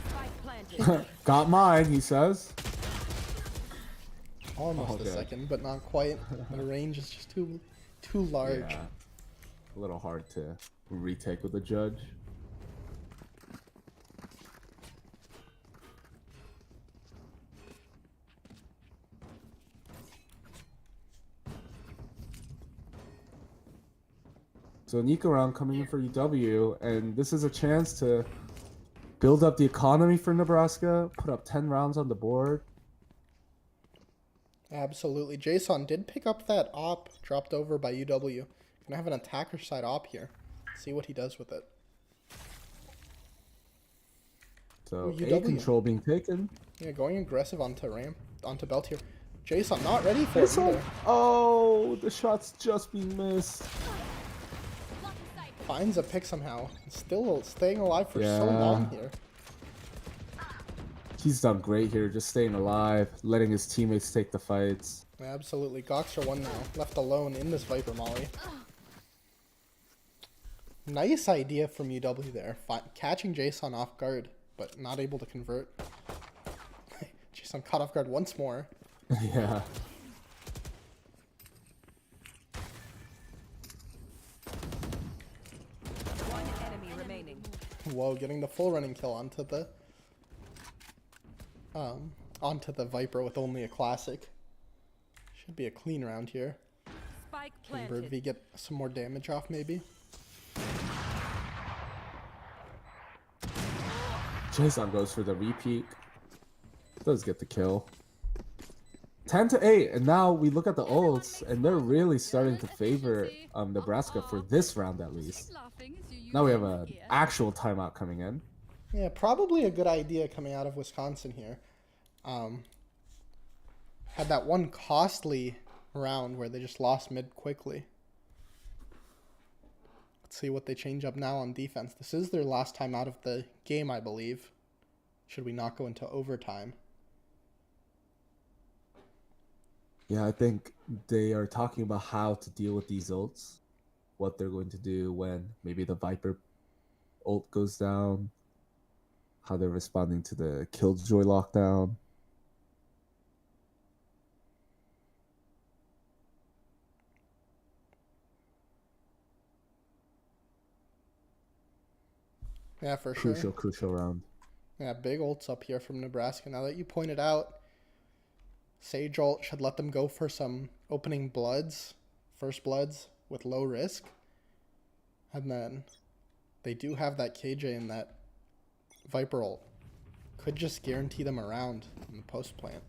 Spike planted. Got mine, he says. Almost a Okay. second, but not quite. The range is just too large. Yeah. A little hard to retake with the judge. So Nico round coming in for UW, and this is a chance to build up the economy for Nebraska, put up 10 rounds on the board. Absolutely. Jason did pick up that op dropped over by UW. Gonna have an attacker side op here. See what he does with it. So Ooh, A UW. control being taken. Yeah, going aggressive onto belt here. Jason not ready for it either. Oh, the shot's just being missed. Finds a pick somehow. Still staying alive for so Yeah. long here. He's done great here, just staying alive, letting his teammates take the fights. Absolutely. Goxer won now. Left alone in this Viper Molly. Nice idea from UW there. Catching Jason off guard, but not able to convert. Jason caught off guard once more. Yeah. One enemy remaining. Whoa, getting the full running kill onto the Viper with only a classic. Should be a clean round here. Spike Can planted. Birdv get some more damage off maybe? Jason goes for the repeat. Does get the kill. 10-8, and now we look at the ults, and they're really starting to favor Nebraska for this round at least. Now we have an actual timeout coming in. Yeah, probably a good idea coming out of Wisconsin here. Had that one costly round where they just lost mid quickly. Let's see what they change up now on defense. This is their last time out of the game, I believe. Should we not go into overtime? Yeah, I think they are talking about how to deal with these ults. What they're going to do when maybe the Viper ult goes down. How they're responding to the Killjoy lockdown. Yeah, for sure. Crucial round. Yeah, big ults up here from Nebraska. Now that you pointed out, Sage ult should let them go for some opening bloods, first bloods with low risk. And then they do have that KJ and that Viper ult. Could just guarantee them a round in the post plant.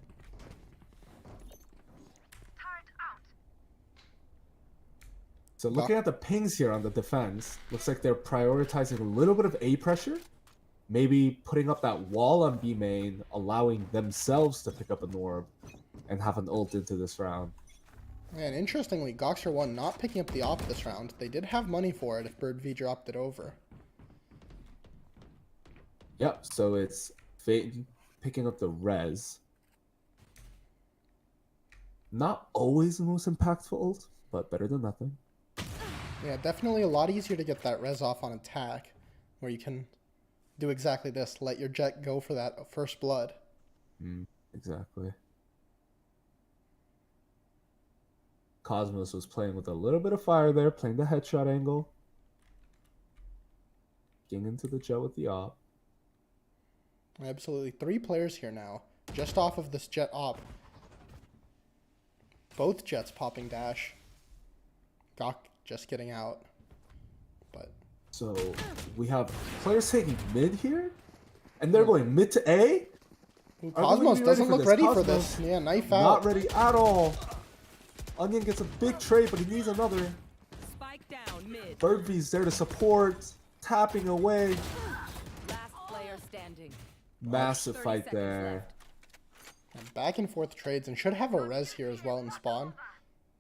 So looking at the pings here on the defense, looks like they're prioritizing a little bit of A pressure. Maybe putting up that wall on B main, allowing themselves to pick up an orb and have an ult into this round. And interestingly, Goxer won not picking up the op this round. They did have money for it if Bird V dropped it over. Yep, so it's Phaeton picking up the res. Not always the most impactful ult, but better than nothing. Yeah, definitely a lot easier to get that res off on attack, where you can do exactly this. Let your jet go for that first blood. Exactly. Cosmos was playing with a little bit of fire there, playing the headshot angle. Getting into the jet with the op. Absolutely. 3 players here now, just off of this jet op. Both jets popping dash. Gok just getting out. But So we have players taking mid here, and they're going mid to A. ooh, Are we Cosmos ready doesn't for look this? ready for Cosmos this. Yeah, knife out. Not ready at all. Onion gets a big trade, but he needs another. Spike down mid. Birdvy's there to support, tapping away. Last player standing. Massive 30 fight seconds there. left. And back and forth trades, and should have a res here as well in spawn.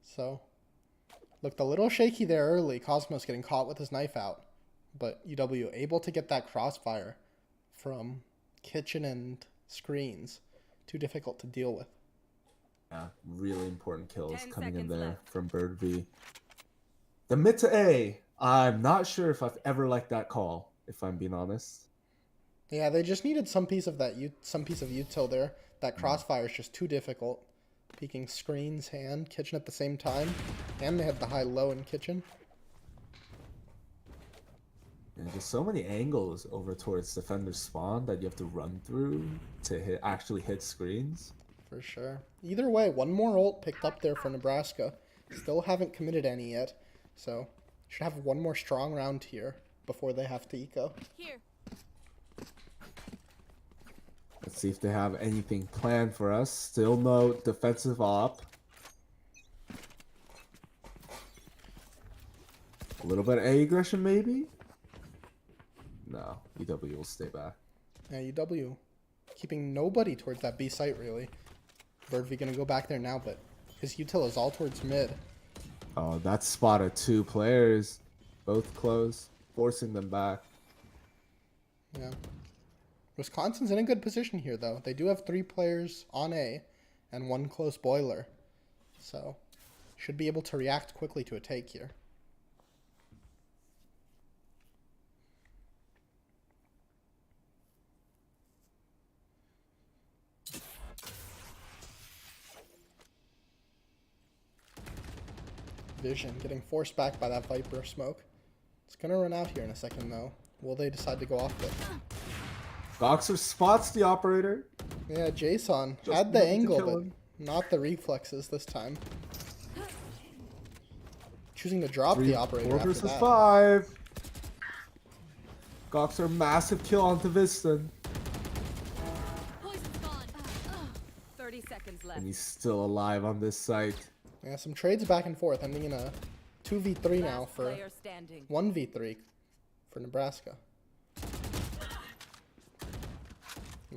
So, looked a little shaky there early. Cosmos getting caught with his knife out. But UW able to get that crossfire from kitchen and screens. Too difficult to deal with. Yeah, really important kills 10 coming in seconds there left. from Bird V. The mid to A, I'm not sure if I've ever liked that call, if I'm being honest. Yeah, they just needed some piece of util there. That crossfire is just too difficult. Peeking screens, hand, kitchen at the same time. And they had the high-low in kitchen. And just so many angles over towards defender's spawn that you have to run through to actually hit screens. For sure. Either way, one more ult picked up there for Nebraska. Still haven't committed any yet. So, should have one more strong round here before they have to eco. Here. Let's see if they have anything planned for us. Still no defensive op. A little bit of A aggression maybe? No, UW will stay back. Yeah, UW keeping nobody towards that B site, really. Birdv gonna go back there now, but his util is all towards mid. Oh, that spotted 2 players. Both close, forcing them back. Yeah. Wisconsin's in a good position here, though. They do have 3 players on A and 1 close boiler. So, should be able to react quickly to a take here. Vision getting forced back by that Viper smoke. It's gonna run out here in a second, though. Will they decide to go off it? Boxer spots the operator. Yeah, Jason Just had the enough to angle, kill but him. not the reflexes this time. Choosing to drop 3, the operator 4 after versus that. 5. Boxer massive kill onto Viston. Poison's gone. 30 seconds left. And he's still alive on this site. Yeah, some trades back and forth, ending in a 2v3 now Last for player standing. 1v3 for Nebraska.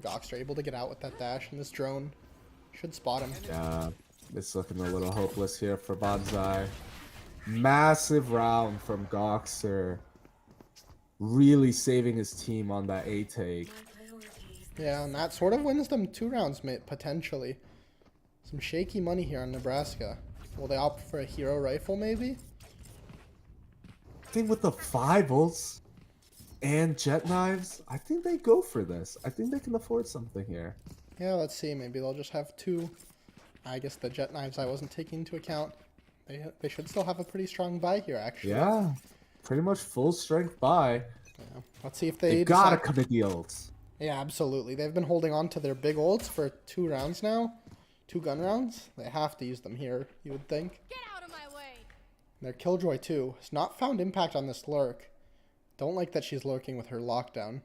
Goxter able to get out with that dash, and this drone should spot him. Yeah, it's looking a little hopeless here for Bonsai. Massive round from Goxer. Really saving his team on that A take. Yeah, and that sort of wins them 2 rounds, potentially. Some shaky money here on Nebraska. Will they opt for a hero rifle, maybe? I think with the 5 ults and jet knives, I think they go for this. I think they can afford something here. Yeah, let's see. Maybe they'll just have 2. I guess the jet knives I wasn't taking into account. They should still have a pretty strong buy here, actually. Yeah, pretty much full strength buy. Yeah. Let's see if They they gotta decide- commit the ults. Yeah, absolutely. They've been holding on to their big ults for 2 rounds now. 2 gun rounds. They have to use them here, you would think. Get out of my way. Their Killjoy, too, has not found impact on this lurk. Don't like that she's lurking with her lockdown.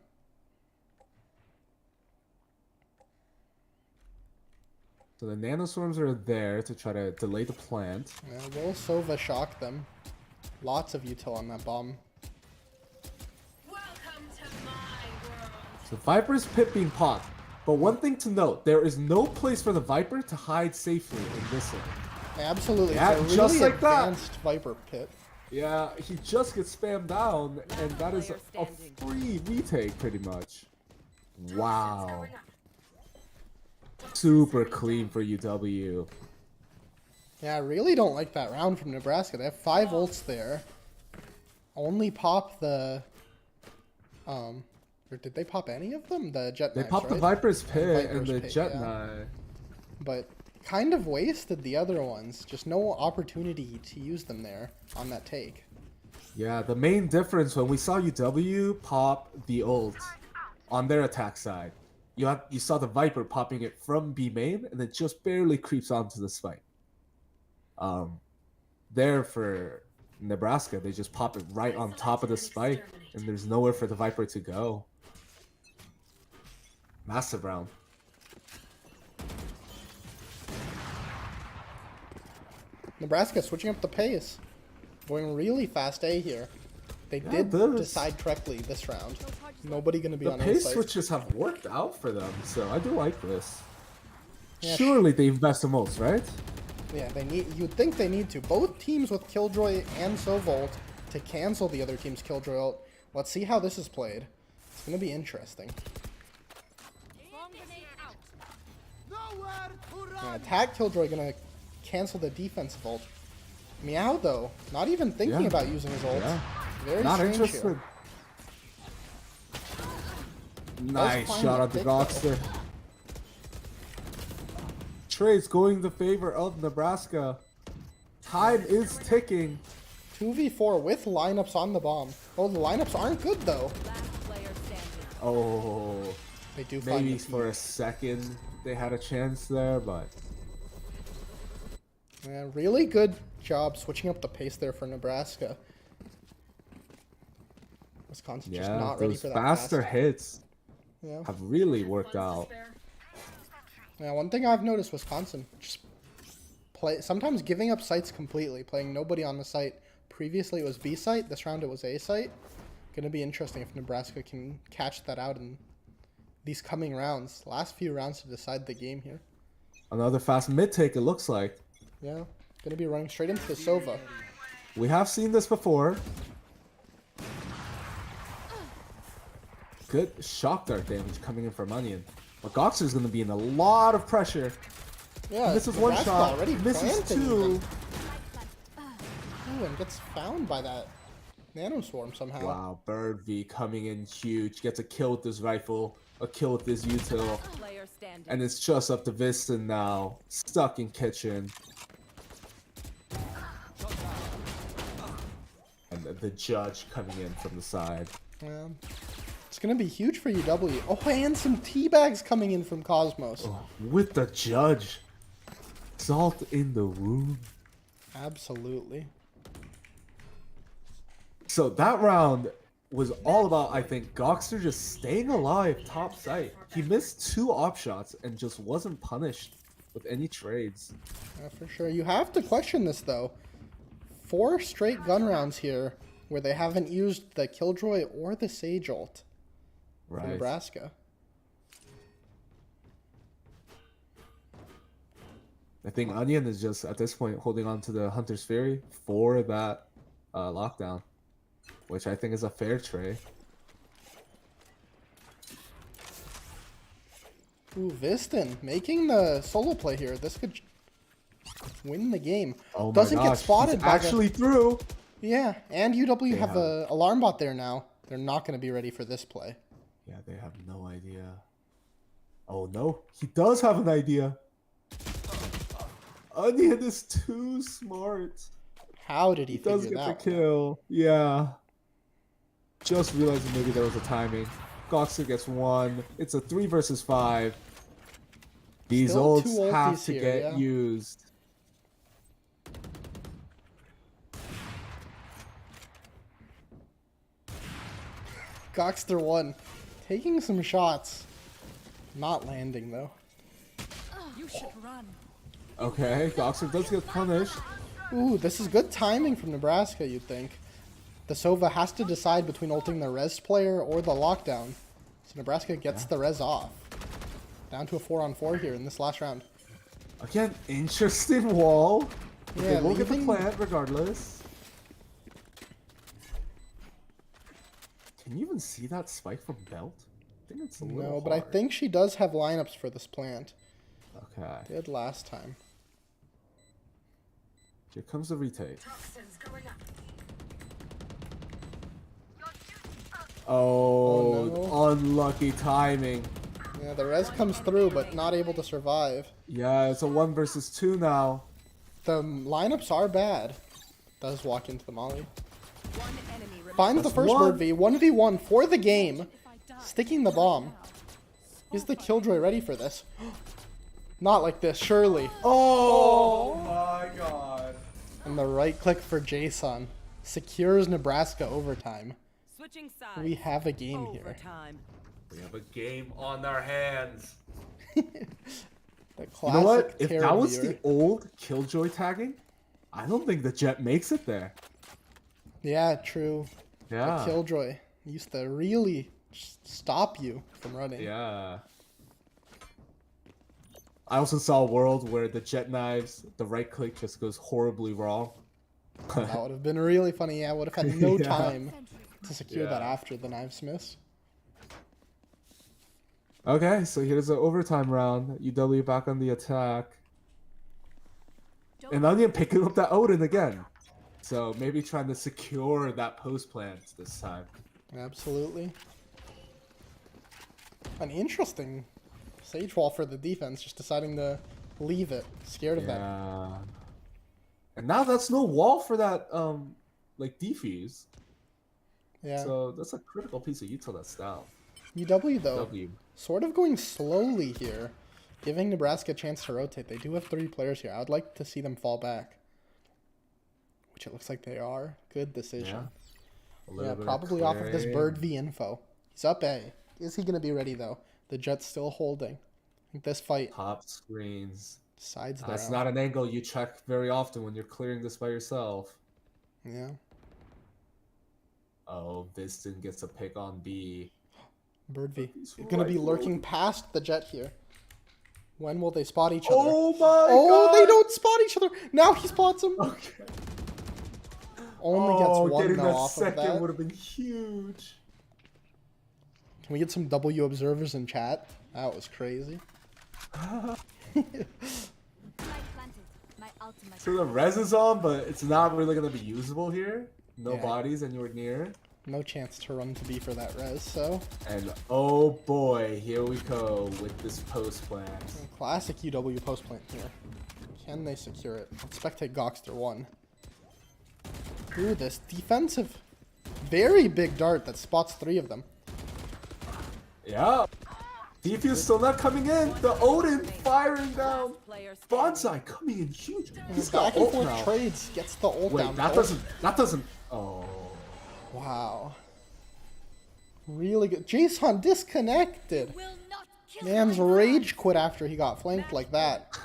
So the nanoswarms are there to try to delay the plant. Yeah, will Sova shock them? Lots of util on that bomb. Welcome to my world. So Viper's pit being popped. But one thing to note, there is no place for the Viper to hide safely in this one. Absolutely. Yeah, It's a really just like that. advanced Viper pit. Yeah, he just gets spammed down, and that is a free retake pretty much. Wow. Super clean for UW. Yeah, I really don't like that round from Nebraska. They have 5 ults there. Only pop the... Or did they pop any of them? The jet They knives, popped the right? Viper's pit and Viper's the pit, jet yeah. knife. But kind of wasted the other ones. Just no opportunity to use them there on that take. Yeah, the main difference when we saw UW pop the ult on their attack side, you saw the Viper popping it from B main, and it just barely creeps onto the spike. There for Nebraska, they just pop it right on top of the spike, and there's nowhere for the Viper to go. Massive round. Nebraska switching up the pace. Going really fast A here. They Yeah, did this- decide correctly this round. Nobody going to be The on A pace site. switches have worked out for them, so I do like this. Yeah, Surely they invest the most, right? Yeah, they need. You'd think they need to. Both teams with Killjoy and Sovolt to cancel the other team's Killjoy ult. Let's see how this is played. It's gonna be interesting. Attack Killjoy gonna cancel the defensive ult. Meow though, not even thinking Yeah. about using his ult. Yeah. Very Not strange interested. here. Nice find shot the at the pick, though. Goxter. Trades going in the favor of Nebraska. Time is ticking. 2v4 with lineups on the bomb. Oh, the lineups aren't good though. Last player standing. Oh, They do find maybe the for a second they had a chance there, but Yeah, really good job switching up the pace there for Nebraska. Wisconsin just yeah, not ready those for that faster fast. hits Yeah. have really worked One's to out. spare. Yeah, one thing I've noticed Wisconsin just sometimes giving up sites completely, playing nobody on the site. Previously it was B site, this round it was A site. Gonna be interesting if Nebraska can catch that out in these coming rounds. Last few rounds to decide the game here. Another fast mid take, it looks like. Yeah, gonna be running straight into the Sova. We have seen this before. Good shock dart damage coming in from Onion. But Goxer's going to be in a lot of pressure. Yeah, Misses one Nebraska shot, already misses planting two. even. Ooh, and gets found by that nanoswarm somehow. Wow, Bird V coming in huge. Gets a kill with this rifle, a kill with this util. Player standing. And it's just up to Viston now. Stuck in kitchen. And the judge coming in from the side. Yeah. It's gonna be huge for UW. Oh, and some teabags coming in from Cosmos. With the judge. Salt in the wound. Absolutely. So that round was all about, I think, Goxter just staying alive top site. He missed 2 op shots and just wasn't punished with any trades. Yeah, for sure. You have to question this though. 4 straight gun rounds here where they haven't used the Killjoy or the Sage ult for Right. Nebraska. I think Onion is just, at this point, holding on to the Hunter's Fury for that lockdown. Which I think is a fair trade. Ooh, Viston making the solo play here. This could win the game. Oh my Doesn't gosh, get spotted he's by actually through. Yeah, and UW They have have- a alarm bot there now. They're not going to be ready for this play. Yeah, they have no idea. Oh no, he does have an idea. Onion is too smart. How did he He does figure get that the one out? kill. Yeah. Just realizing maybe there was a timing. Goxer gets 1. It's a 3 versus 5. These Still ults two have ultis to here, get yeah. used. Goxter won. Taking some shots. Not landing though. You should run. Okay, Goxer does get punished. Ooh, this is good timing from Nebraska, you'd think. The Sova has to decide between ulting the res player or the lockdown. So Nebraska gets the res off. Down to a 4-on-4 here in this last round. Again, interesting wall. But Yeah, they will get the leaving- plant regardless. Can you even see that spike from Belt? I think it's a little No, but I hard. think she does have lineups for this plant. Okay, Did last time. here comes the retake. Toxins going up. Oh, no. unlucky timing. Yeah, the res comes through, but not able to survive. Yeah, it's a 1 versus 2 now. The lineups are bad. Does walk into the molly. One enemy remaining. Finds the That's first one. bird V. 1v1 for the game. If I die, Sticking the bomb. Is the Killjoy ready for this? Not like this, surely. Oh my god. And the right click for Jason secures Nebraska overtime. switching sides. We have a game here. Overtime. We have a game on our hands. The You classic know what? If Terror that was viewer. the old Killjoy tagging, I don't think the Jet makes it there. Yeah, true. Yeah. The Killjoy used to really stop you from running. Yeah. I also saw a world where the Jet knives, the right click just goes horribly wrong. That would have been really funny. Yeah, would have had no Yeah. time to secure that Yeah. after the knives miss. Okay, so here's an overtime round. UW back on the attack. And Onion picking up that Odin again. So maybe trying to secure that post plant this time. Absolutely. An interesting Sage Wall for the defense, just deciding to leave it. Scared of that. Yeah. And now that's no wall for that like defuse. Yeah. So that's a critical piece of util that's down. UW though, W. sort of going slowly here, giving Nebraska a chance to rotate. They do have 3 players here. I would like to see them fall back, which it looks like they are. Good decision. Yeah, probably off of this Bird V info. He's up A. Is he going to be ready though? The Jet's still holding. I think this fight Pop screens. sides there. That's not an angle you check very often when you're clearing this by yourself. Yeah. Oh, Viston gets a pick on B. Bird V. He's He's going to be right, lurking past the Jet here. When will they spot each other? Oh my Oh, god! they don't spot each other. Now he spots him. Okay. Only gets one getting though that off of second that. would have been huge. Can we get some W observers in chat? That was crazy. So the res is on, but it's not really going to be usable here. No Yeah. bodies anywhere near. No chance to run to B for that res, so. And oh boy, here we go with this post plant. Classic UW post plant here. Can they secure it? Let's spectate Goxter 1. Ooh, this defensive, very big dart that spots 3 of them. Yeah. Defuse still not coming in. The Odin firing down. Player standing. Bonsai coming in huge. He's got Back and ult forth now. trades, gets the ult Wait, down. that doesn't. Oh. Wow. Really good. Jason disconnected. Will not kill Man's my rage quit after he got flanked like that.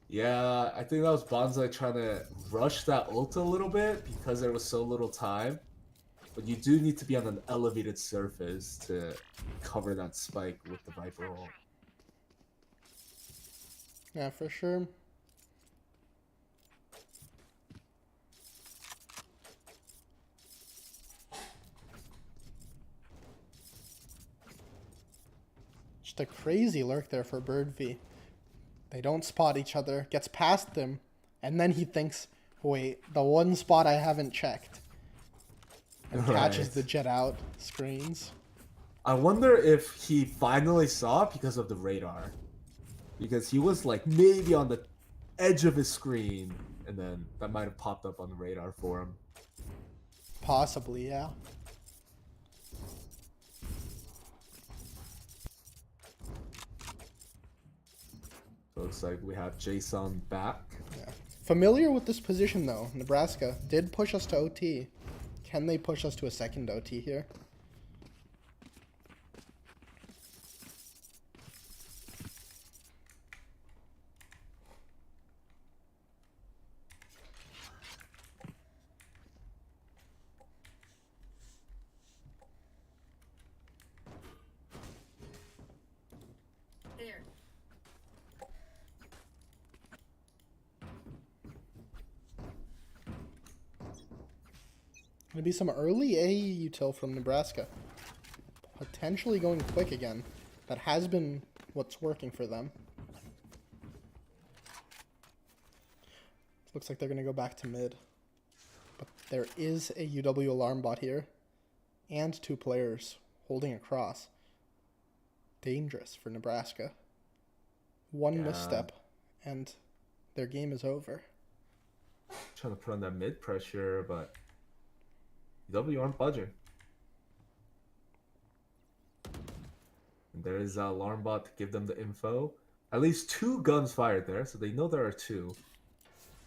Yeah, I think that was Bonsai trying to rush that ult a little bit because there was so little time. But you do need to be on an elevated surface to cover that spike with the Viper ult. Yeah, for sure. Just a crazy lurk there for Bird V. They don't spot each other, gets past them, and then he thinks, wait, the one spot I haven't checked. And catches Right. the Jet out, screens. I wonder if he finally saw it because of the radar. Because he was like maybe on the edge of his screen, and then that might have popped up on the radar for him. Possibly, yeah. Looks like we have Jason back. Yeah. Familiar with this position though. Nebraska did push us to OT. Can they push us to a second OT here? There. Gonna be some early A util from Nebraska. Potentially going quick again. That has been what's working for them. Looks like they're gonna go back to mid. But there is a UW alarm bot here. And 2 players holding across. Dangerous for Nebraska. One misstep and their game is over. Trying to put on that mid pressure, but W aren't budging. And there is an alarm bot to give them the info. At least 2 guns fired there, so they know there are 2.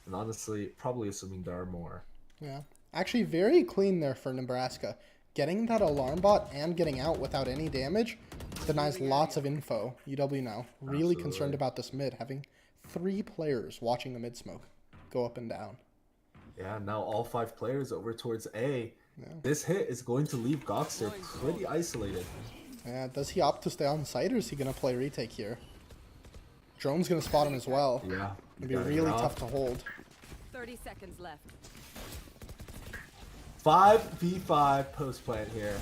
And honestly, probably assuming there are more. Yeah. Actually, very clean there for Nebraska. Getting that alarm bot and getting out without any damage denies lots of info. UW now really concerned about this mid, having 3 players watching the mid smoke go up and down. Yeah, now all 5 players over towards A. This hit is going to leave Goxter pretty isolated. Yeah, does he opt to stay on site or is he going to play retake here? Drone's going to spot him as well. Yeah. It'll be really tough to hold. 30 seconds left. 5v5 post plant here.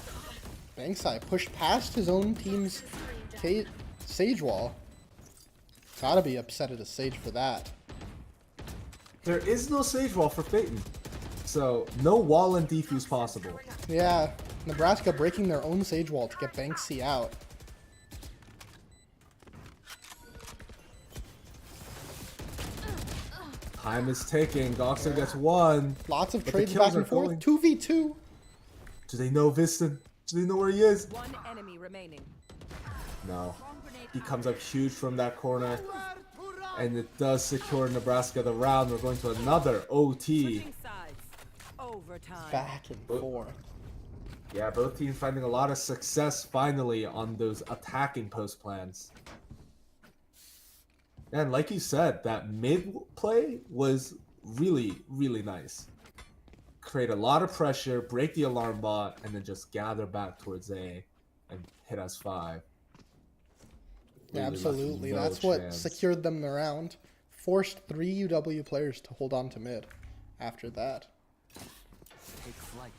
Bankside pushed past his own team's Sage wall. Gotta be upset at his Sage for that. There is no Sage Wall for Phaeton, so no wall and defuse possible. Yeah, Nebraska breaking their own Sage wall to get Banksy out. Time is ticking. Goxer gets one. Lots of but the trades kills back are and forth. going. 2v2. Do they know Viston? Do they know where he is? One enemy remaining. No. He comes up huge from that corner. And it does secure Nebraska the round. We're going to another OT. Switching sides. Overtime. Back and forth. Yeah, both teams finding a lot of success finally on those attacking post plans. And like you said, that mid play was really, really nice. Create a lot of pressure, break the alarm bot, and then just gather back towards A and hit S5. Yeah, Really absolutely. left no That's what chance. secured them the round. Forced 3 UW players to hold on to mid after that. Take flight.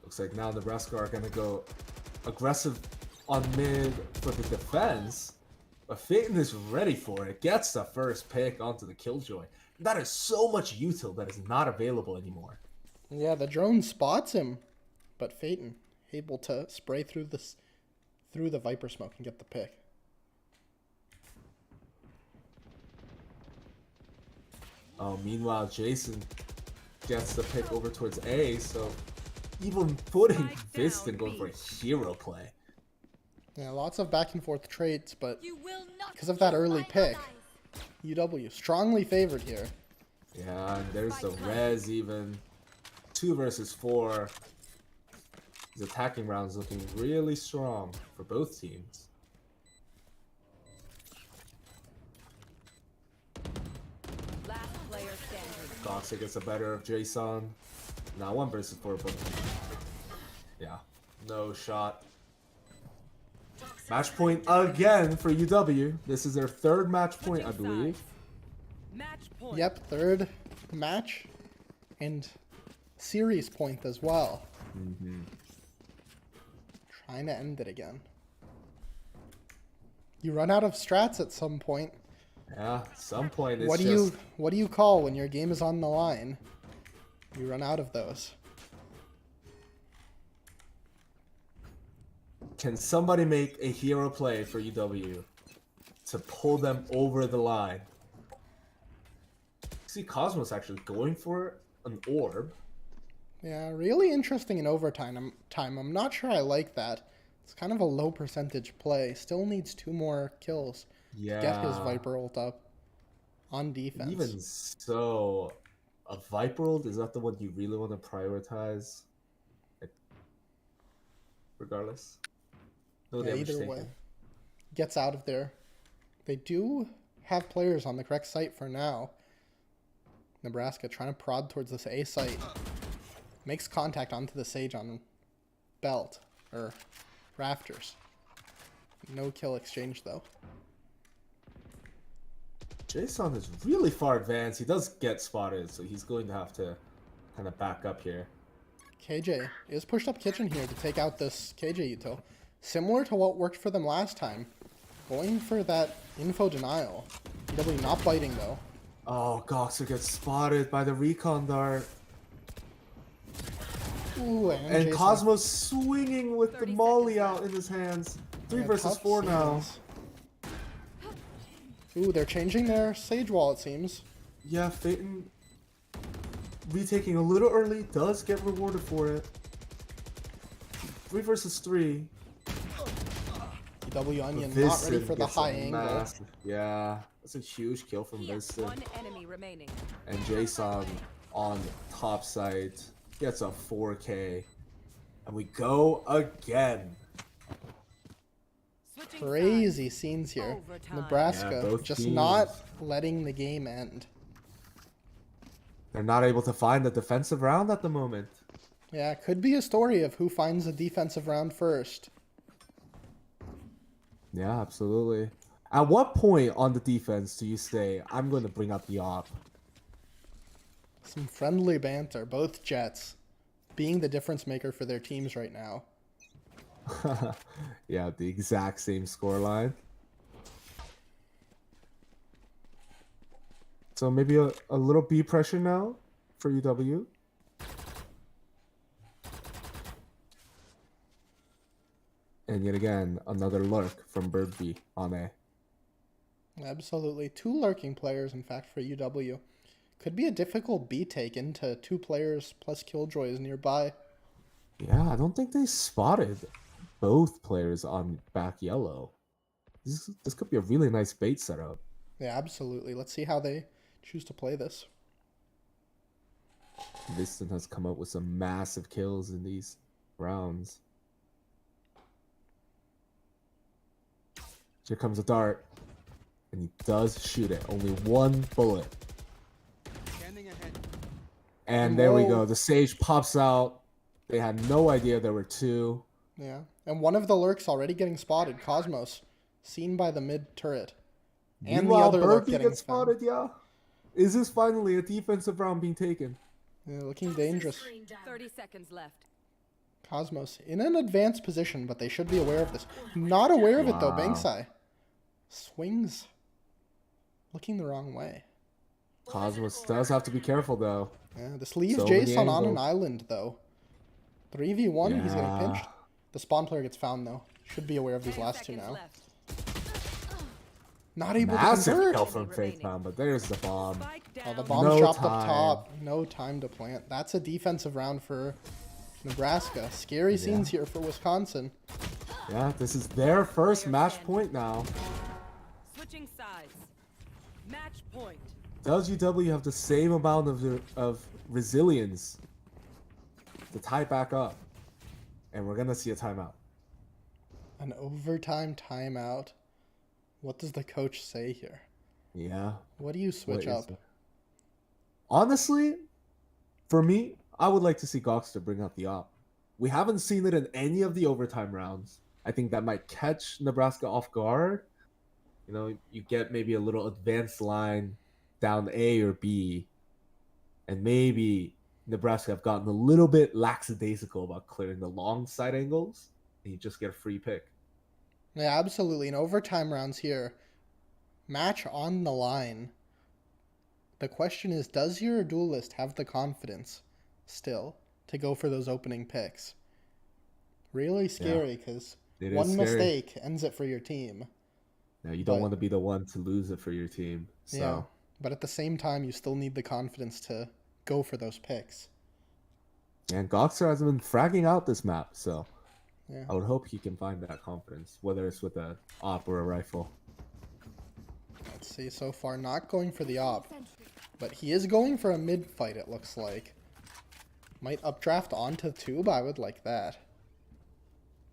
Looks like now Nebraska are going to go aggressive on mid for the defense. But Phaeton is ready for it. Gets the first pick onto the Killjoy. That is so much util that is not available anymore. Yeah, the drone spots him, but Phaeton able to spray through the Viper smoke and get the pick. Oh, meanwhile, Jason gets the pick over towards A, so even putting Viston going for a hero play. Yeah, lots of back and forth trades, but You will not because of that kill early my pick, allies. UW strongly favored here. Yeah, and there's the res even. 2 versus 4. These attacking rounds looking really strong for both teams. Last player standing. Goxer gets the better of Jason. Now 1 versus 4, but yeah, no shot. Match point again for UW. This is their 3rd match point, I believe. Match point. Yep, 3rd match and series point as well. Trying to end it again. You run out of strats at some point. Yeah, at some point it's What do you call when your game is on the line? You run out of those. Can somebody make a hero play for UW to pull them over the line? See Cosmos actually going for an orb. Yeah, really interesting in overtime. I'm not sure I like that. It's kind of a low percentage play. Still needs 2 more kills Yeah. to get his Viper ult up on defense. Even so, a Viper ult, is that the one you really want to prioritize? Like, regardless. No Yeah, damage either taken. way. Gets out of there. They do have players on the correct site for now. Nebraska trying to prod towards this A site. Makes contact onto the Sage on belt. Or rafters. No kill exchange though. Jason is really far advanced. He does get spotted, so he's going to have to kind of back up here. KJ is pushed up kitchen here to take out this KJ util. Similar to what worked for them last time. Going for that info denial. EW not biting though. Oh, Goxer gets spotted by the recon dart. Ooh, And Jason. Cosmos swinging with the 30 molly seconds out in his hands. 3 Yeah, versus tough 4 now. scenes. Ooh, they're changing their Sage wall, it seems. Yeah, Phaeton retaking a little early does get rewarded for it. 3 versus 3. EW Onion not ready Viston for the gets a high angle. massive- Yeah, that's a huge kill from Viston. One enemy remaining. And Jason on top side gets a 4K. And we go again. Switching Crazy scenes here. Overtime. Nebraska Yeah, both just teams. not letting the game end. They're not able to find the defensive round at the moment. Yeah, could be a story of who finds the defensive round first. Yeah, absolutely. At what point on the defense do you say, I'm going to bring out the op? Some friendly banter. Both Jets being the difference maker for their teams right now. Yeah, the exact same scoreline. So maybe a little B pressure now for UW. And yet again, another lurk from Birdie on A. Absolutely. 2 lurking players, in fact, for UW. Could be a difficult B take into 2 players plus Killjoy is nearby. Yeah, I don't think they spotted both players on back yellow. This could be a really nice bait setup. Yeah, absolutely. Let's see how they choose to play this. Viston has come up with some massive kills in these rounds. Here comes a dart. And he does shoot it. Only 1 bullet. And there we go. The Sage pops out. They had no idea there were 2. Yeah. And one of the lurks already getting spotted. Cosmos. Seen by the mid turret. And Meanwhile, the other lurk Birdie getting gets found. spotted, yeah. Is this finally a defensive round being taken? Yeah, looking dangerous. Screen down. 30 seconds left. Cosmos in an advanced position, but they should be aware of this. Not aware of it though, Wow. Banksai. Swings. Looking the wrong way. Cosmos does have to be careful, though. Yeah, this leaves So many Jason on an angles. island though. 3v1, he's getting Yeah. pinched. The spawn player gets found though. Should be aware of these 10 last 2 seconds now. left. Not able Massive to kill convert. from Faith Bomb, but there's the bomb. Spike Oh, down. the bomb's No dropped time. up top. No time to plant. That's a defensive round for Nebraska. Scary scenes here for Wisconsin. Yeah, this is their first match point now. Switching sides. Match point. Does UW have the same amount of resilience to tie it back up? And we're gonna see a timeout. An overtime timeout. What does the coach say here? Yeah. What do you switch What is up? it? Honestly, for me, I would like to see Goxter bring out the op. We haven't seen it in any of the overtime rounds. I think that might catch Nebraska off guard. You know, you get maybe a little advanced line down A or B, and maybe Nebraska have gotten a little bit lackadaisical about clearing the long side angles, and you just get a free pick. Yeah, absolutely. In overtime rounds here, match on the line. The question is, does your duelist have the confidence still to go for those opening picks? Really scary because It is one scary. mistake ends it for your team. Now, you don't But- want to be the one to lose it for your team. So, Yeah, but at the same time, you still need the confidence to go for those picks. and Goxter hasn't been fragging out this map, so Yeah. I would hope he can find that confidence, whether it's with a op or a rifle. Let's see, so far not going for the op, but he is going for a mid fight, it looks like. Might updraft onto tube, I would like that.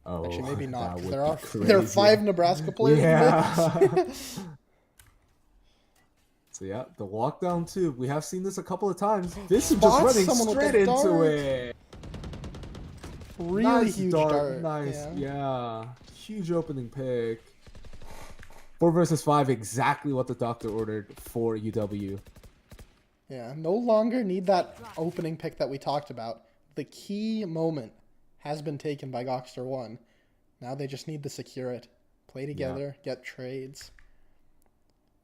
Oh, Actually, maybe that not, because would there be are there are crazy. 5 Nebraska players in Yeah. mid. So yeah, the walk down tube. We have seen this a couple of times. This is just Spots running someone with straight the into dart. it. Really Nice huge dart. dart. Nice. Yeah. Yeah. Huge opening pick. 4 versus 5, exactly what the doctor ordered for UW. Yeah, no longer need that opening pick that we talked about. The key moment has been taken by Goxter 1. Now they just need to secure it. Play together, get trades.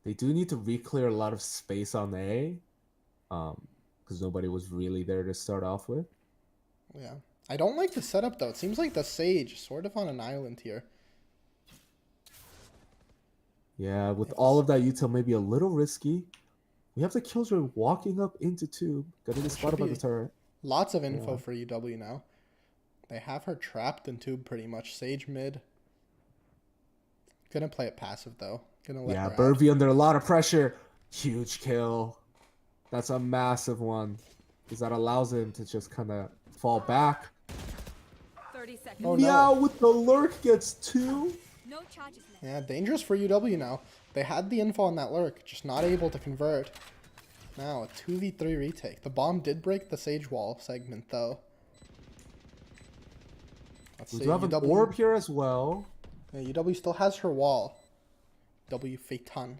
They do need to re-clear a lot of space on the A, because nobody was really there to start off with. Yeah. I don't like the setup though. It seems like the Sage sort of on an island here. Yeah, with all of that util, maybe a little risky. We have the Killjoy walking up into tube, getting spotted by the be- turret. Lots of info for UW now. They have her trapped in tube pretty much. Sage mid. Gonna play it passive though. Gonna let Yeah, her out. Birdie under a lot of pressure. Huge kill. That's a massive one. Because that allows him to just kind of fall back. 30 seconds. Oh, Yeah, no. with the lurk gets 2. No charges left. Yeah, dangerous for UW now. They had the info on that lurk, just not able to convert. Now, a 2v3 retake. The bomb did break the Sage wall segment, though. Let's We see. do have an orb here as well. Yeah, UW still has her wall. W Phaeton.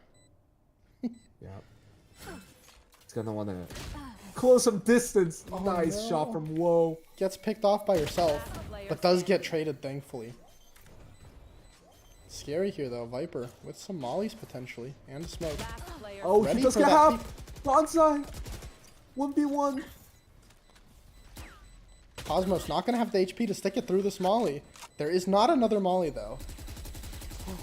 Yeah. It's going to want to Close some distance. Oh, Nice no. shot from Woe. Gets picked off by herself, but does get traded, thankfully. Scary here, though. Viper with some mollies, potentially, and smoke. Last player. Oh, Ready he does for get that half. Bonsai. 1v1. Cosmos not going to have the HP to stick it through this molly. There is not another molly, though.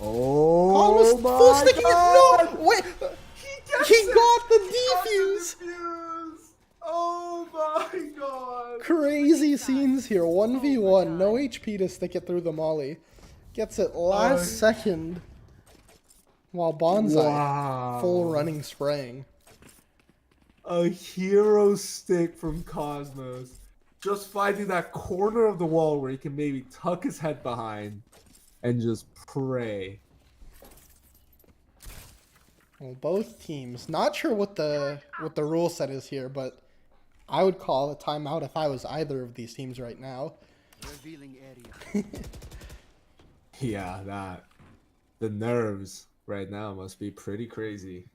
Oh Cosmos my full sticking god. it. No! Wait! He got the defuse! Oh my god. Crazy scenes here. 1v1. No HP to stick it through the molly. Gets it last second. While Bonsai Wow. full running spraying. A hero stick from Cosmos. Just finding that corner of the wall where he can maybe tuck his head behind and just pray. Well, both teams. Not sure what the rule set is here, but I would call a timeout if I was either of these teams right now. Revealing area. Yeah, that. The nerves right now must be pretty crazy.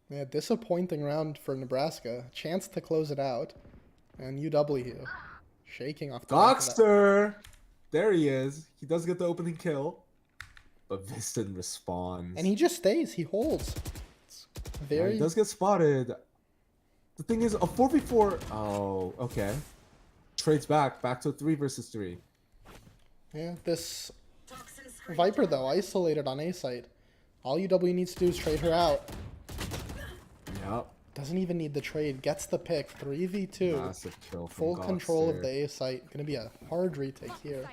Yeah, disappointing round for Nebraska. Chance to close it out. And UW shaking off the back of that. Doxter! There he is. He does get the opening kill. But Viston responds. And he just stays. He holds. It's Yeah, very... he does get spotted. The thing is, a 4v4... Oh, okay. Trades back to a 3 versus 3. Yeah, this Toxin screen Viper, down. though, isolated on A site. All UW needs to do is trade her out. Yep. Doesn't even need the trade. Gets the pick. 3v2. Massive kill from Full control of Doxter. the A site. Gonna be a hard retake here.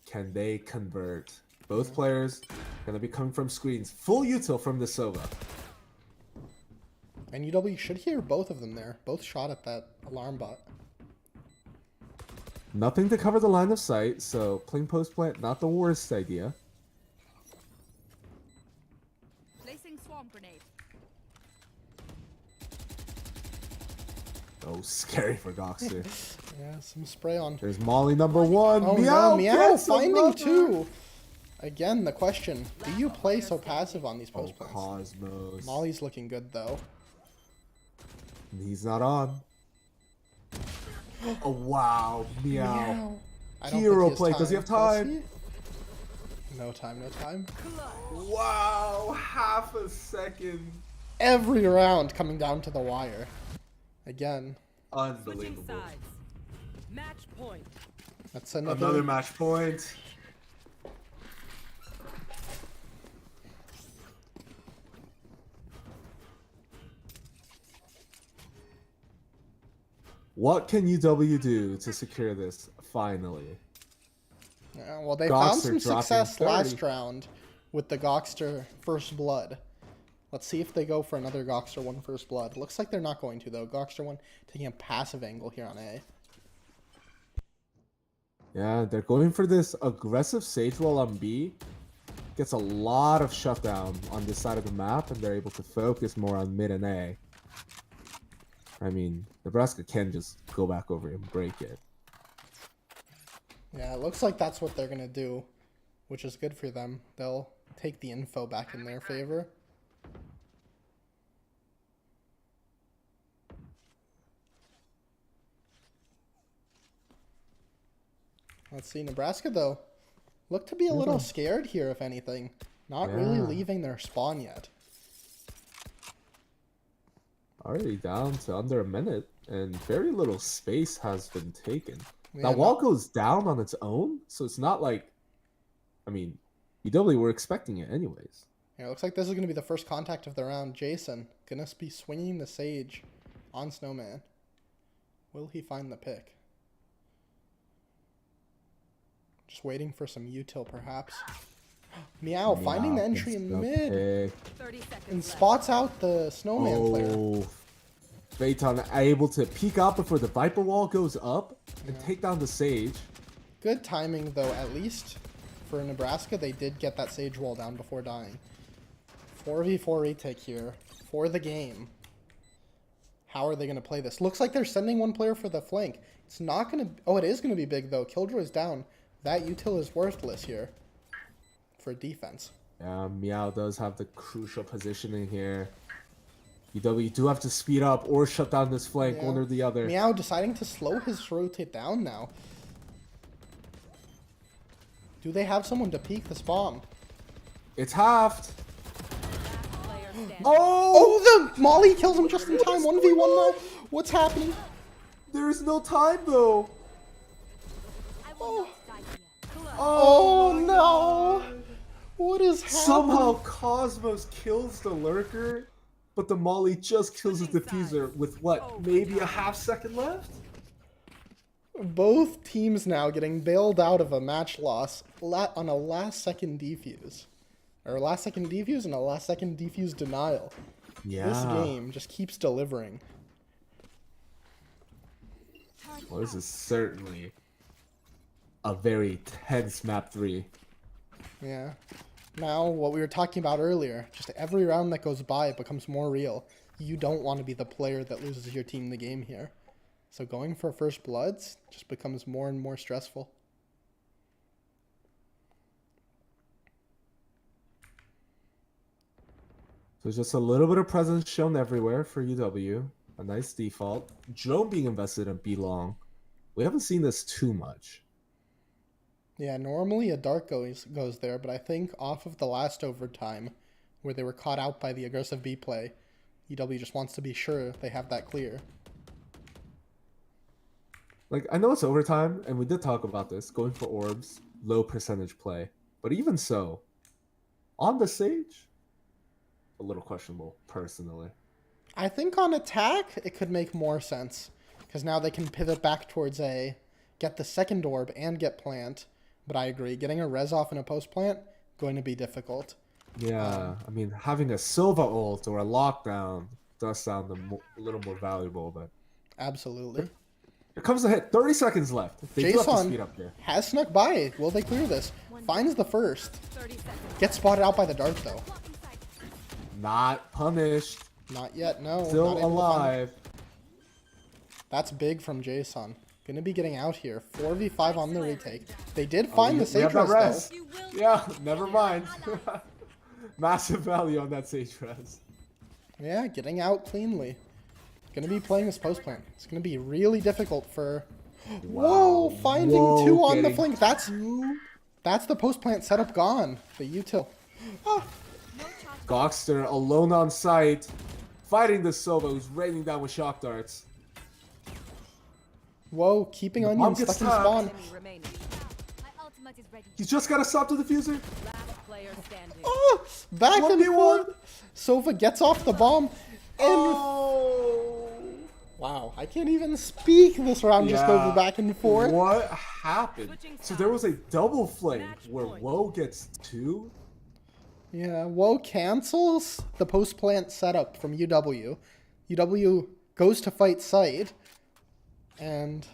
Can they convert? Both players gonna be coming from screens. Full util from the Sova. And UW should hear both of them there. Both shot at that alarm bot. Nothing to cover the line of sight, so playing post plant not the worst idea. Placing swarm grenade. Oh, scary for Doxter. Yeah, some spray on. There's Molly number 1. Oh Meow, no, Meow gets finding another. 2. Again, the question. Do you play so passive on these Oh, post plays? Cosmos. Molly's looking good, though. He's not on. Oh, wow. Meow. I don't Hero think play. Does he have time? No time, no time. Wow. Half a second. Every round coming down to the wire. Again, Switching Unbelievable. sides. Match point. that's Another match point. What can UW do to secure this finally? Yeah, well, they found Goxter some dropping success 30. last round with the Goxter First Blood. Let's see if they go for another Goxter 1 First Blood. Looks like they're not going to, though. Goxter 1 taking a passive angle here on A. Yeah, they're going for this aggressive Sage roll on B. Gets a lot of shutdown on this side of the map, and they're able to focus more on mid and A. I mean, Nebraska can just go back over and break it. Yeah, it looks like that's what they're going to do, which is good for them. They'll take the info back in their favor. Let's see, Nebraska, though, look to be a little scared here, if anything. Not really Yeah. leaving their spawn yet. Already down to under a minute, and very little space has been taken. Yeah, That wall goes down on its own, so it's not like... I mean, UW were expecting it anyways. Yeah, it looks like this is going to be the first contact of the round. Jason, going to be swinging the Sage on Snowman. Will he find the pick? Just waiting for some util, perhaps. Meow, finding the entry in the mid. Okay. 30 seconds And left. spots out the Snowman player. Oh, Phaeton able to peek out before the Viper wall goes up and take down the Sage. Good timing, though, at least for Nebraska. They did get that Sage wall down before dying. 4v4 retake here for the game. How are they going to play this? Looks like they're sending one player for the flank. It's not going to... Oh, it is going to be big, though. Killjoy's down. That util is worthless here for defense. Yeah, Meow does have the crucial positioning here. UW do have to speed up or shut down this flank, Yeah. one or the other. Meow deciding to slow his rotate down now. Do they have someone to peek this bomb? It's halved. Player standing. Oh! Oh, the Molly kills him just in time. 1v1 now. What's happening? There is no time though. Oh, Oh, oh no. What is happening? Somehow Cosmos kills the lurker, but the Molly just kills the diffuser with what, maybe a half second left? Both teams now getting bailed out of a match loss on a last second defuse. Or last second defuse and a last second defuse denial. Yeah. This game just keeps delivering. Well, this is certainly a very tense map 3. Yeah. Now, what we were talking about earlier, just every round that goes by, it becomes more real. You don't want to be the player that loses your team the game here. So going for first bloods just becomes more and more stressful. So just a little bit of presence shown everywhere for UW. A nice default. Drone being invested in B long. We haven't seen this too much. Yeah, normally a dart goes there, but I think off of the last overtime, where they were caught out by the aggressive B play, UW just wants to be sure they have that clear. Like, I know it's overtime, and we did talk about this, going for orbs, low percentage play. But even so, on the Sage, a little questionable, personally. I think on attack, it could make more sense, because now they can pivot back towards A, get the second orb, and get plant. But I agree, getting a res off in a post plant, going to be difficult. Yeah, I mean, having a Sova ult or a lockdown does sound a little more valuable, but... Absolutely. Here comes the hit. 30 seconds left. They do have to Jason speed up here. has snuck by. Will they clear this? Finds the first. 30 seconds. Gets spotted out by the dart, though. Not punished. Not yet, no. Still not able to find- alive. That's big from Jason. Gonna be getting out here. 4v5 on the retake. They did find the we Sage have that res, res. though. Yeah, never mind. Massive value on that Sage res. Yeah, getting out cleanly. Gonna be playing this post plant. It's gonna be really difficult for... Whoa, finding Whoa, two on the getting flank. That's the post plant setup gone. The util. Ah, Gokster alone on site, fighting the Sova who's raining down with shock darts. whoa, keeping The Onion bomb gets stuck in tapped. spawn. Enemy remaining. My ultimate is ready. He's just gotta stop the diffuser. Last player standing. Ah, back and 1v1. forth. Sova gets off the bomb. And Oh! wow, I can't even speak this round. Just Yeah. goes back and forth. What happened? Switching So there was a double flank Match where point. Woe gets 2. Yeah, Woe cancels the post plant setup from UW. UW goes to fight site, and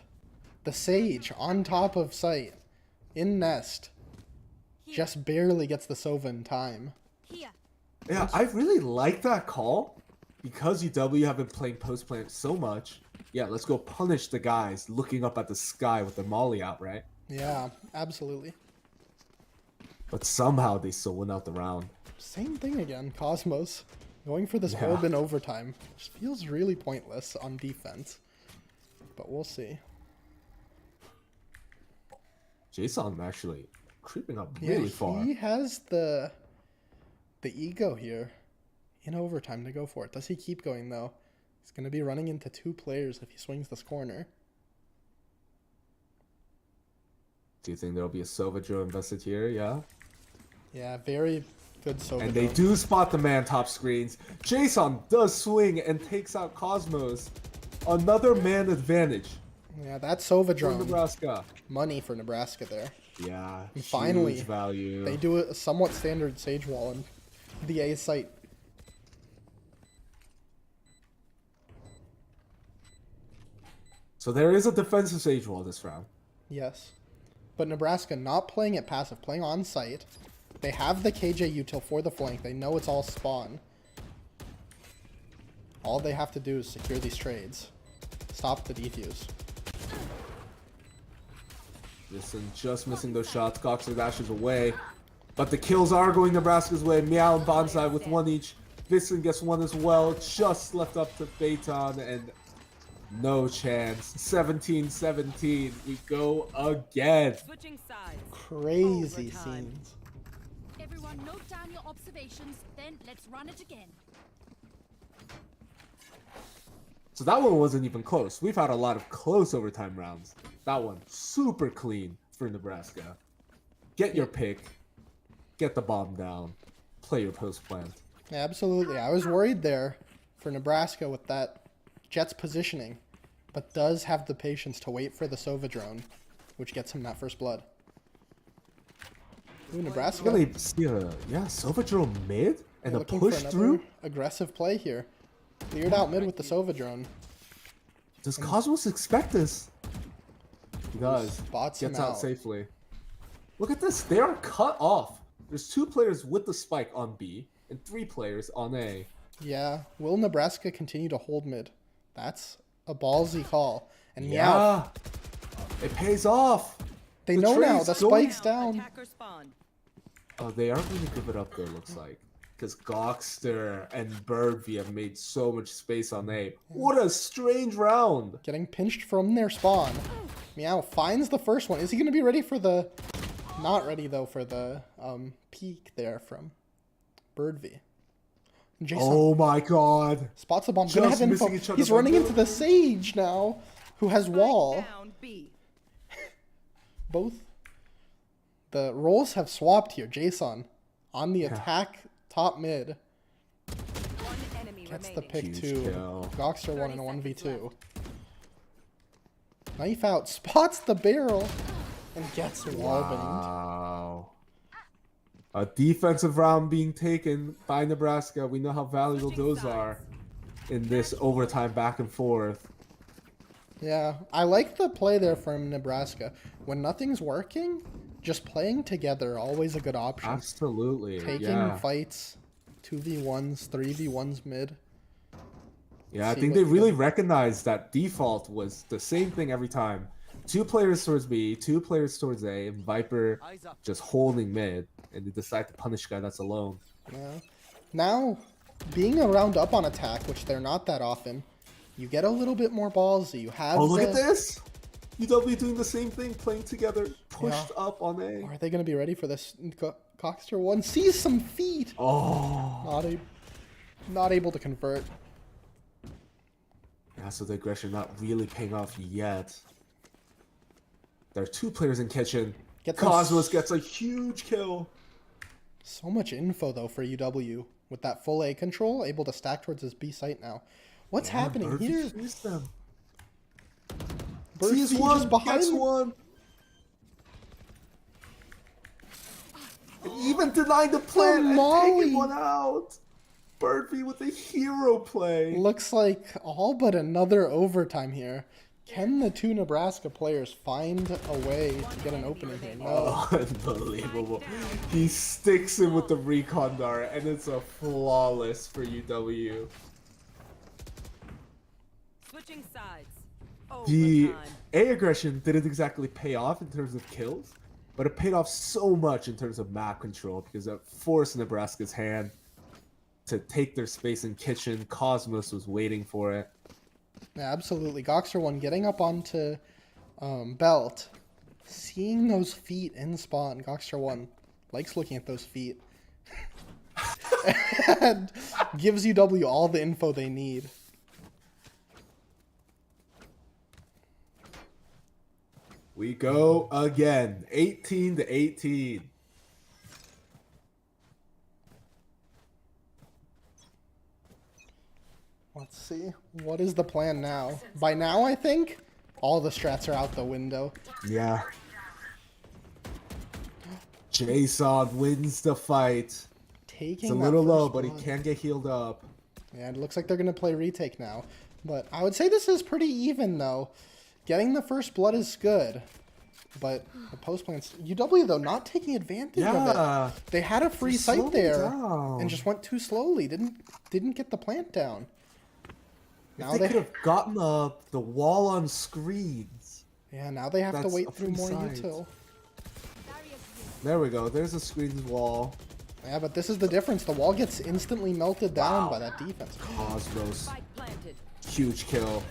the Sage on top of site in nest just barely gets the Sova in time. Here. Yeah, I really like that call because UW have been playing post plant so much. Yeah, let's go punish the guys looking up at the sky with their molly out, right? Yeah, absolutely. But somehow they still win out the round. Same thing again, Cosmos. Going for this Yeah. orb in overtime. Just feels really pointless on defense. But we'll see. Jason actually creeping up Yeah, really far. he has the ego here in overtime to go for it. Does he keep going, though? He's going to be running into 2 players if he swings this corner. Do you think there'll be a Sova drill invested here? Yeah. Yeah, very good Sova. And they do spot the man top screens. Jason does swing and takes out Cosmos. Another man advantage Yeah, that Sova for drone. Nebraska. Money for Nebraska there. Yeah. And finally, huge value. They do a somewhat standard Sage wall in the A site. So there is a defensive Sage wall this round. Yes. But Nebraska not playing it passive, playing on site. They have the KJ util for the flank. They know it's all spawn. All they have to do is secure these trades. Stop the defuse. Listen, just missing those shots. Gokster dashes away. But the kills are going Nebraska's way. Meow and Bonsai with 1 each. Vincent gets one as well. Just left up to Phaeton and no chance. 17-17. We go again. Switching sides. Crazy Overtime. scenes. Everyone note down your observations, then let's run it again. So that one wasn't even close. We've had a lot of close overtime rounds. That one, super clean for Nebraska. Get your pick. Get the bomb down. Play your post plant. Yeah, absolutely. I was worried there for Nebraska with that Jets positioning, but does have the patience to wait for the Sova drone, which gets him that first blood. Ooh, Nebraska. Really see a Sova mid and a looking push for another through. aggressive play here. Cleared out mid with the Sova drone. Does Cosmos expect this? He does. Spots him Gets out out. safely. Look at this. They are cut off. There's 2 players with the spike on B and 3 players on A. Yeah. Will Nebraska continue to hold mid? That's a ballsy call. And Meow, Yeah. It pays off. they the know now. trade's The going spike's down. Attacker spawn. Oh, they aren't going to give it up there, looks like. Because Gokster and Birdvie have made so much space on A. What a strange round. Getting pinched from their spawn. Meow finds the first one. Is he going to be ready for the... Not ready, though, for the peek there from Birdvie. Jason Oh my god. spots the bomb. Gonna Just have info. missing each other He's by running two. into the Sage now, who has wall. Down B. Both the roles have swapped here. Jason on the attack top mid. One enemy Gets the remaining. pick Huge two. kill. Gokster won in 30 a 1v2. seconds Knife out. Spots the barrel. And gets wallbanged. Wow. A defensive round being taken by Nebraska. We know how valuable those are in this overtime back and forth. Yeah, I like the play there from Nebraska. When nothing's working, just playing together, always a good option. Absolutely. Taking yeah. fights, 2v1s, 3v1s mid. Yeah, I see think what they you really can- recognized that default was the same thing every time. 2 players towards B, 2 players towards A, and Viper Eyes up. just holding mid, and they decide to punish a guy that's alone. Yeah. Now, being a round up on attack, which they're not that often, you get a little bit more ballsy. You have Oh, look the- at this! UW doing the same thing, playing together, pushed Yeah. up on A. Are they going to be ready for this? Coxter one sees some feet. Oh! Not able to convert. Yeah, so the aggression not really paying off yet. There are 2 players in kitchen. Get them Cosmos gets a huge kill. So much info, though, for UW. With that full A control, able to stack towards his B site now. What's happening Birdie here? sees them. Birdie Sees just one, behind gets him. one. And even denying the plant and Molly. taking one out. Birdie with a hero play. Looks like all but another overtime here. Can the 2 Nebraska players find a way to get an opening here? No. Oh, unbelievable. He sticks him with the recon dart, and it's a flawless for UW. Switching sides. The Overtime. A aggression didn't exactly pay off in terms of kills, but it paid off so much in terms of map control because it forced Nebraska's hand to take their space in kitchen. Cosmos was waiting for it. Yeah, absolutely. Gokster one getting up onto Belt. Seeing those feet in spawn. Gokster one likes looking at those feet. And gives UW all the info they need. We go again, 18-18. Let's see. What is the plan now? By now, I think all the strats are out the window. Yeah. Jason wins the fight. Taking It's a that little low, first but he blood. can get healed up. Yeah, it looks like they're going to play retake now. But I would say this is pretty even, though. Getting the first blood is good. But the post plants... UW, though, not taking advantage of Yeah. it. They had a free They're site slowing there down. and just went too slowly. Didn't get the plant down. Now They they could have gotten the wall on screens. Yeah, now they have to That's wait a through free more site. util. There we go. There's a screens wall. Yeah, but this is the difference. The wall gets instantly melted down by that defense. Cosmos. Spike planted. Huge kill.